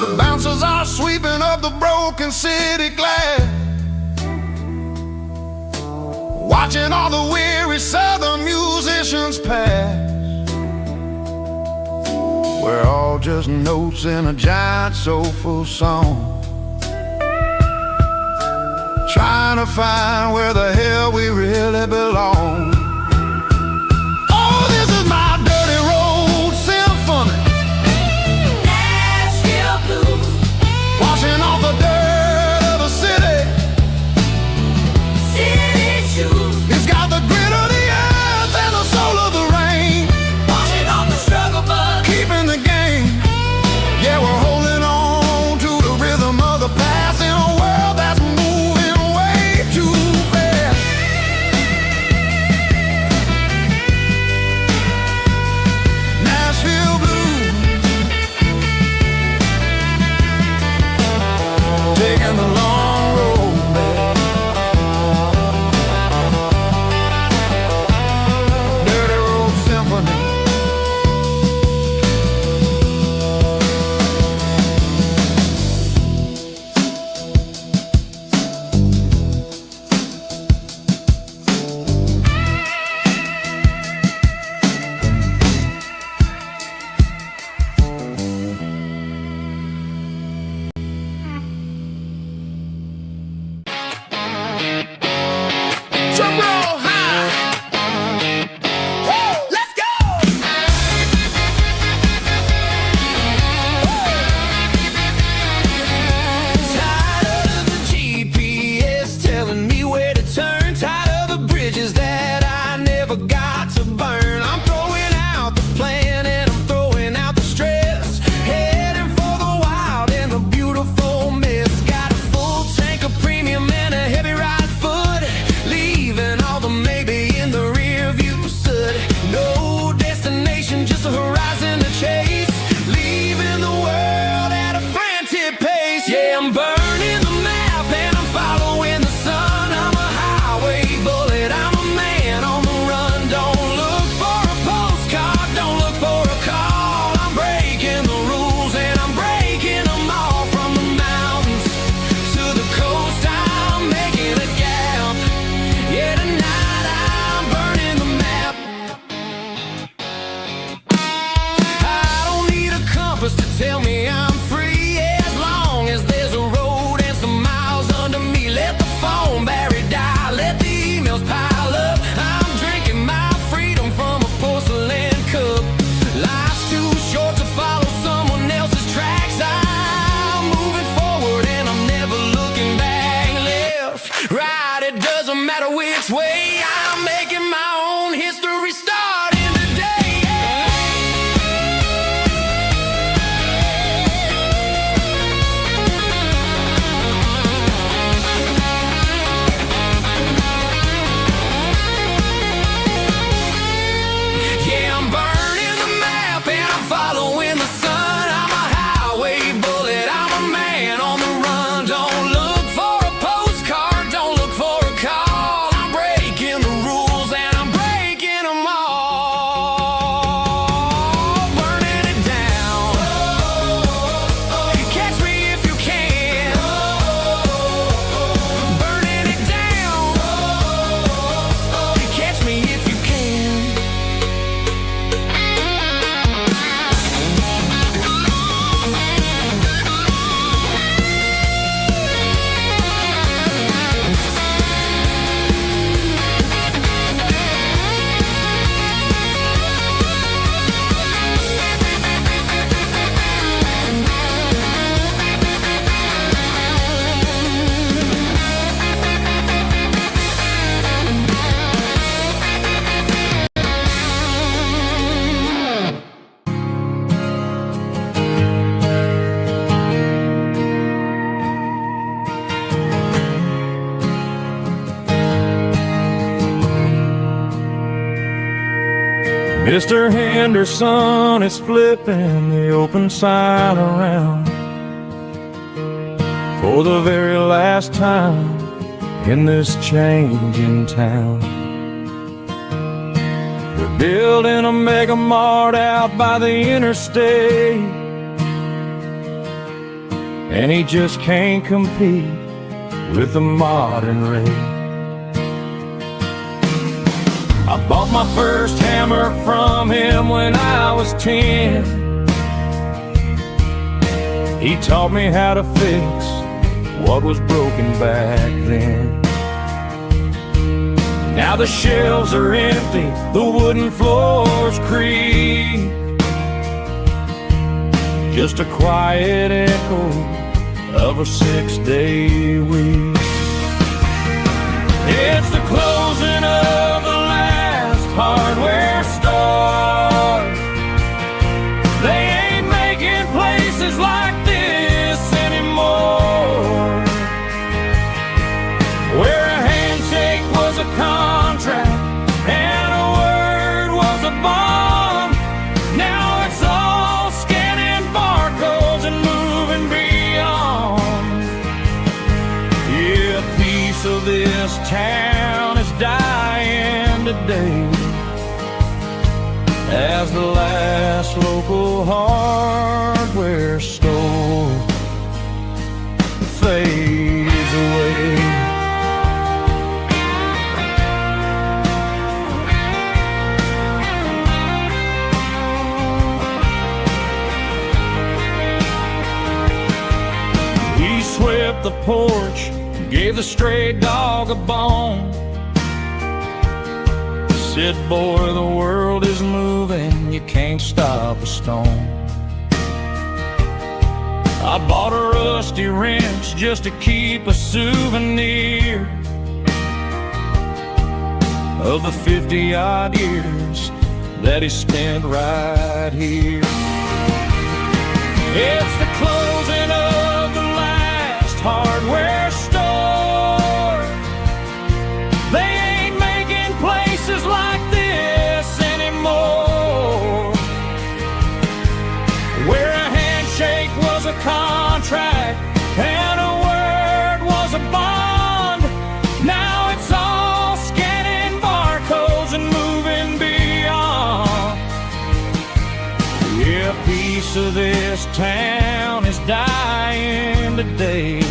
The bouncers are sweeping up the broken city glass, watching all the weary southern musicians pass. We're all just notes in a giant soulful song, trying to find where the hell we really belong. Oh, this is my dirty road symphony, Nashville blues, washing off the dirt of the city, city shoes. It's got the grit of the earth and the soul of the rain, washing off the struggle but keeping the game. Yeah, we're holding on to the rhythm of the past in a world that's moving way too fast. Mr. Henderson is flipping the open sign around for the very last time in this changing town. We're building a mega mart out by the interstate, and he just can't compete with the modern rate. I bought my first hammer from him when I was 10. He taught me how to fix what was broken back then. Now the shelves are empty, the wooden floors creak, just a quiet echo of a 6-day week. It's the closing of the last hardware store. They ain't making places like this anymore, where a handshake was a contract and a word was a bond. Now it's all scanning barcodes and moving beyond. Yeah, a piece of this town is dying today as the last local hardware store fades away. He swept the porch, gave the stray dog a bone, said, boy, the world is moving, you can't stop a stone. I bought a rusty wrench just to keep a souvenir of the 50-odd years that he spent right here. It's the closing of the last hardware store. They ain't making places like this anymore, where a handshake was a contract and a word was a bond. Now it's all scanning barcodes and moving beyond. Yeah, a piece of this town is dying today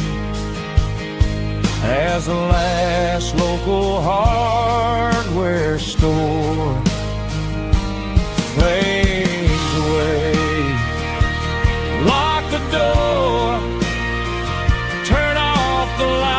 as the last local hardware store fades away. Lock the door, turn off the light.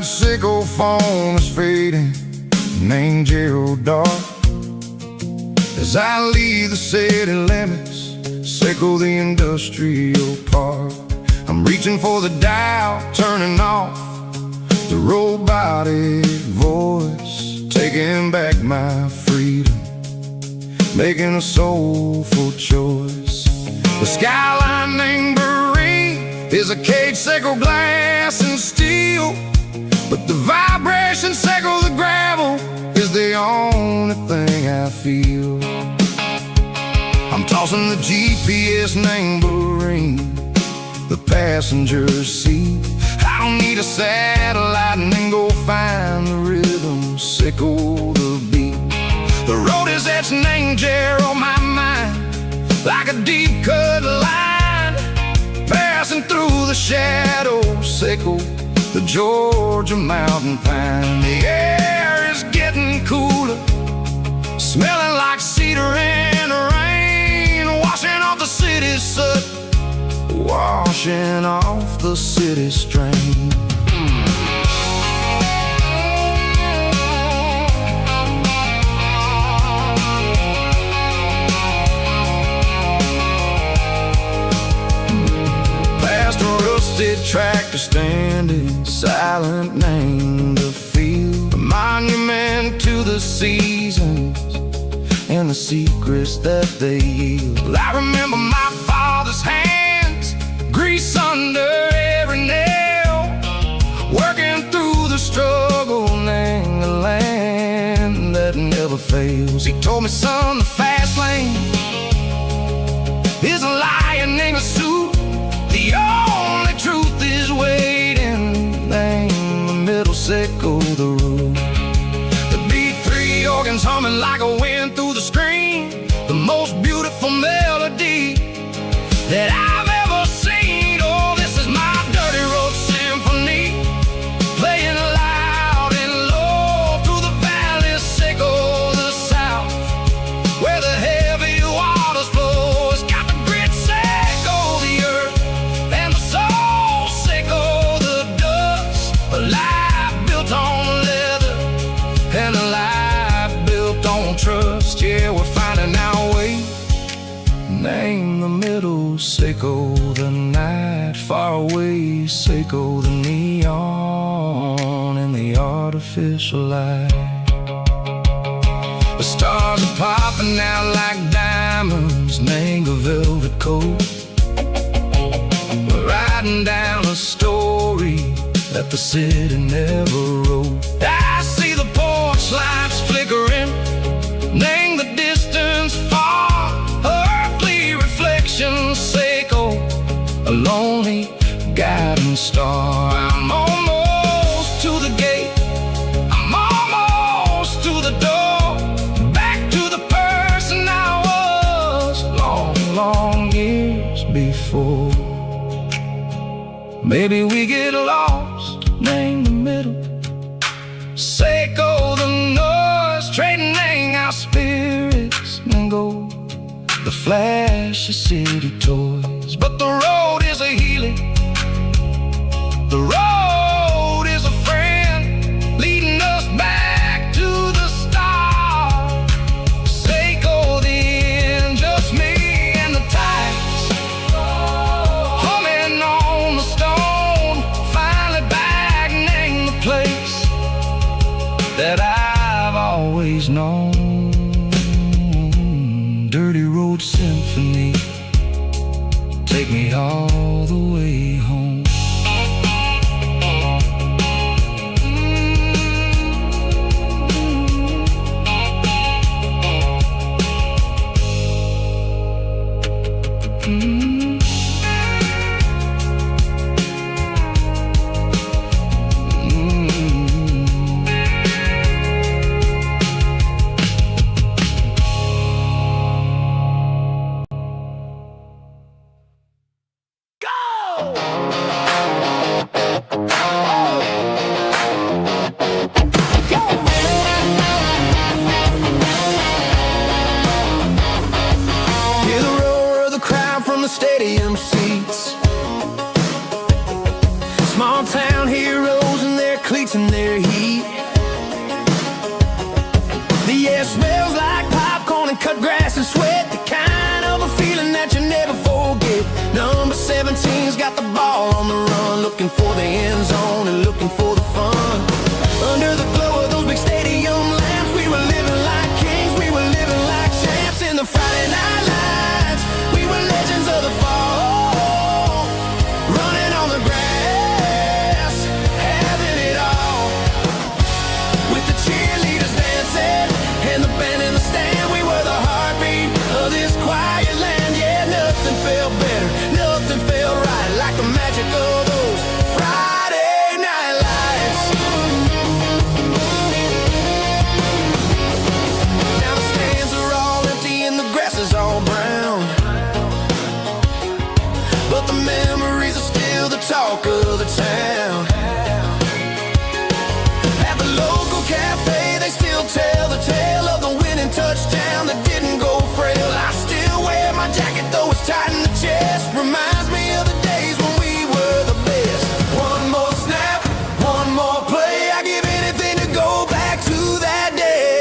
Sickle phone is fading, name Gerald dark. As I leave the city limits, sickle the industrial park. I'm reaching for the dial, turning off the robotic voice, taking back my freedom, making a soulful choice. The skyline named Marine is a cage, sickle glass and steel, but the vibration sickle the gravel is the only thing I feel. I'm tossing the GPS named Marine, the passenger seat. I don't need a satellite and then go find the rhythm, sickle the beat. The road is etched named Gerald, my mind, like a deep cut line, passing through the shadows, sickle the Georgia mountain pine. The air is getting cooler, smelling like cedar and rain, washing off the city's soot, washing off the city's drain. Past a rusted tractor standing silent, named a field, a monument to the seasons and the secrets that they yield. I remember my father's hands, grease under every nail, working through the struggle, name the land that never fails. He told me, son, the fast lane is a lion in a suit. The only truth is waiting, name the middle, sickle the root. The B3 organs humming like a wind through the screen, the most beautiful melody that I've ever seen. Oh, this is my dirty road symphony, playing loud and low through the valleys, sickle the south, where the heavy waters flow. It's got the grit, sickle the earth, and the soul, sickle the dust. A life built on leather and a life built on trust. Yeah, we're finding our way, name the middle, sickle the night, far away, sickle the neon and the artificial light. The stars are popping out like diamonds, mango velvet coat. We're riding down a story that the city never wrote. I see the porch lights flickering, name the distance far, earthly reflections, sickle a lonely guiding star. I'm almost to the gate, I'm almost to the door, back to the person I was long, long years before. Maybe we get lost, name the middle, sickle the noise, trading our spirits and go the flash of city toys. But the road is a healing, the road is a friend, leading us back to the start. Sickle the end, just me and the tides, humming on the stone, finally back, name the place that I've always known. Dirty road symphony, take me all the way home. Hear the roar of the crowd from the stadium seats, small town heroes in their cleats and their heat. The air smells like popcorn and cut grass and sweat, the kind of a feeling that you never forget. Number 17's got the ball on the run, looking for the end zone and looking for the fun. Under the glow of those big stadium lamps, we were living like kings, we were living like champs in the Friday night lights. We were legends of the fall, running on the grass, having it all, with the cheerleaders dancing and the band in the stand. We were the heartbeat of this quiet land. Yeah, nothing felt better, nothing felt right like the magic of those Friday night lights. though it's tight in the chest. Reminds me of the days when we were the best. One more snap, one more play. I give anything to go back to that day.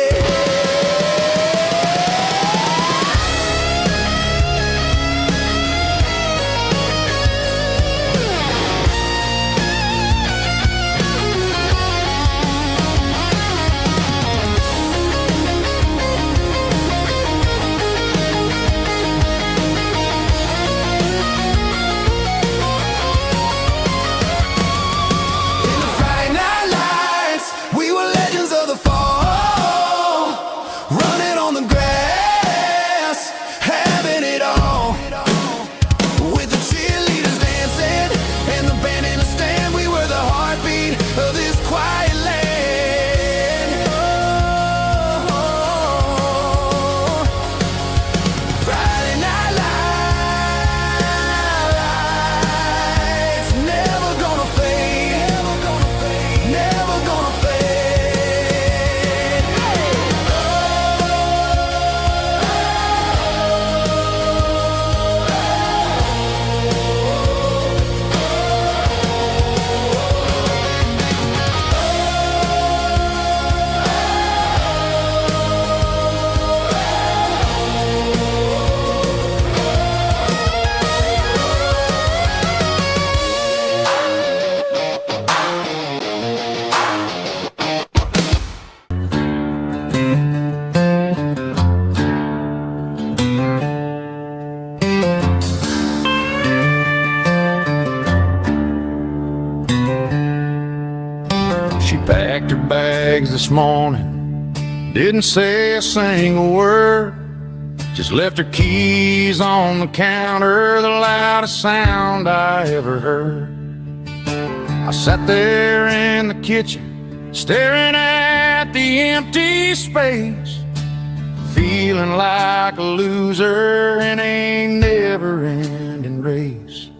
Packed her bags this morning, didn't say a single word, just left her keys on the counter, the loudest sound I ever heard. I sat there in the kitchen, staring at the empty space, feeling like a loser in a never-ending race.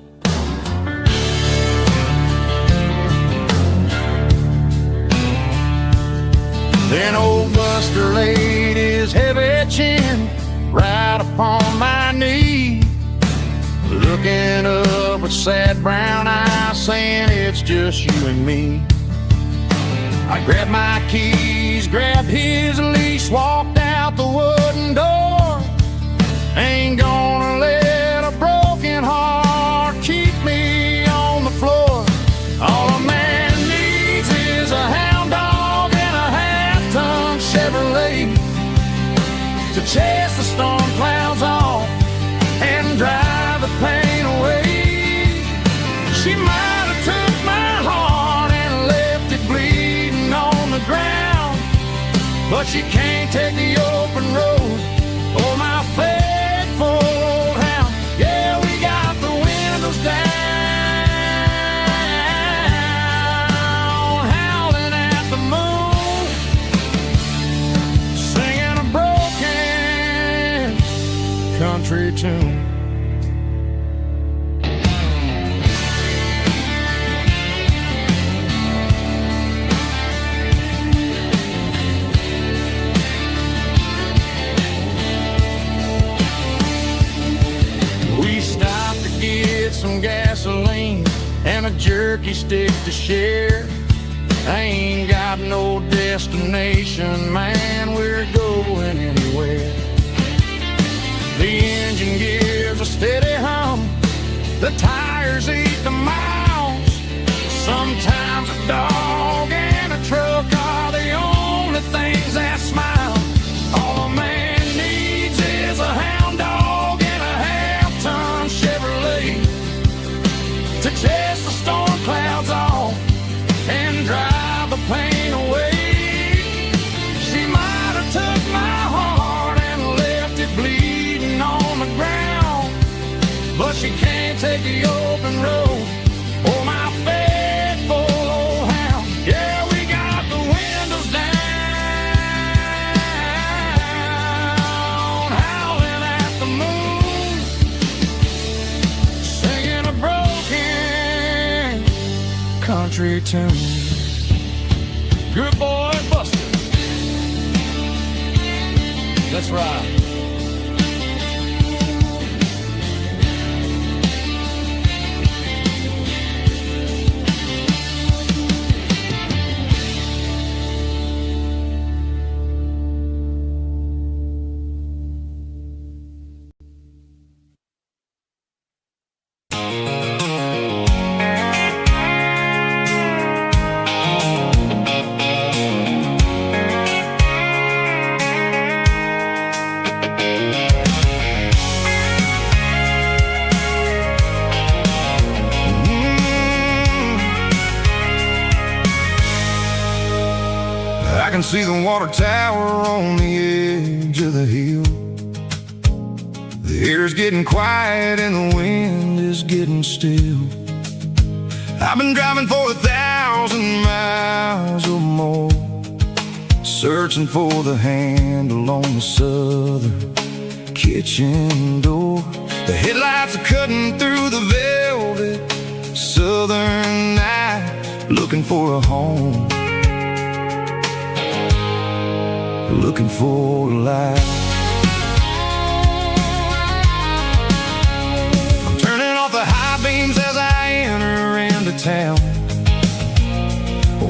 Then old Buster laid his heavy chin right upon my knee, looking up with sad brown eyes, saying it's just you and me. I grabbed my keys, grabbed his leash, walked out the wooden door. Ain't gonna let a broken heart keep me on the floor. All a man needs is a hound dog and a half-ton Chevrolet to chase the storm clouds off and drive the pain away. She might have took my heart and left it bleeding on the ground, but she can't take the open road. Oh, my faithful old hound. Yeah, we got the windows down, howling at the moon, singing a broken country tune. We stopped to get some gasoline and a jerky stick to share. I ain't got no destination, man, we're going anywhere. The engine gives a steady hum, the tires eat the miles. Sometimes a dog and a truck are the only things that smile. All a man needs is a hound dog and a half-ton Chevrolet to chase the storm clouds off and drive the pain away. She might have took my heart and left it bleeding on the ground, but she can't take the open road. Oh, my faithful old hound. Yeah, we got the windows down, howling at the moon, singing a broken country tune. Good boy, Buster. That's right. can see the water tower on the edge of the hill. The air's getting quiet and the wind is getting still. I've been driving for 1,000 miles or more, searching for the handle on the southern kitchen door. The headlights are cutting through the velvet southern night, looking for a home, looking for a life. I'm turning off the high beams as I enter into town,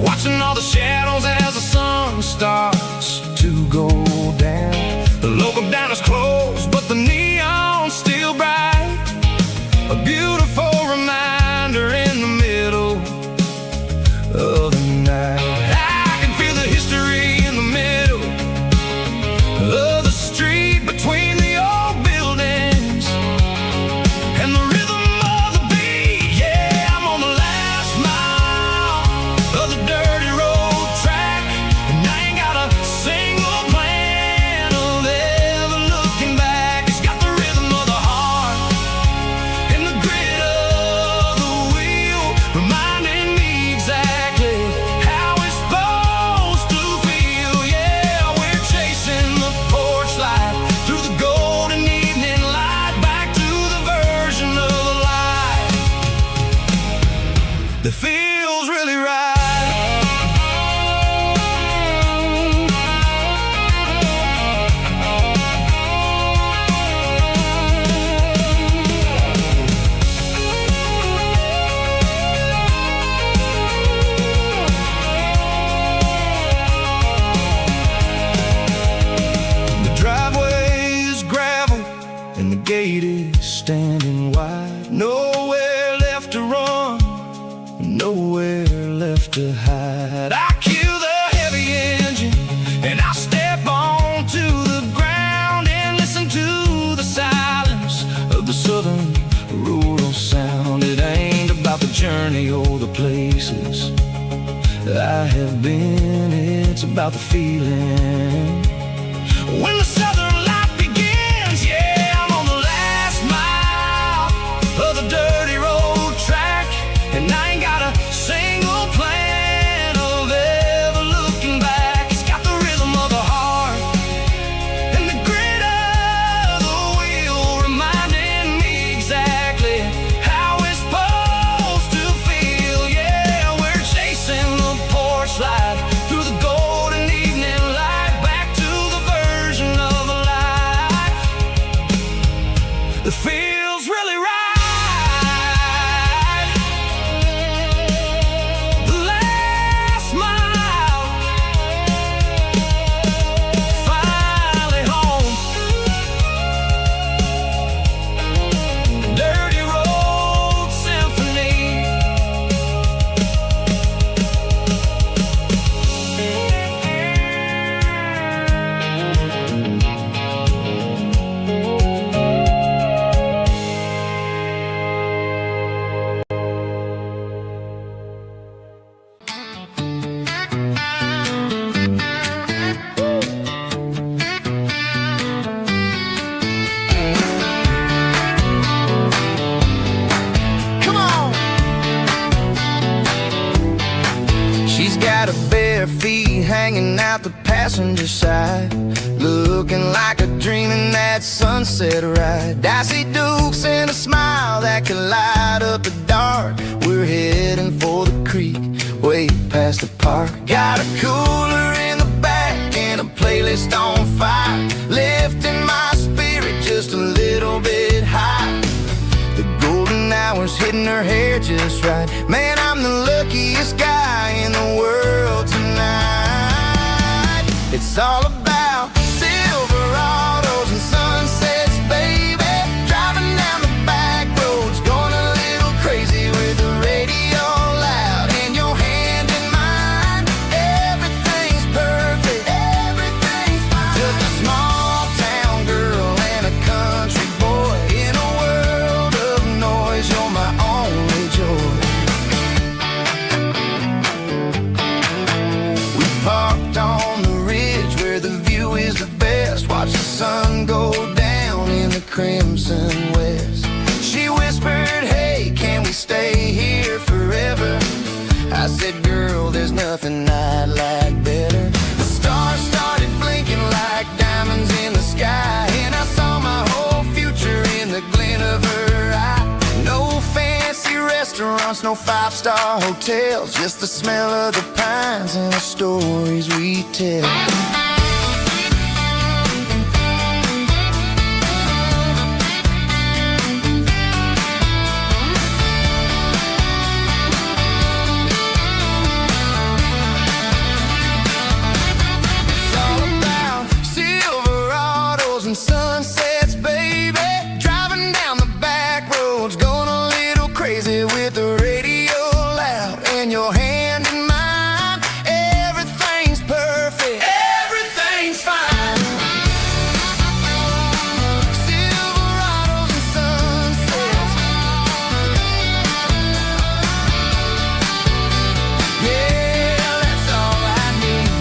watching all the shadows as the sun starts to go down. The local diner's closed, but the neon's still bright, a beautiful reminder in the middle of the night. I can feel the history in the middle of the street, between the old buildings and the rhythm of the beat. Yeah, I'm on the last mile of the dirty road track, and I ain't got a single plan of ever looking back. It's got the rhythm of the heart and the grit of the wheel, reminding me exactly how it's supposed to feel. Yeah, we're chasing the porch light through the golden evening light, back to the version of life that feels really right. The driveway is gravel and the gate is standing wide. Nowhere left to run, nowhere left to hide. I kill the heavy engine and I step onto the ground and listen to the silence of the southern rural sound. It ain't about the journey or the places I have been, it's about the feeling when the southern life begins. Yeah, I'm on the last mile of the dirty road track, and I ain't got a single plan of ever looking back. It's got the rhythm of the heart and the grit of the wheel, reminding me exactly how it's supposed to feel. Yeah, we're chasing the porch light through the golden evening light, back to the version of a life that feels really right. The last mile, finally home. Dirty road symphony. Come on. She's got her bare feet hanging out the passenger side, looking like a dream in that sunset ride. Dicey dukes and a smile that can light up the dark. We're heading for the creek, way past the park. Got a cooler in the back and a playlist on fire, lifting my spirit just a little bit high. The golden hours hitting her hair just right. Man, I'm the luckiest guy in the world tonight. It's all about Silverados and sunsets, baby. Driving down the back roads, going a little crazy with the radio loud and your hand in mine. Everything's perfect, everything's fine. Just a small town girl and a country boy in a world of noise. You're my only joy. We parked on going west. She whispered, hey, can we stay here forever? I said, girl, there's nothing I'd like better. The stars started blinking like diamonds in the sky, and I saw my whole future in the glint of her eye. No fancy restaurants, no five-star hotels, just the smell of the pines and the stories we tell. Sunsets, baby, driving down the back roads, going a little crazy with the radio loud and your hand in mine. Everything's perfect, everything's fine. Silverados and sunsets, yeah, that's all I need.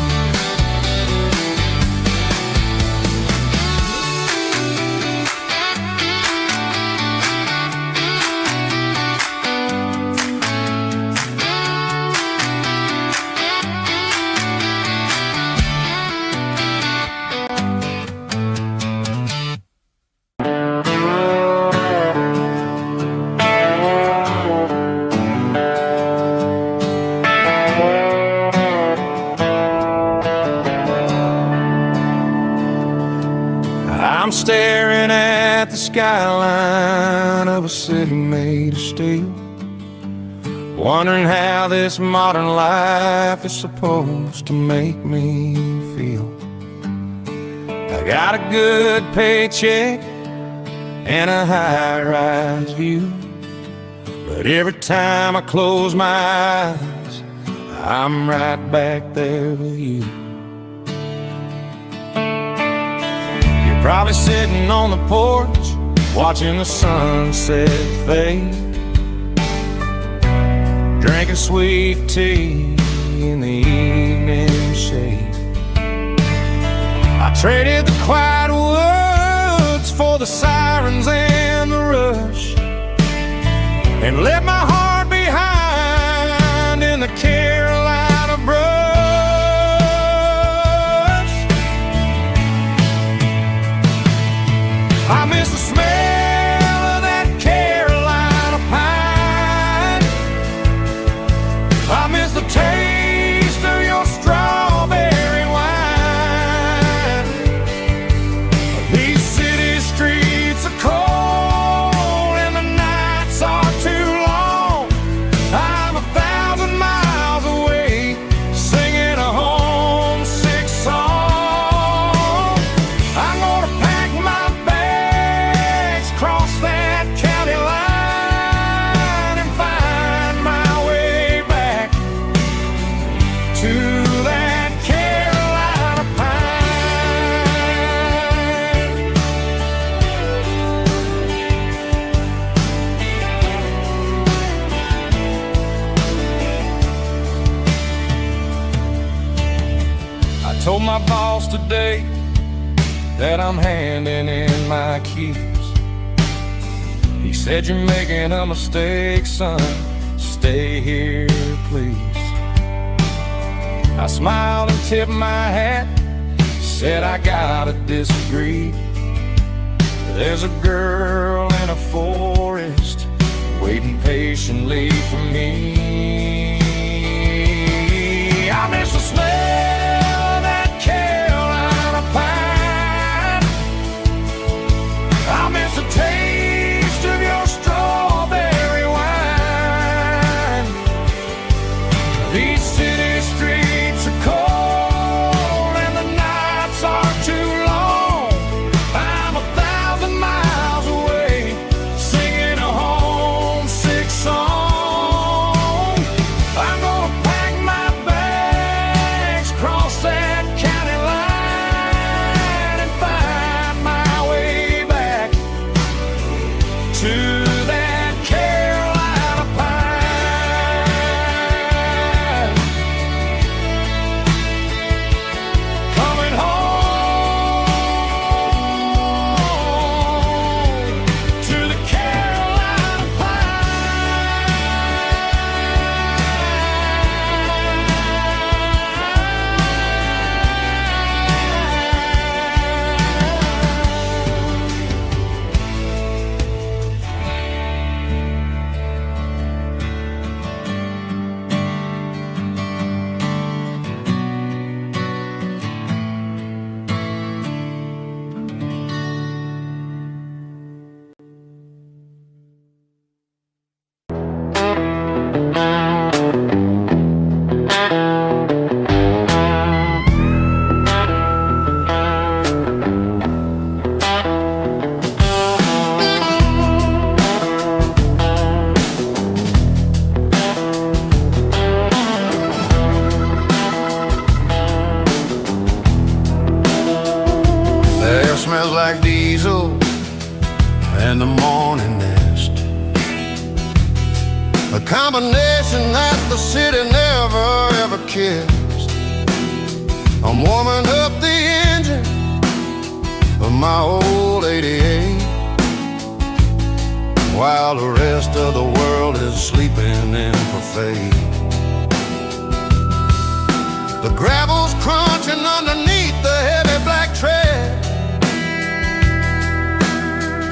I'm staring at the skyline of a city made of steel, wondering how this modern life is supposed to make me feel. I got a good paycheck and a high-rise view, but every time I close my eyes, I'm right back there with you. Probably sitting on the porch, watching the sunset fade, drinking sweet tea in the evening shade. I traded the quiet woods for the sirens and the rush, and left my heart behind in the Carolina brush. I miss the smell of that Carolina pine. I miss the taste of your strawberry wine. These city streets are cold and the nights are too long. I'm 1,000 miles away, singing a homesick song. I'm gonna pack my cross that county line and find my way back to that Carolina pine. I told my boss today that I'm handing in my keys. He said, you're making a mistake, son, stay here, please. I smiled and tipped my hat, said I gotta disagree. There's a girl in a forest waiting patiently for me. I miss the smell of that Carolina pine. I miss the taste of your strawberry wine. These city streets are cold and the nights are too long. I'm 1,000 miles away, singing a homesick song. horny nest, a combination that the city never ever kissed. I'm warming up the engine of my old 88, while the rest of the world is sleeping in for fate. The gravel's crunching underneath the heavy black tread,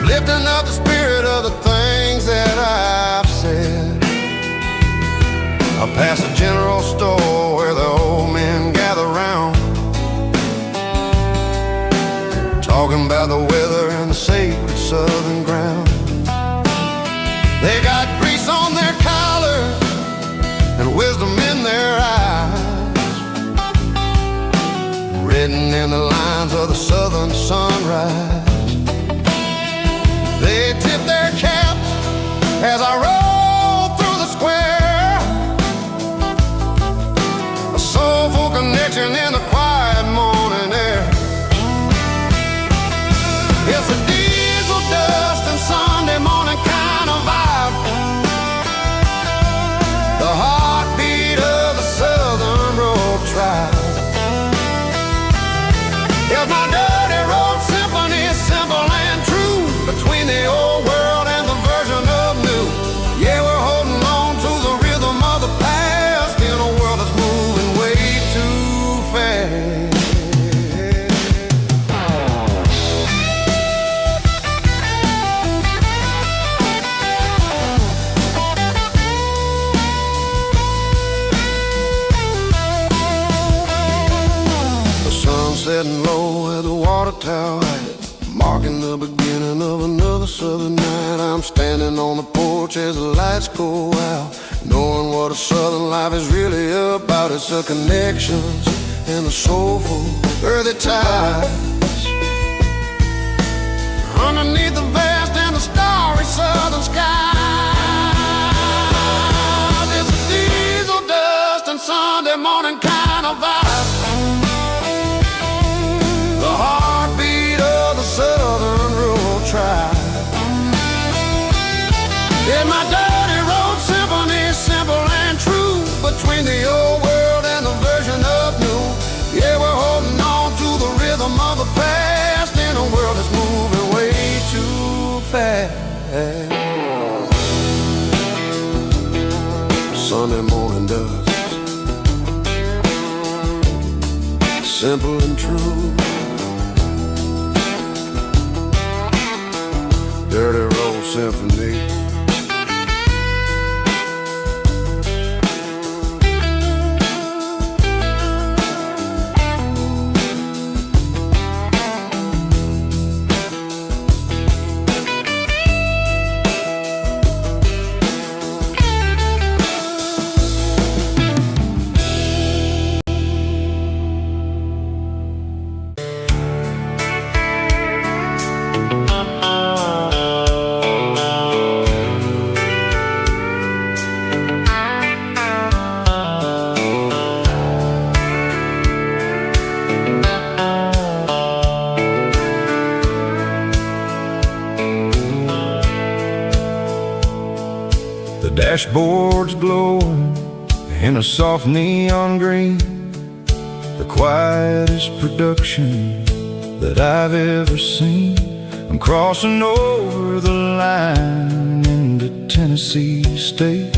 lifting up the spirit of the things that I've said. I pass a general store where the old men gather round, talking about the weather and the sacred southern ground. They got grease on their collars and wisdom in their eyes, written in the lines of the southern sunrise. They tip their caps as I roll through the square, a soulful connection in the quiet morning air. It's a diesel dust and Sunday morning kind of vibe, the heartbeat of the Southern Road Tribe. It's my dirty road symphony, simple and true, between the old world and the version of new. Yeah, we're holding on to the rhythm of the past in a world that's moving way too fast. Setting low at the water tower height, marking the beginning of another southern night. I'm standing on the porch as the lights go out, knowing what a southern life is really about. It's the connections and the soulful earthy tides, underneath the vast and the starry southern skies. It's a diesel dust and Sunday morning kind of vibe, the heartbeat of the Southern Rural Tribe. In my dirty road symphony, simple and true, between the old world and the version of new. Yeah, we're holding on to the rhythm of the past in a world that's moving way too fast. Sunday morning dust, simple and true, dirty road symphony. Dashboard's glowing in a soft neon green, the quietest production that I've ever seen. I'm crossing over the line into Tennessee State,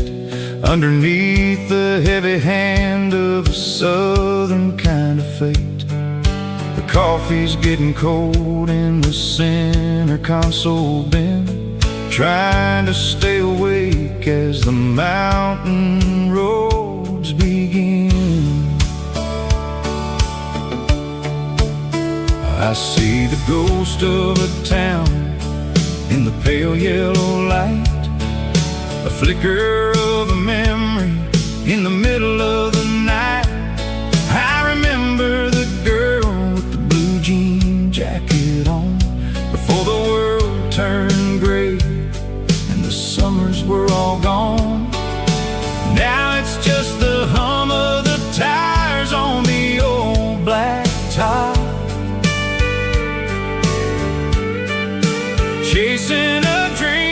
underneath the heavy hand of a southern kind of fate. The coffee's getting cold in the center console bin, trying to stay awake as the mountain roads begin. I see the ghost of a town in the pale yellow light, a flicker of a memory in the middle of the night. I remember the girl with the blue jean jacket on, before the world turned gray and the summers were all gone. Now it's just the hum of the tires on the old black top, chasing a dream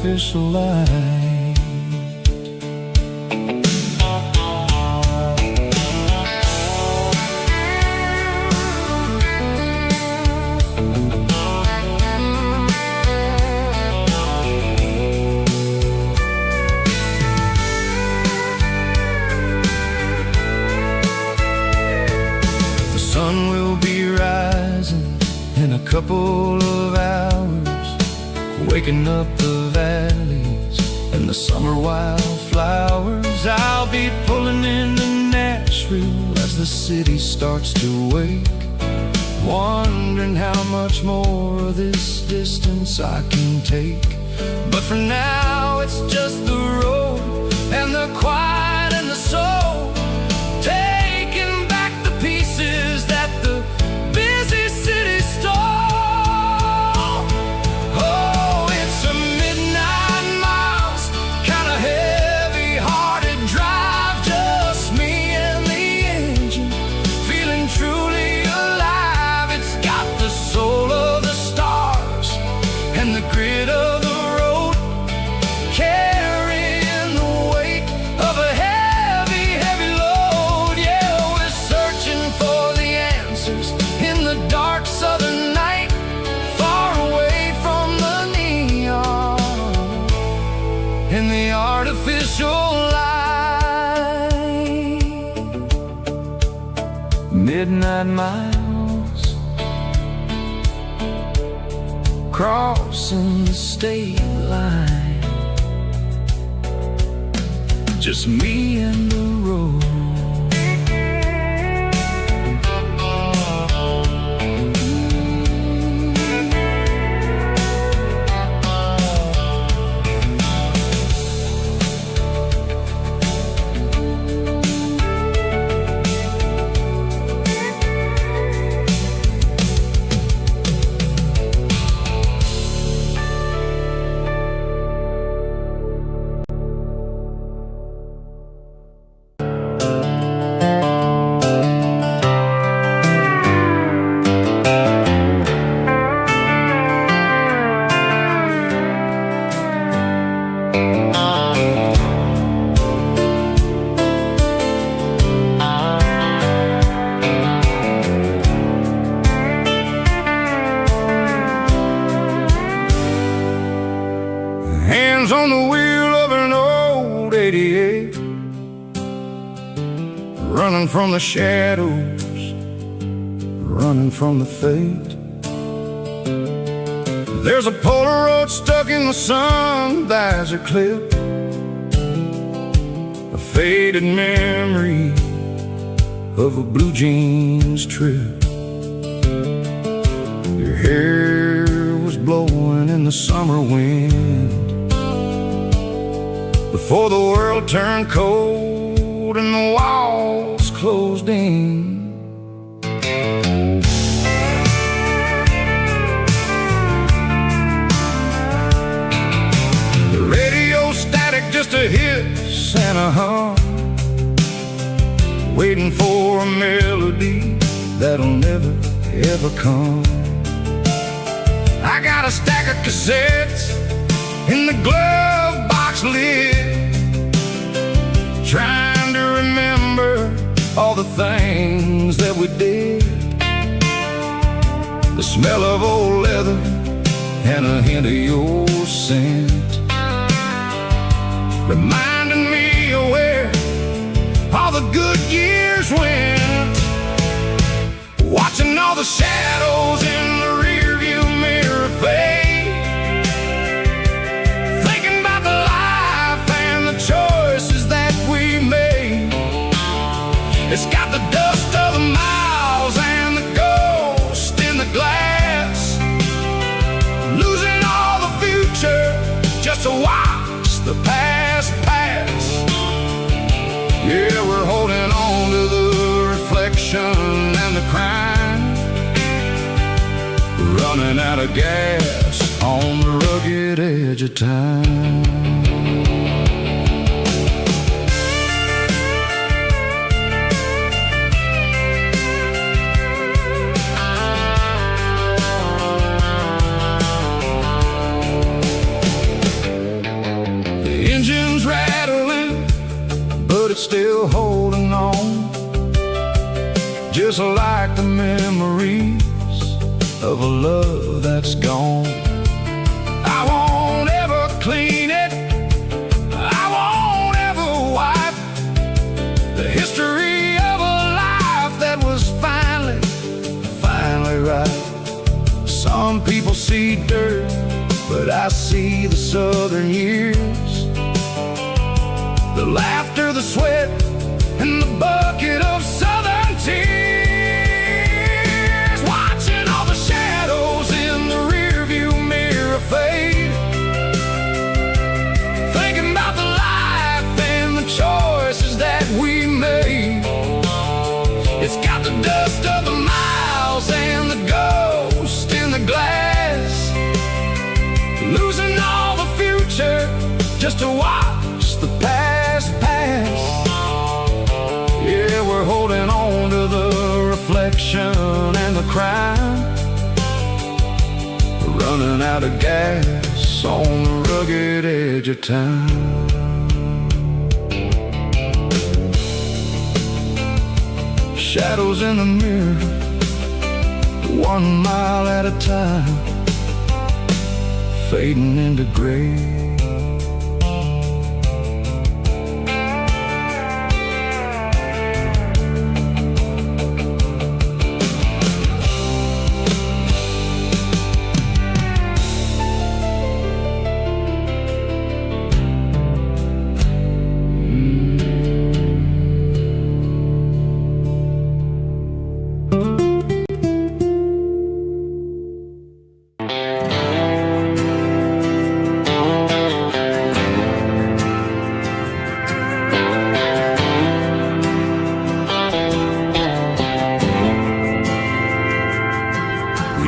artificial light. The sun will be rising in a couple of hours, waking up the valleys and the summer wildflowers. I'll be pulling into Nashville as the city starts to wake, wondering how much more of this distance I can take. But for now it's just the road and the quiet and the soul, taking back the pieces that the busy city stole. Oh, it's a midnight miles, kinda heavy-hearted drive, just me and the engine, feeling truly alive. It's got the soul of the stars and the grit of the road, carrying the weight of a heavy, heavy load. Yeah, we're searching for the answers in the dark southern night, far away from the neon and the artificial light. Midnight miles, crossing the state line, just me and the road. Hands on the wheel of an old 88, running from the shadows, running from the fate. There's a Polaroid stuck in the sun, there's a clip, a faded memory of a blue jeans trip. Your hair was blowing in the summer wind before the world turned cold and the walls closed in. The radio static, just a hiss and a hum, waiting for a melody that'll never ever come. I got a stack of cassettes in the glove box lid, trying to remember all the things that we did. The smell of old leather and a hint of your scent, reminding me of where all the good years went. Watching all the shadows in the rearview mirror fade, thinking about the life and the choices that we made. It's got the dust of the miles and the ghost in the glass, losing all the future just to watch the past pass. Yeah, we're holding on to the reflection and the crime, running out of gas on the rugged edge of time. it's still holding on, just like the memories of a love that's gone. I won't ever clean it, I won't ever wipe the history of a life that was finally right. Some people see dirt, but I see the southern years, the laughter, the sweat, and the bucket of southern tears. Watching all the shadows in the rearview mirror fade, thinking about the life and the choices that we made. It's got the dust of the miles and the ghost in the glass, losing all the future just to watch the past pass. Yeah, we're holding on to the reflection and the crime, we're running out of gas on the rugged edge of town. Shadows in the mirror, 1 mile at a time, fading into gray.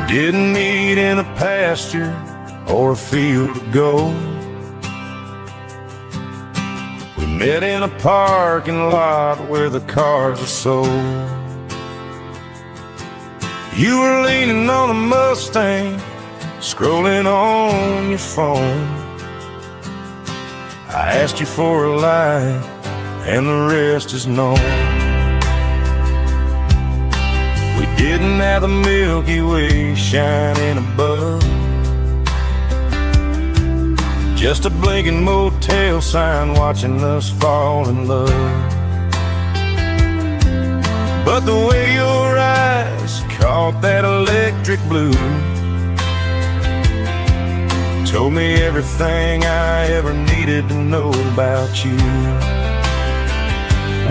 Didn't meet in a pasture or a field of gold. We met in a parking lot where the cars are sold. You were leaning on a Mustang, scrolling on your phone. I asked you for a light, and the rest is known. Didn't have the Milky Way shining above, just a blinking motel sign watching us fall in love. But the way your eyes caught that electric blue told me everything I ever needed to know about you.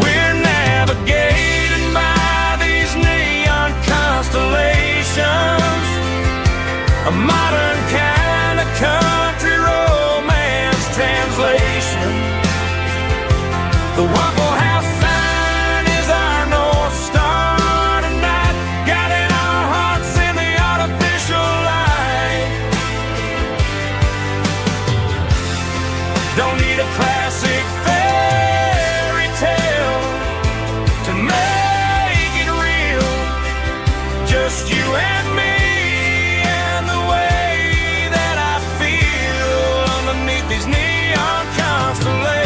We're navigating by these neon constellations, a modern kind of country romance translation. The Waffle House sign is our North Star tonight, guiding our hearts in the artificial light. Don't need a classic fairy tale to make it real, just you and me and the way that I feel underneath these neon constellations.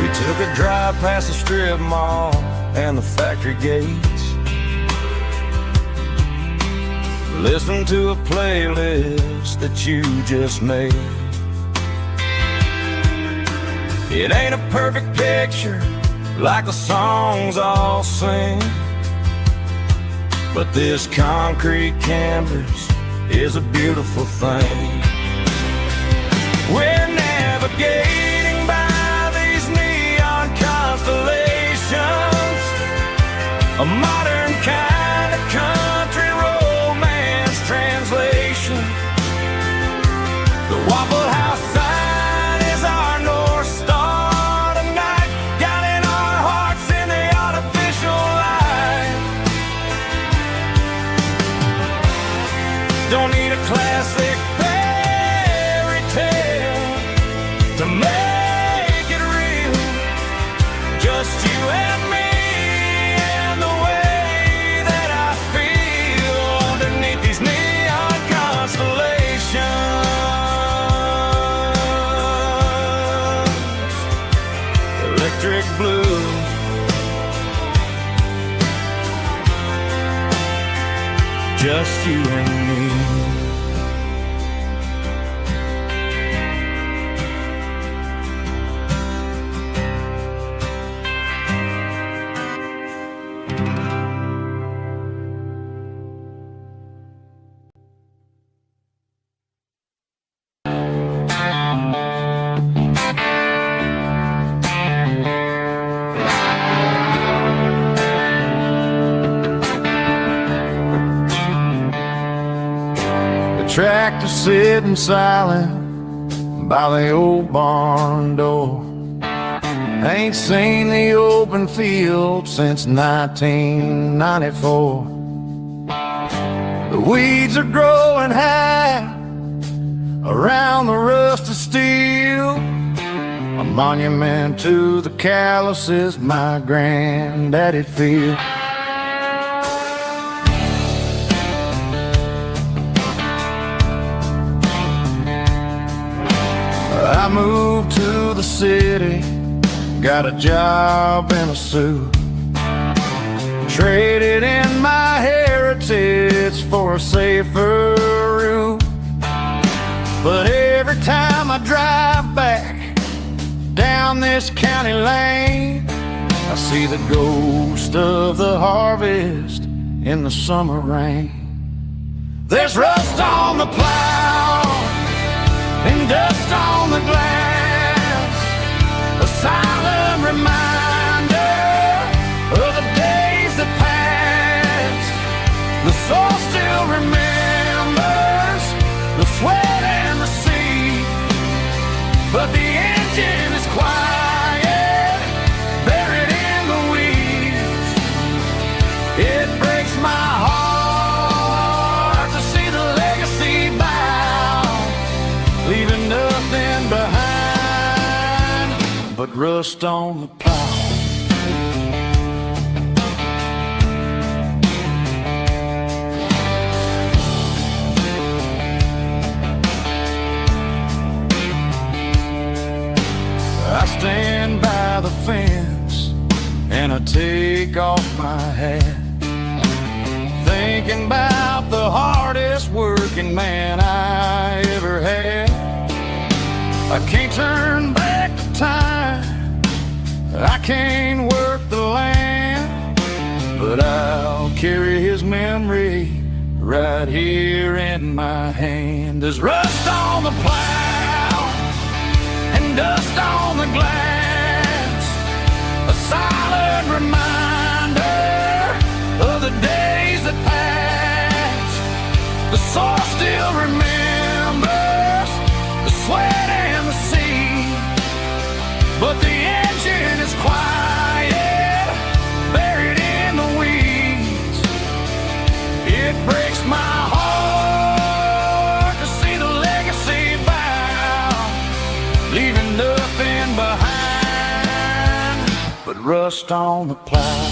We took a drive past the strip mall and the factory gates, listen to a playlist that you just made. It ain't a perfect picture like the songs all sing, but this concrete canvas is a beautiful thing. We're navigating by these neon constellations, a modern kind of country translation. The Waffle House sign is our North Star tonight, guiding our hearts in the artificial light. Don't need a classic fairy tale to make it real, just you and me and the way just you and me. Tractor sitting silent by the old barn door. Ain't seen the open field since 1994. The weeds are growing high around the rusted steel, a monument to the calluses my granddaddy feel. I moved to the city, got a job in a suit, traded in my heritage for a safer route. But every time I drive back down this county lane, I see the ghost of the harvest in the summer rain. There's rust on the plow and dust on the glass, a silent reminder of the days that passed. The soul still remembers the sweat and the sea, but the engine is quiet, buried in the weeds. It breaks my heart to see the legacy bow, leaving nothing behind but rust on the plow. I stand by the fence and I take off my hat, thinking about the hardest working man I ever had. I can't turn back the time, I can't work the land, but I'll carry his memory right here in my hand. There's rust on the plow and dust on the glass, a silent reminder of the days that passed. The soul still remembers the sweat and the sea, but the engine is quiet, buried in the weeds. It breaks my heart to see the legacy bow, leaving nothing behind but rust on the plow.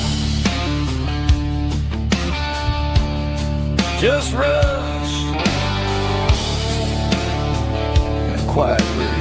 Just rust and a quiet breeze.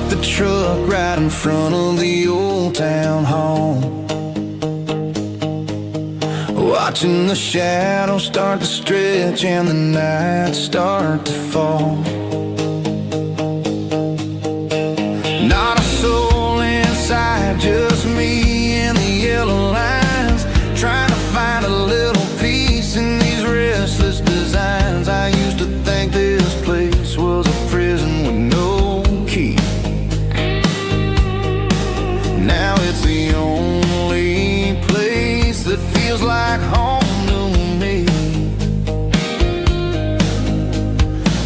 The truck right in front of the old town home. Oh, watching the shadows start to stretch and the nights start to fall. Not a soul inside, just me and the yellow lines, trying to find a little peace in these restless designs. I used to think this place was a prison with no key. Now it's the only place that feels like home to me.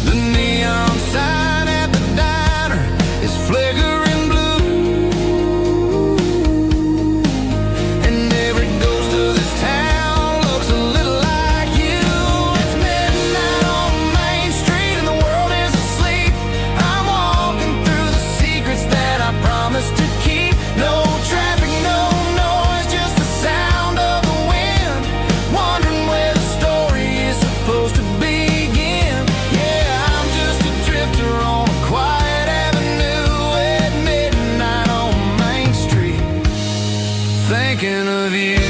The neon sign at the diner is flickering blue, and every ghost of this town looks a little like you. It's midnight on Main Street and the world is asleep. I'm walking through the secrets that I promised to keep. No traffic, no noise, just the sound of the wind, wondering where the story is supposed to begin. Yeah, I'm just a drifter on a quiet avenue at midnight on Main Street, thinking of you.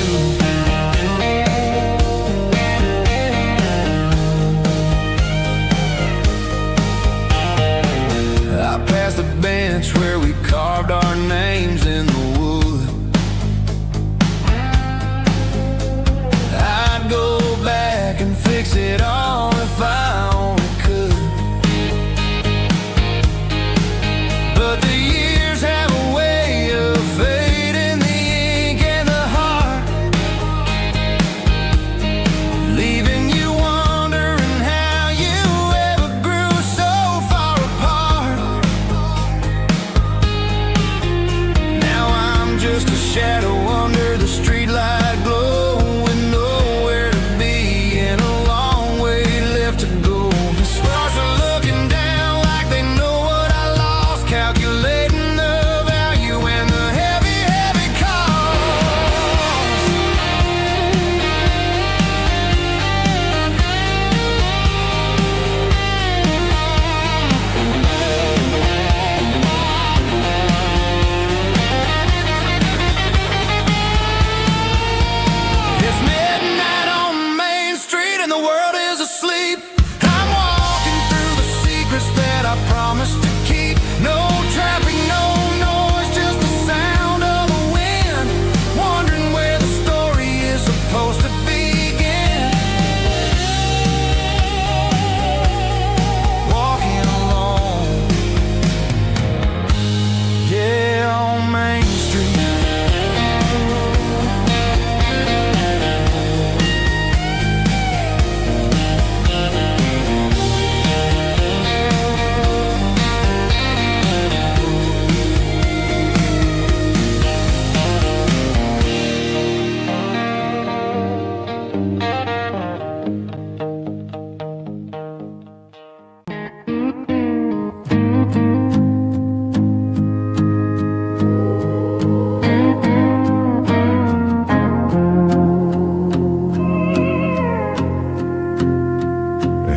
I passed the bench where we carved our names in the wood. I'd go back and fix it all if I only could. But the years have a way of fading the ink and the heart, leaving you wondering how you ever grew so far apart. Now I'm just a shadow under the streetlight glow, with nowhere to be and a long way left to go. The stars are looking down like they know what I lost, calculating the value and the heavy, heavy cost. It's midnight on Main Street and the world is asleep. I'm walking through the secrets that I promised to keep. No traffic, no noise, just the sound of the wind, wondering where the story is supposed to begin. Walking alone, yeah, on Main Street.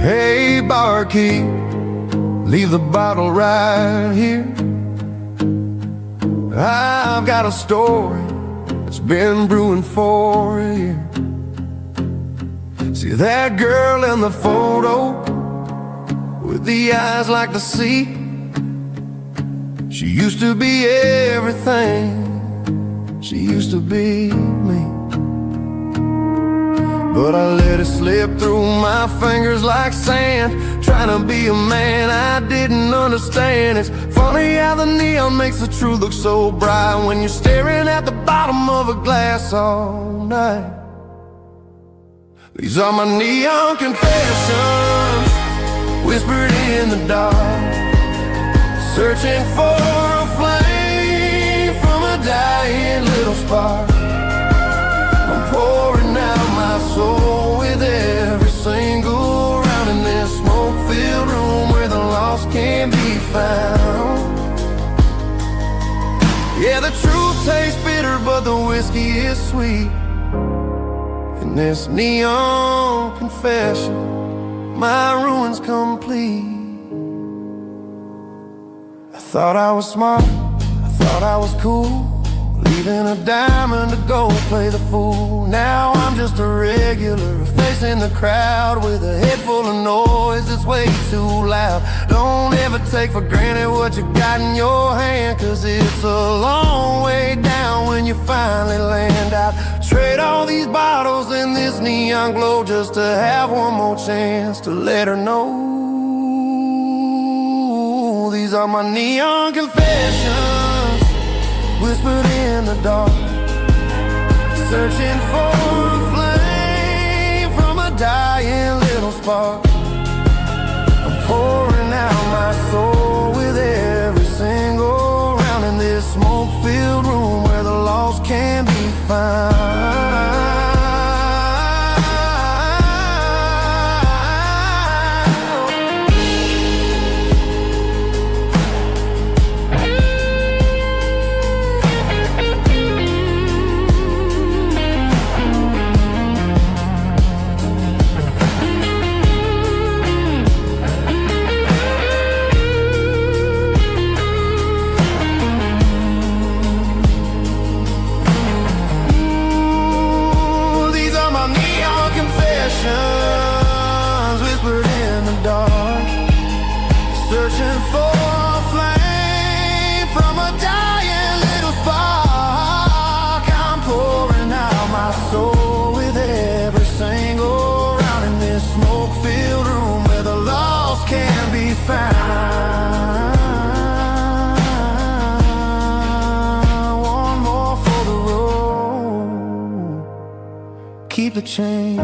Hey, barkeep, leave the bottle right here. I've got a story that's been brewing for a year. See that girl in the photo with the eyes like the sea? She used to be everything, she used to be me. But I let it slip through my fingers like sand, trying to be a man I didn't understand. It's funny how the neon makes the truth look so bright when you're staring at the bottom of a glass all night. These are my neon confessions, whispered in the dark, searching for a flame from a dying little spark. I'm pouring out my soul with every single round in this smoke-filled room where the lost can be found. Yeah, the truth tastes bitter, but the whiskey is sweet. In this neon confession, my ruin's complete. I thought I was smart, I thought I was cool, leaving a diamond to go play the fool. Now I'm just a regular, facing the crowd with a head full of noise that's way too loud. Don't ever take for granted what you got in your hand, cause it's a long way down when you finally land out. Trade all these bottles and this neon glow just to have one more chance to let her know. These are my neon confessions, whispered in the dark, searching for a flame from a dying little spark. I'm pouring out my soul with every single round in this smoke-filled room where the lost can be found. Whispered in the dark, searching for a flame from a dying little spark. I'm pouring out my soul with every single round in this smoke-filled room where the lost can be found. One more for the road, keep the change.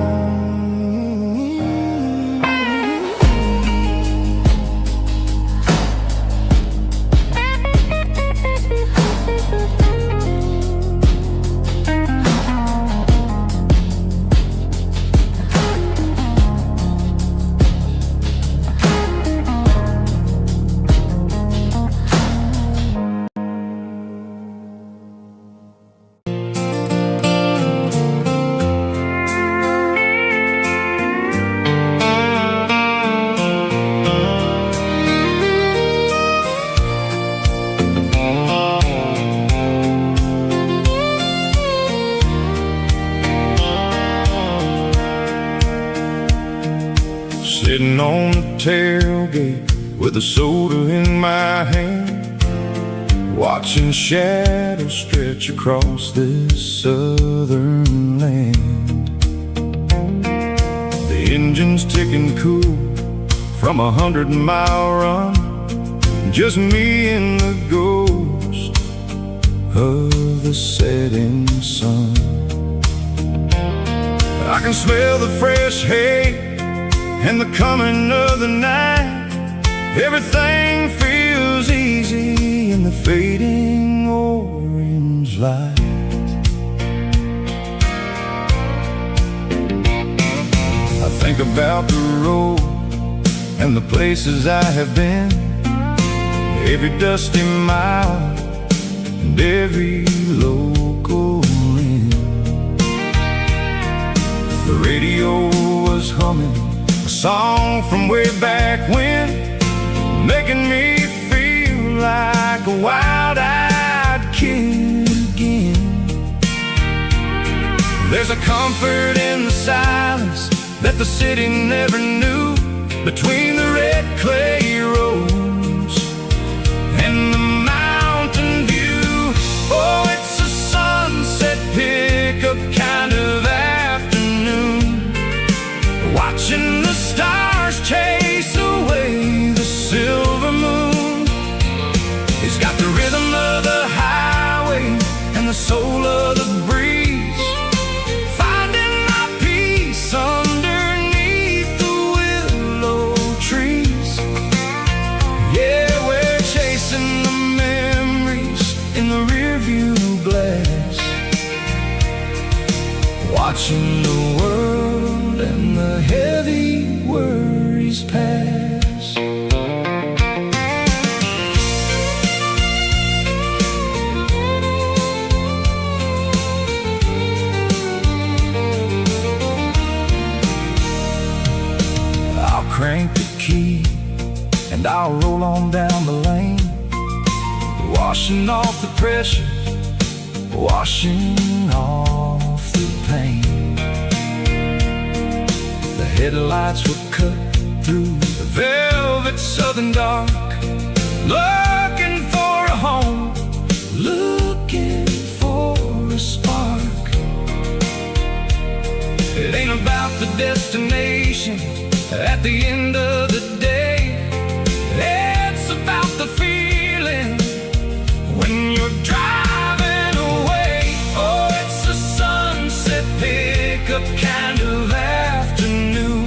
Sitting on the tailgate with a soda in my hand, watching shadows stretch across this southern land. The engine's ticking cool from 100-mile run, just me and the ghost of the setting sun. I can smell the fresh hay and the coming of the night. Everything feels easy in the fading orange light. I think about the road and the places I have been, every dusty mile and every local inn. The radio was humming a song from way back when, making me feel like a wild-eyed kid again. There's a comfort in the silence that the city never knew, between the red clay roads and the mountain view. Oh, it's a sunset pickup kind of afternoon, watching the stars chase away the silver moon. It's got the rhythm of the highway and the soul of the breeze, finding my peace underneath the willow trees. Yeah, we're chasing the memories in the rearview glass, watching the world and the heavy worries pass. I'll crank the key and I'll roll on down the lane, washing off the pressure washing off the pain. The headlights were cut through the velvet southern dark, looking for a home, looking for a spark. It ain't about the destination at the end of the day. It's about the feeling when you're driving away. Oh, it's a sunset pickup kind of afternoon,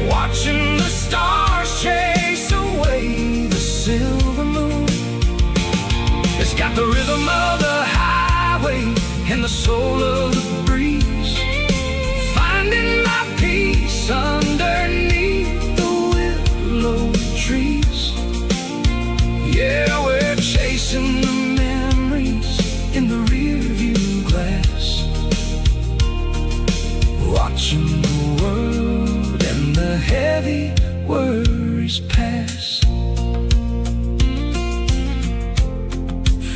watching the stars chase away the silver moon. It's got the rhythm of the highway and the soul of the breeze, finding my peace underneath the willow trees. Yeah, we're chasing the memories in the rearview glass, watching the world and the heavy worries pass.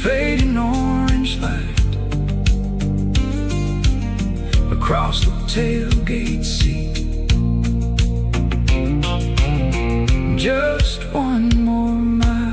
Fading orange light across the tailgate seat. Just one more mile.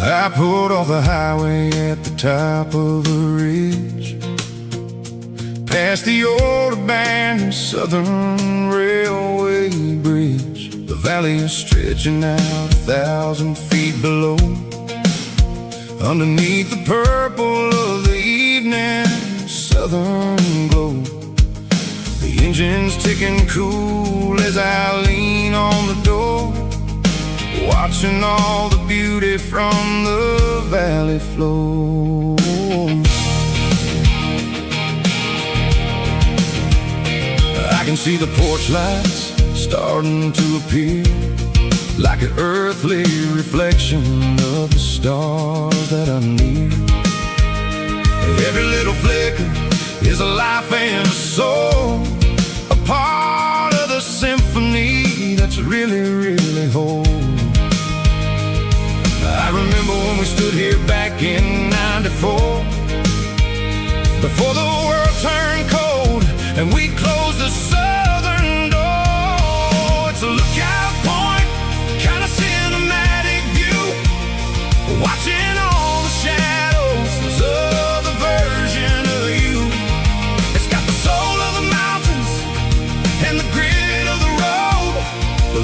I pulled off the highway at the top of a ridge, past the old abandoned Southern Railway bridge. The valley is stretching out 1,000 feet below, underneath the purple of the evening southern glow. The engine's ticking cool as I lean on the door, watching all the beauty from the valley flow. I can see the porch lights starting to appear, like an earthly reflection of the stars that are near. Every little flicker is a life and a soul, a part of the symphony that's really, really whole. I remember when we stood here back in '94, before the world turned cold and we closed the southern door. It's a lookout point, kind of cinematic view, watching all the shadows of the version of you. It's got the soul of the mountains and the grit of the road,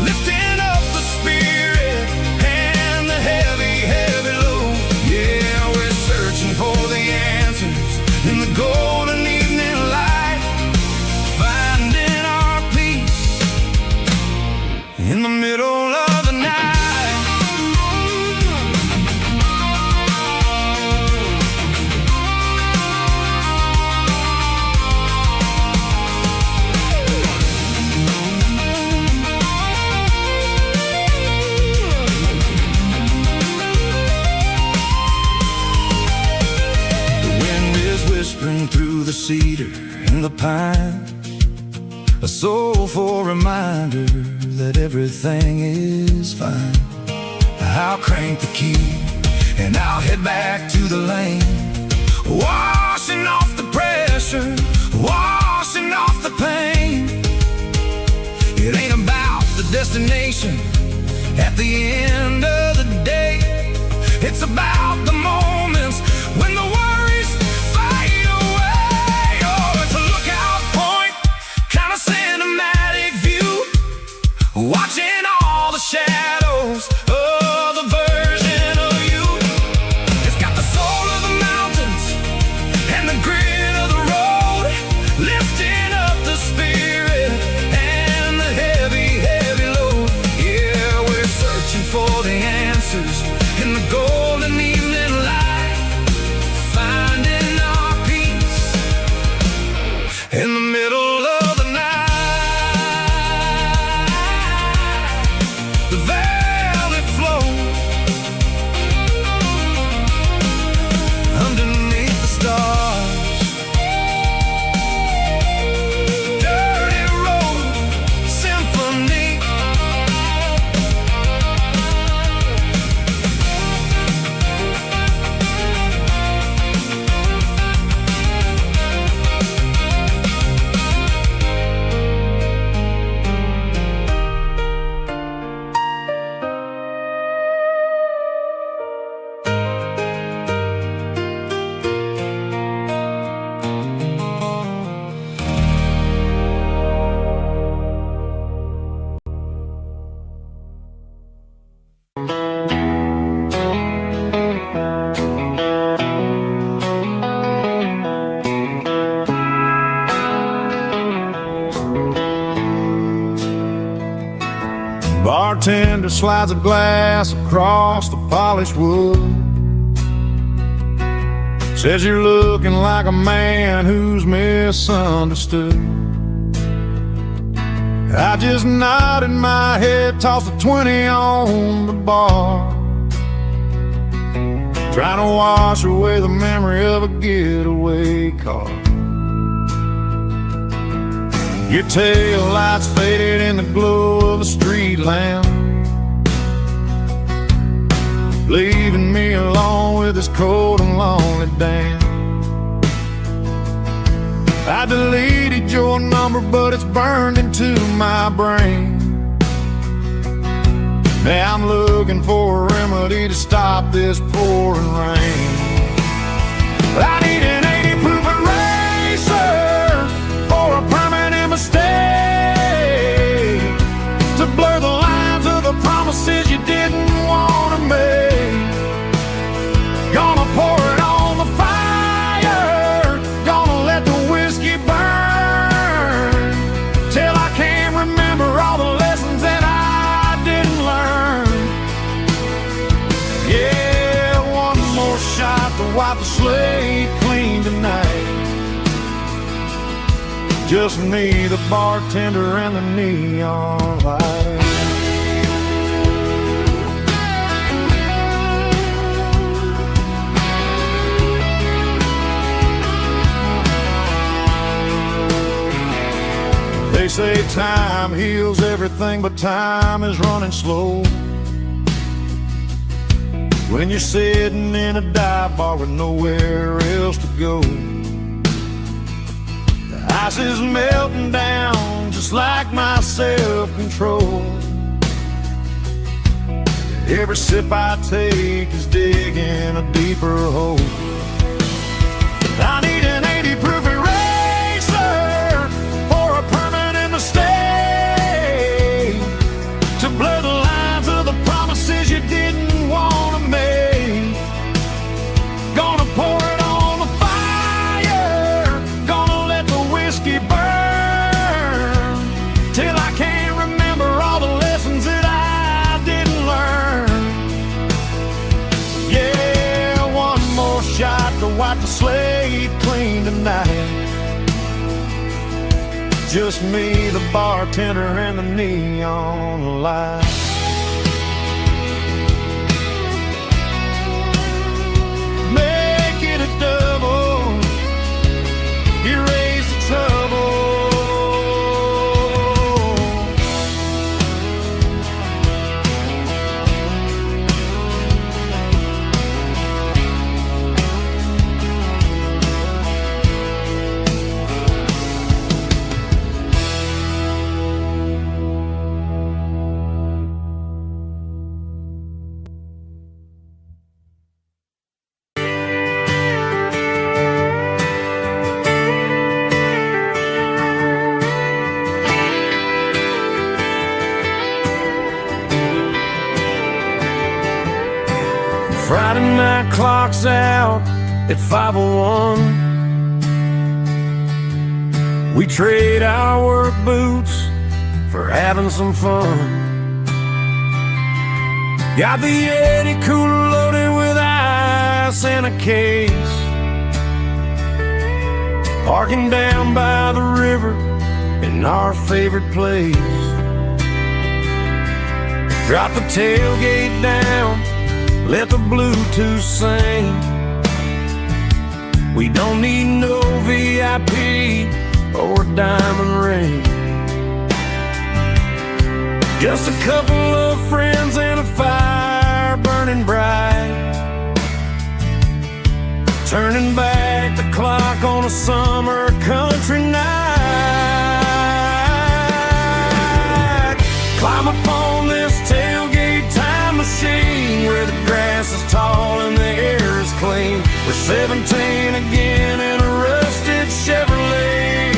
lifting up the spirit and the heavy, heavy load. Yeah, we're searching for the answers in the golden evening light, finding our peace in the middle of the night. Whispering through the cedar and the pine, a soulful reminder that everything is fine. I'll crank the key and I'll head back to the lane, washing off the pressure, washing off the pain. It ain't about the destination at the end of the day. It's about the moments when the worries fade away. Oh, it's a lookout point, kind of cinematic view, watching all the shadows of the version of you. It's got the soul of the mountains and the grit of the road, Bartender slides a glass across the polished wood. Says you're looking like a man who's misunderstood. I just nodded my head, tossed a 20 on the bar, trying to wash away the memory of a getaway car. Your tail lights faded in the glow of a street lamp, leaving me alone with this cold and lonely dance. I deleted your number, but it's burned into my brain. Now I'm looking for a remedy to stop this pouring rain. I need an 80 proof eraser for a permanent mistake, to blur the lines of the promises you didn't want to make. Gonna pour it on the fire, gonna let the whiskey burn, till I can't remember all the lessons that I didn't learn. Yeah, one more shot to wipe the slate clean tonight. Just me, the bartender, and the neon light. They say time heals everything, but time is running slow when you're sitting in a dive bar with nowhere else to go. The ice is melting down just like my self-control. Every sip I take is digging a deeper hole. I need an 80 proof eraser for a permanent mistake, to blur the lines of the promises you didn't want to make. Gonna pour it on the fire, gonna let the whiskey burn, till I can't remember all the lessons that I didn't learn. Yeah, one more shot to wipe the slate clean tonight. Just me, the bartender, and the neon light. Make it a double, erase the trouble. Friday night clock's out at 5:01. We trade our work boots for having some fun. Got the Yeti cooler loaded with ice and a case, parking down by the river in our favorite place. Drop the tailgate down, let the Bluetooth sing. We don't need no VIP or diamond ring, just a couple of friends and a fire burning bright, turning back the clock on a summer country night. Climb upon this tailgate time machine, where the grass is tall and the air is clean. We're 17 again in a rusted Chevrolet,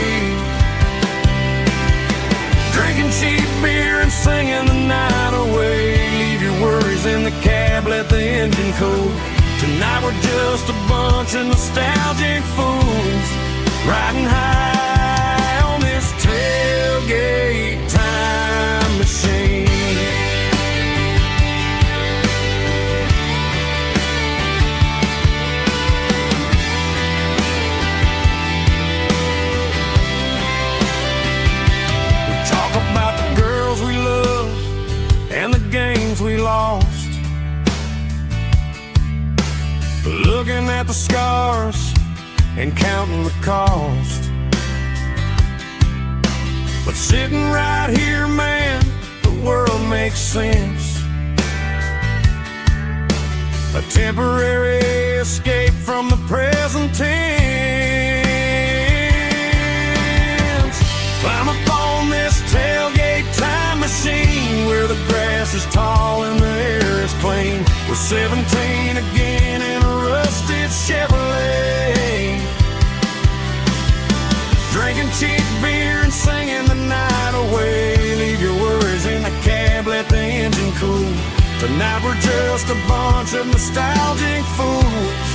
drinking cheap beer and singing the night away. Leave your worries in the cab, let the engine cool. Tonight we're just a bunch of nostalgic fools, riding high on this tailgate time machine. looking at the scars and counting the cost. But sitting right here, man, the world makes sense. A temporary escape from the present tense. Climb up on this tailgate time machine, where the grass is tall and the air is clean. We're 17 again in a rusted Chevrolet, drinking cheap beer and singing the night away. Leave your worries in the cab, let the engine cool. Tonight we're just a bunch of nostalgic fools,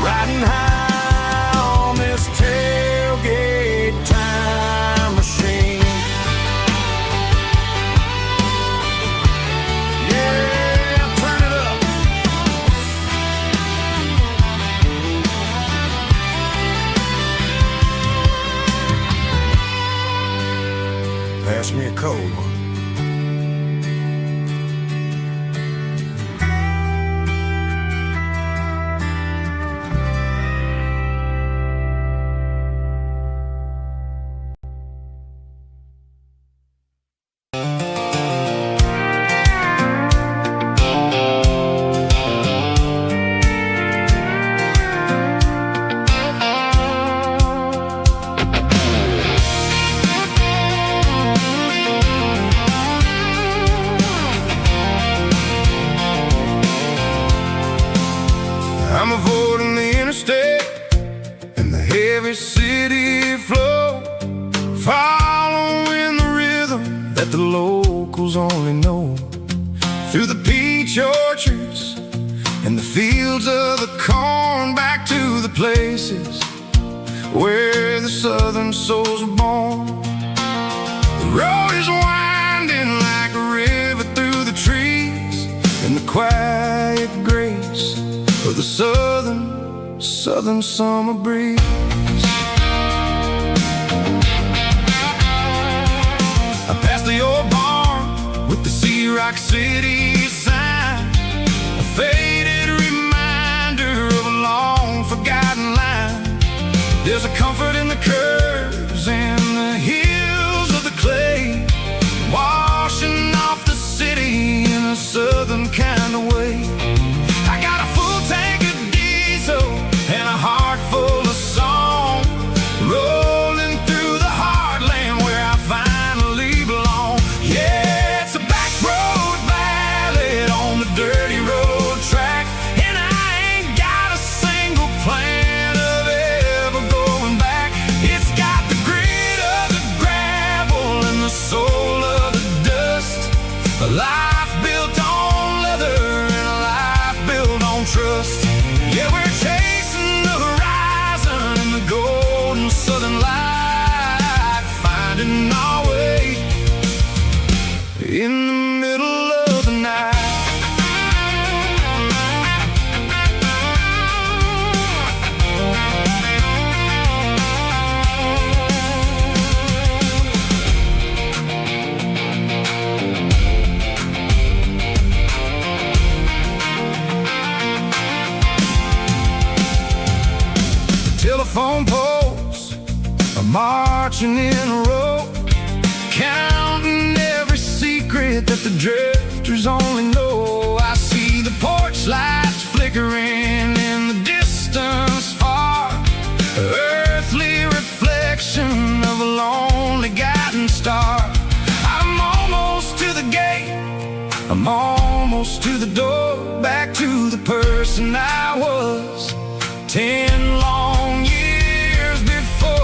riding high on this tailgate time machine. Yeah, turn it up. Pass me a cold one. I'm avoiding the interstate and the heavy city flow, following the rhythm that the locals only know. Through the peach orchards and the fields of the corn, back to the places where the southern souls are born. The road is winding like a river through the trees, and the quiet grace of the southern summer breeze. I passed the old barn with the Sea Rock City sign, a faded reminder of a long forgotten line. There's a comfort in the curves and the hills of the clay, washing off the city in a southern kind of way. I got a full tank of diesel and a heart full of song, rolling through the heartland where I finally belong. Yeah, it's a back road ballad on the dirty road track, and I ain't got a single plan of ever going back. It's got the grit of the gravel and the soul of the dust, a life built on leather and a life built on trust. Yeah, we're chasing the horizon in the golden southern light, finding our way in the middle of the night. Telephone poles are marching in a row, counting every secret that the drifters only know. I see the porch lights flickering in the distance far, earthly reflection of a lonely guiding star. I'm almost to the gate, I'm almost to the door, back to the person I was 10 long years before.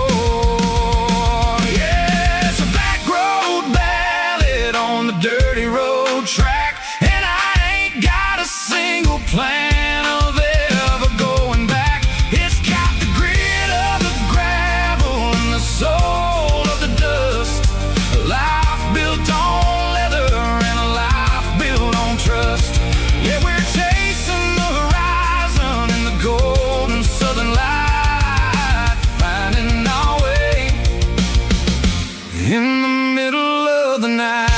Yeah, it's a back road ballad on the dirty road track, and I ain't got a single plan of ever going back. It's got the grit of the gravel and the soul of the dust, a life built on leather and a life built on trust. Yeah, we're chasing the horizon in the golden southern light, finding our way in the middle of the night.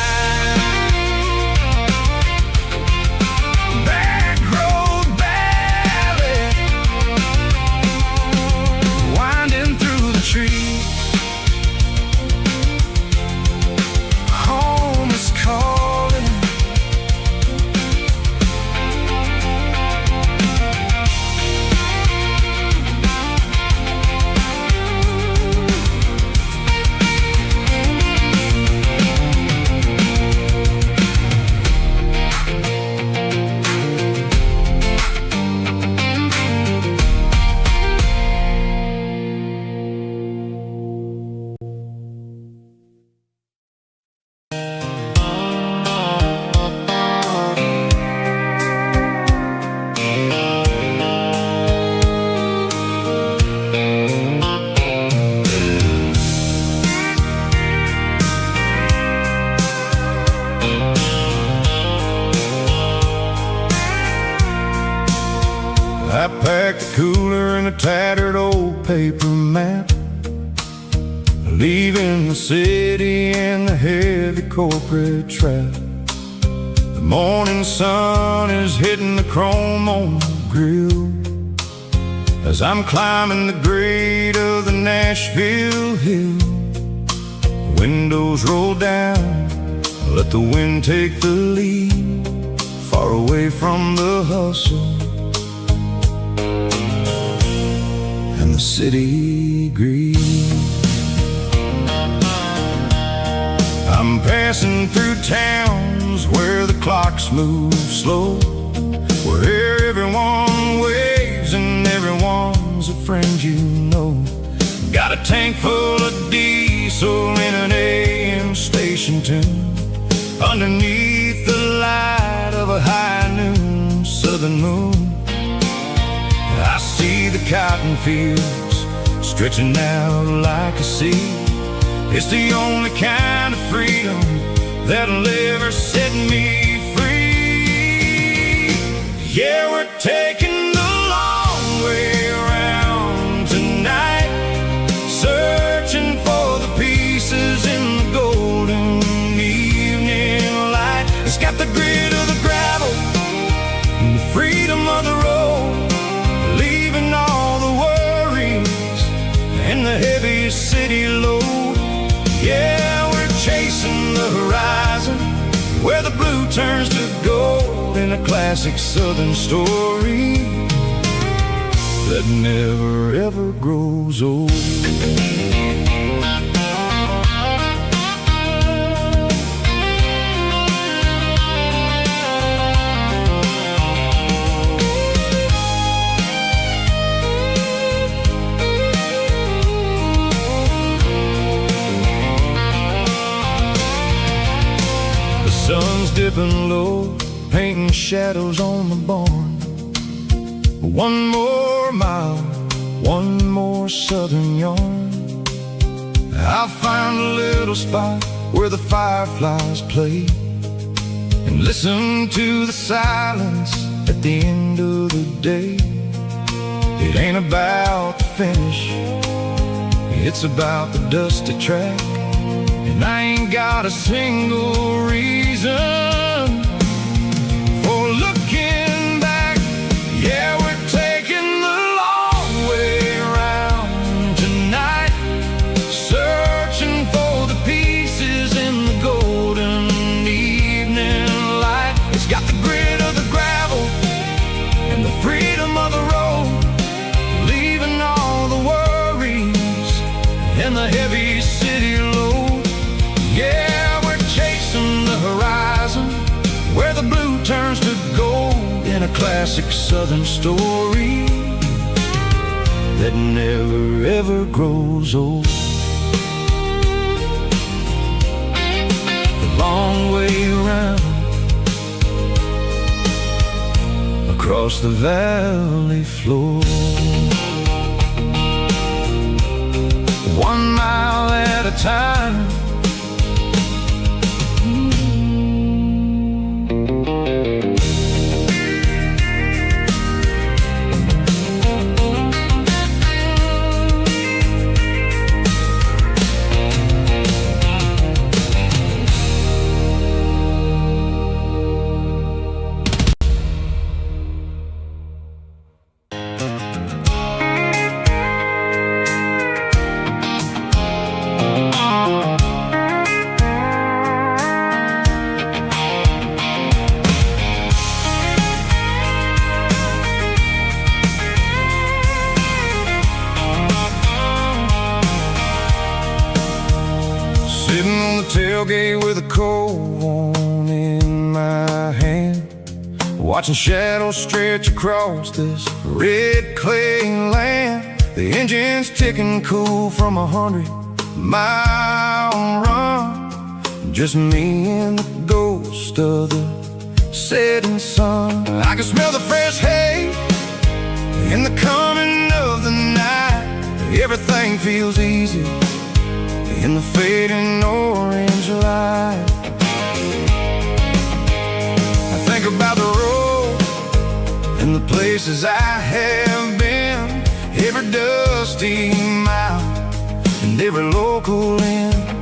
Back road ballad. cooler and a tattered old paper map, leaving the city and the heavy corporate trap. The morning sun is hitting the chrome on the grill as I'm climbing the grade of the Nashville hill. Windows roll down, let the wind take the lead, far away from the hustle and the city greed. I'm passing through towns where the clocks move slow, where everyone waves and everyone's a friend you know. Got a tank full of diesel in an AM station tune, underneath the light of a high noon southern moon. I see the cotton fields stretching out like a sea. It's the only kind of freedom that'll ever set me free. Yeah, we're taking the long way around tonight, searching for the pieces in the golden evening light. It's got the grit of the gravel and the freedom of the road, leaving all the worries and the heavy city load. Yeah, we're chasing the horizon, where the blue turns to gold, in a classic southern story that never ever grows old. Sun's dipping low, painting shadows on the barn. One more mile, one more southern yarn. I'll find a little spot where the fireflies play, and listen to the silence at the end of the day. It ain't about the finish, it's about the dusty track. And I ain't got a single reason for looking back. Yeah, we're taking the long way around tonight, searching for the pieces in the golden evening light. It's got the grit of the gravel and the freedom of the road, leaving all the worries and the heavy city load. Yeah, we're chasing the horizon, where the blue turns to gold, in a classic southern story that never ever grows old. The long way around, across the valley floor, 1 mile at a time. Sitting on the tailgate with a cold one in my hand, watching shadows stretch across this red clay land. The engine's ticking cool from 100-mile run, just me and the ghost of the setting sun. I can smell the fresh hay in the coming of the night. Everything feels easy in the fading orange light. I think about the road and the places I have been, every dusty mile and every local inn.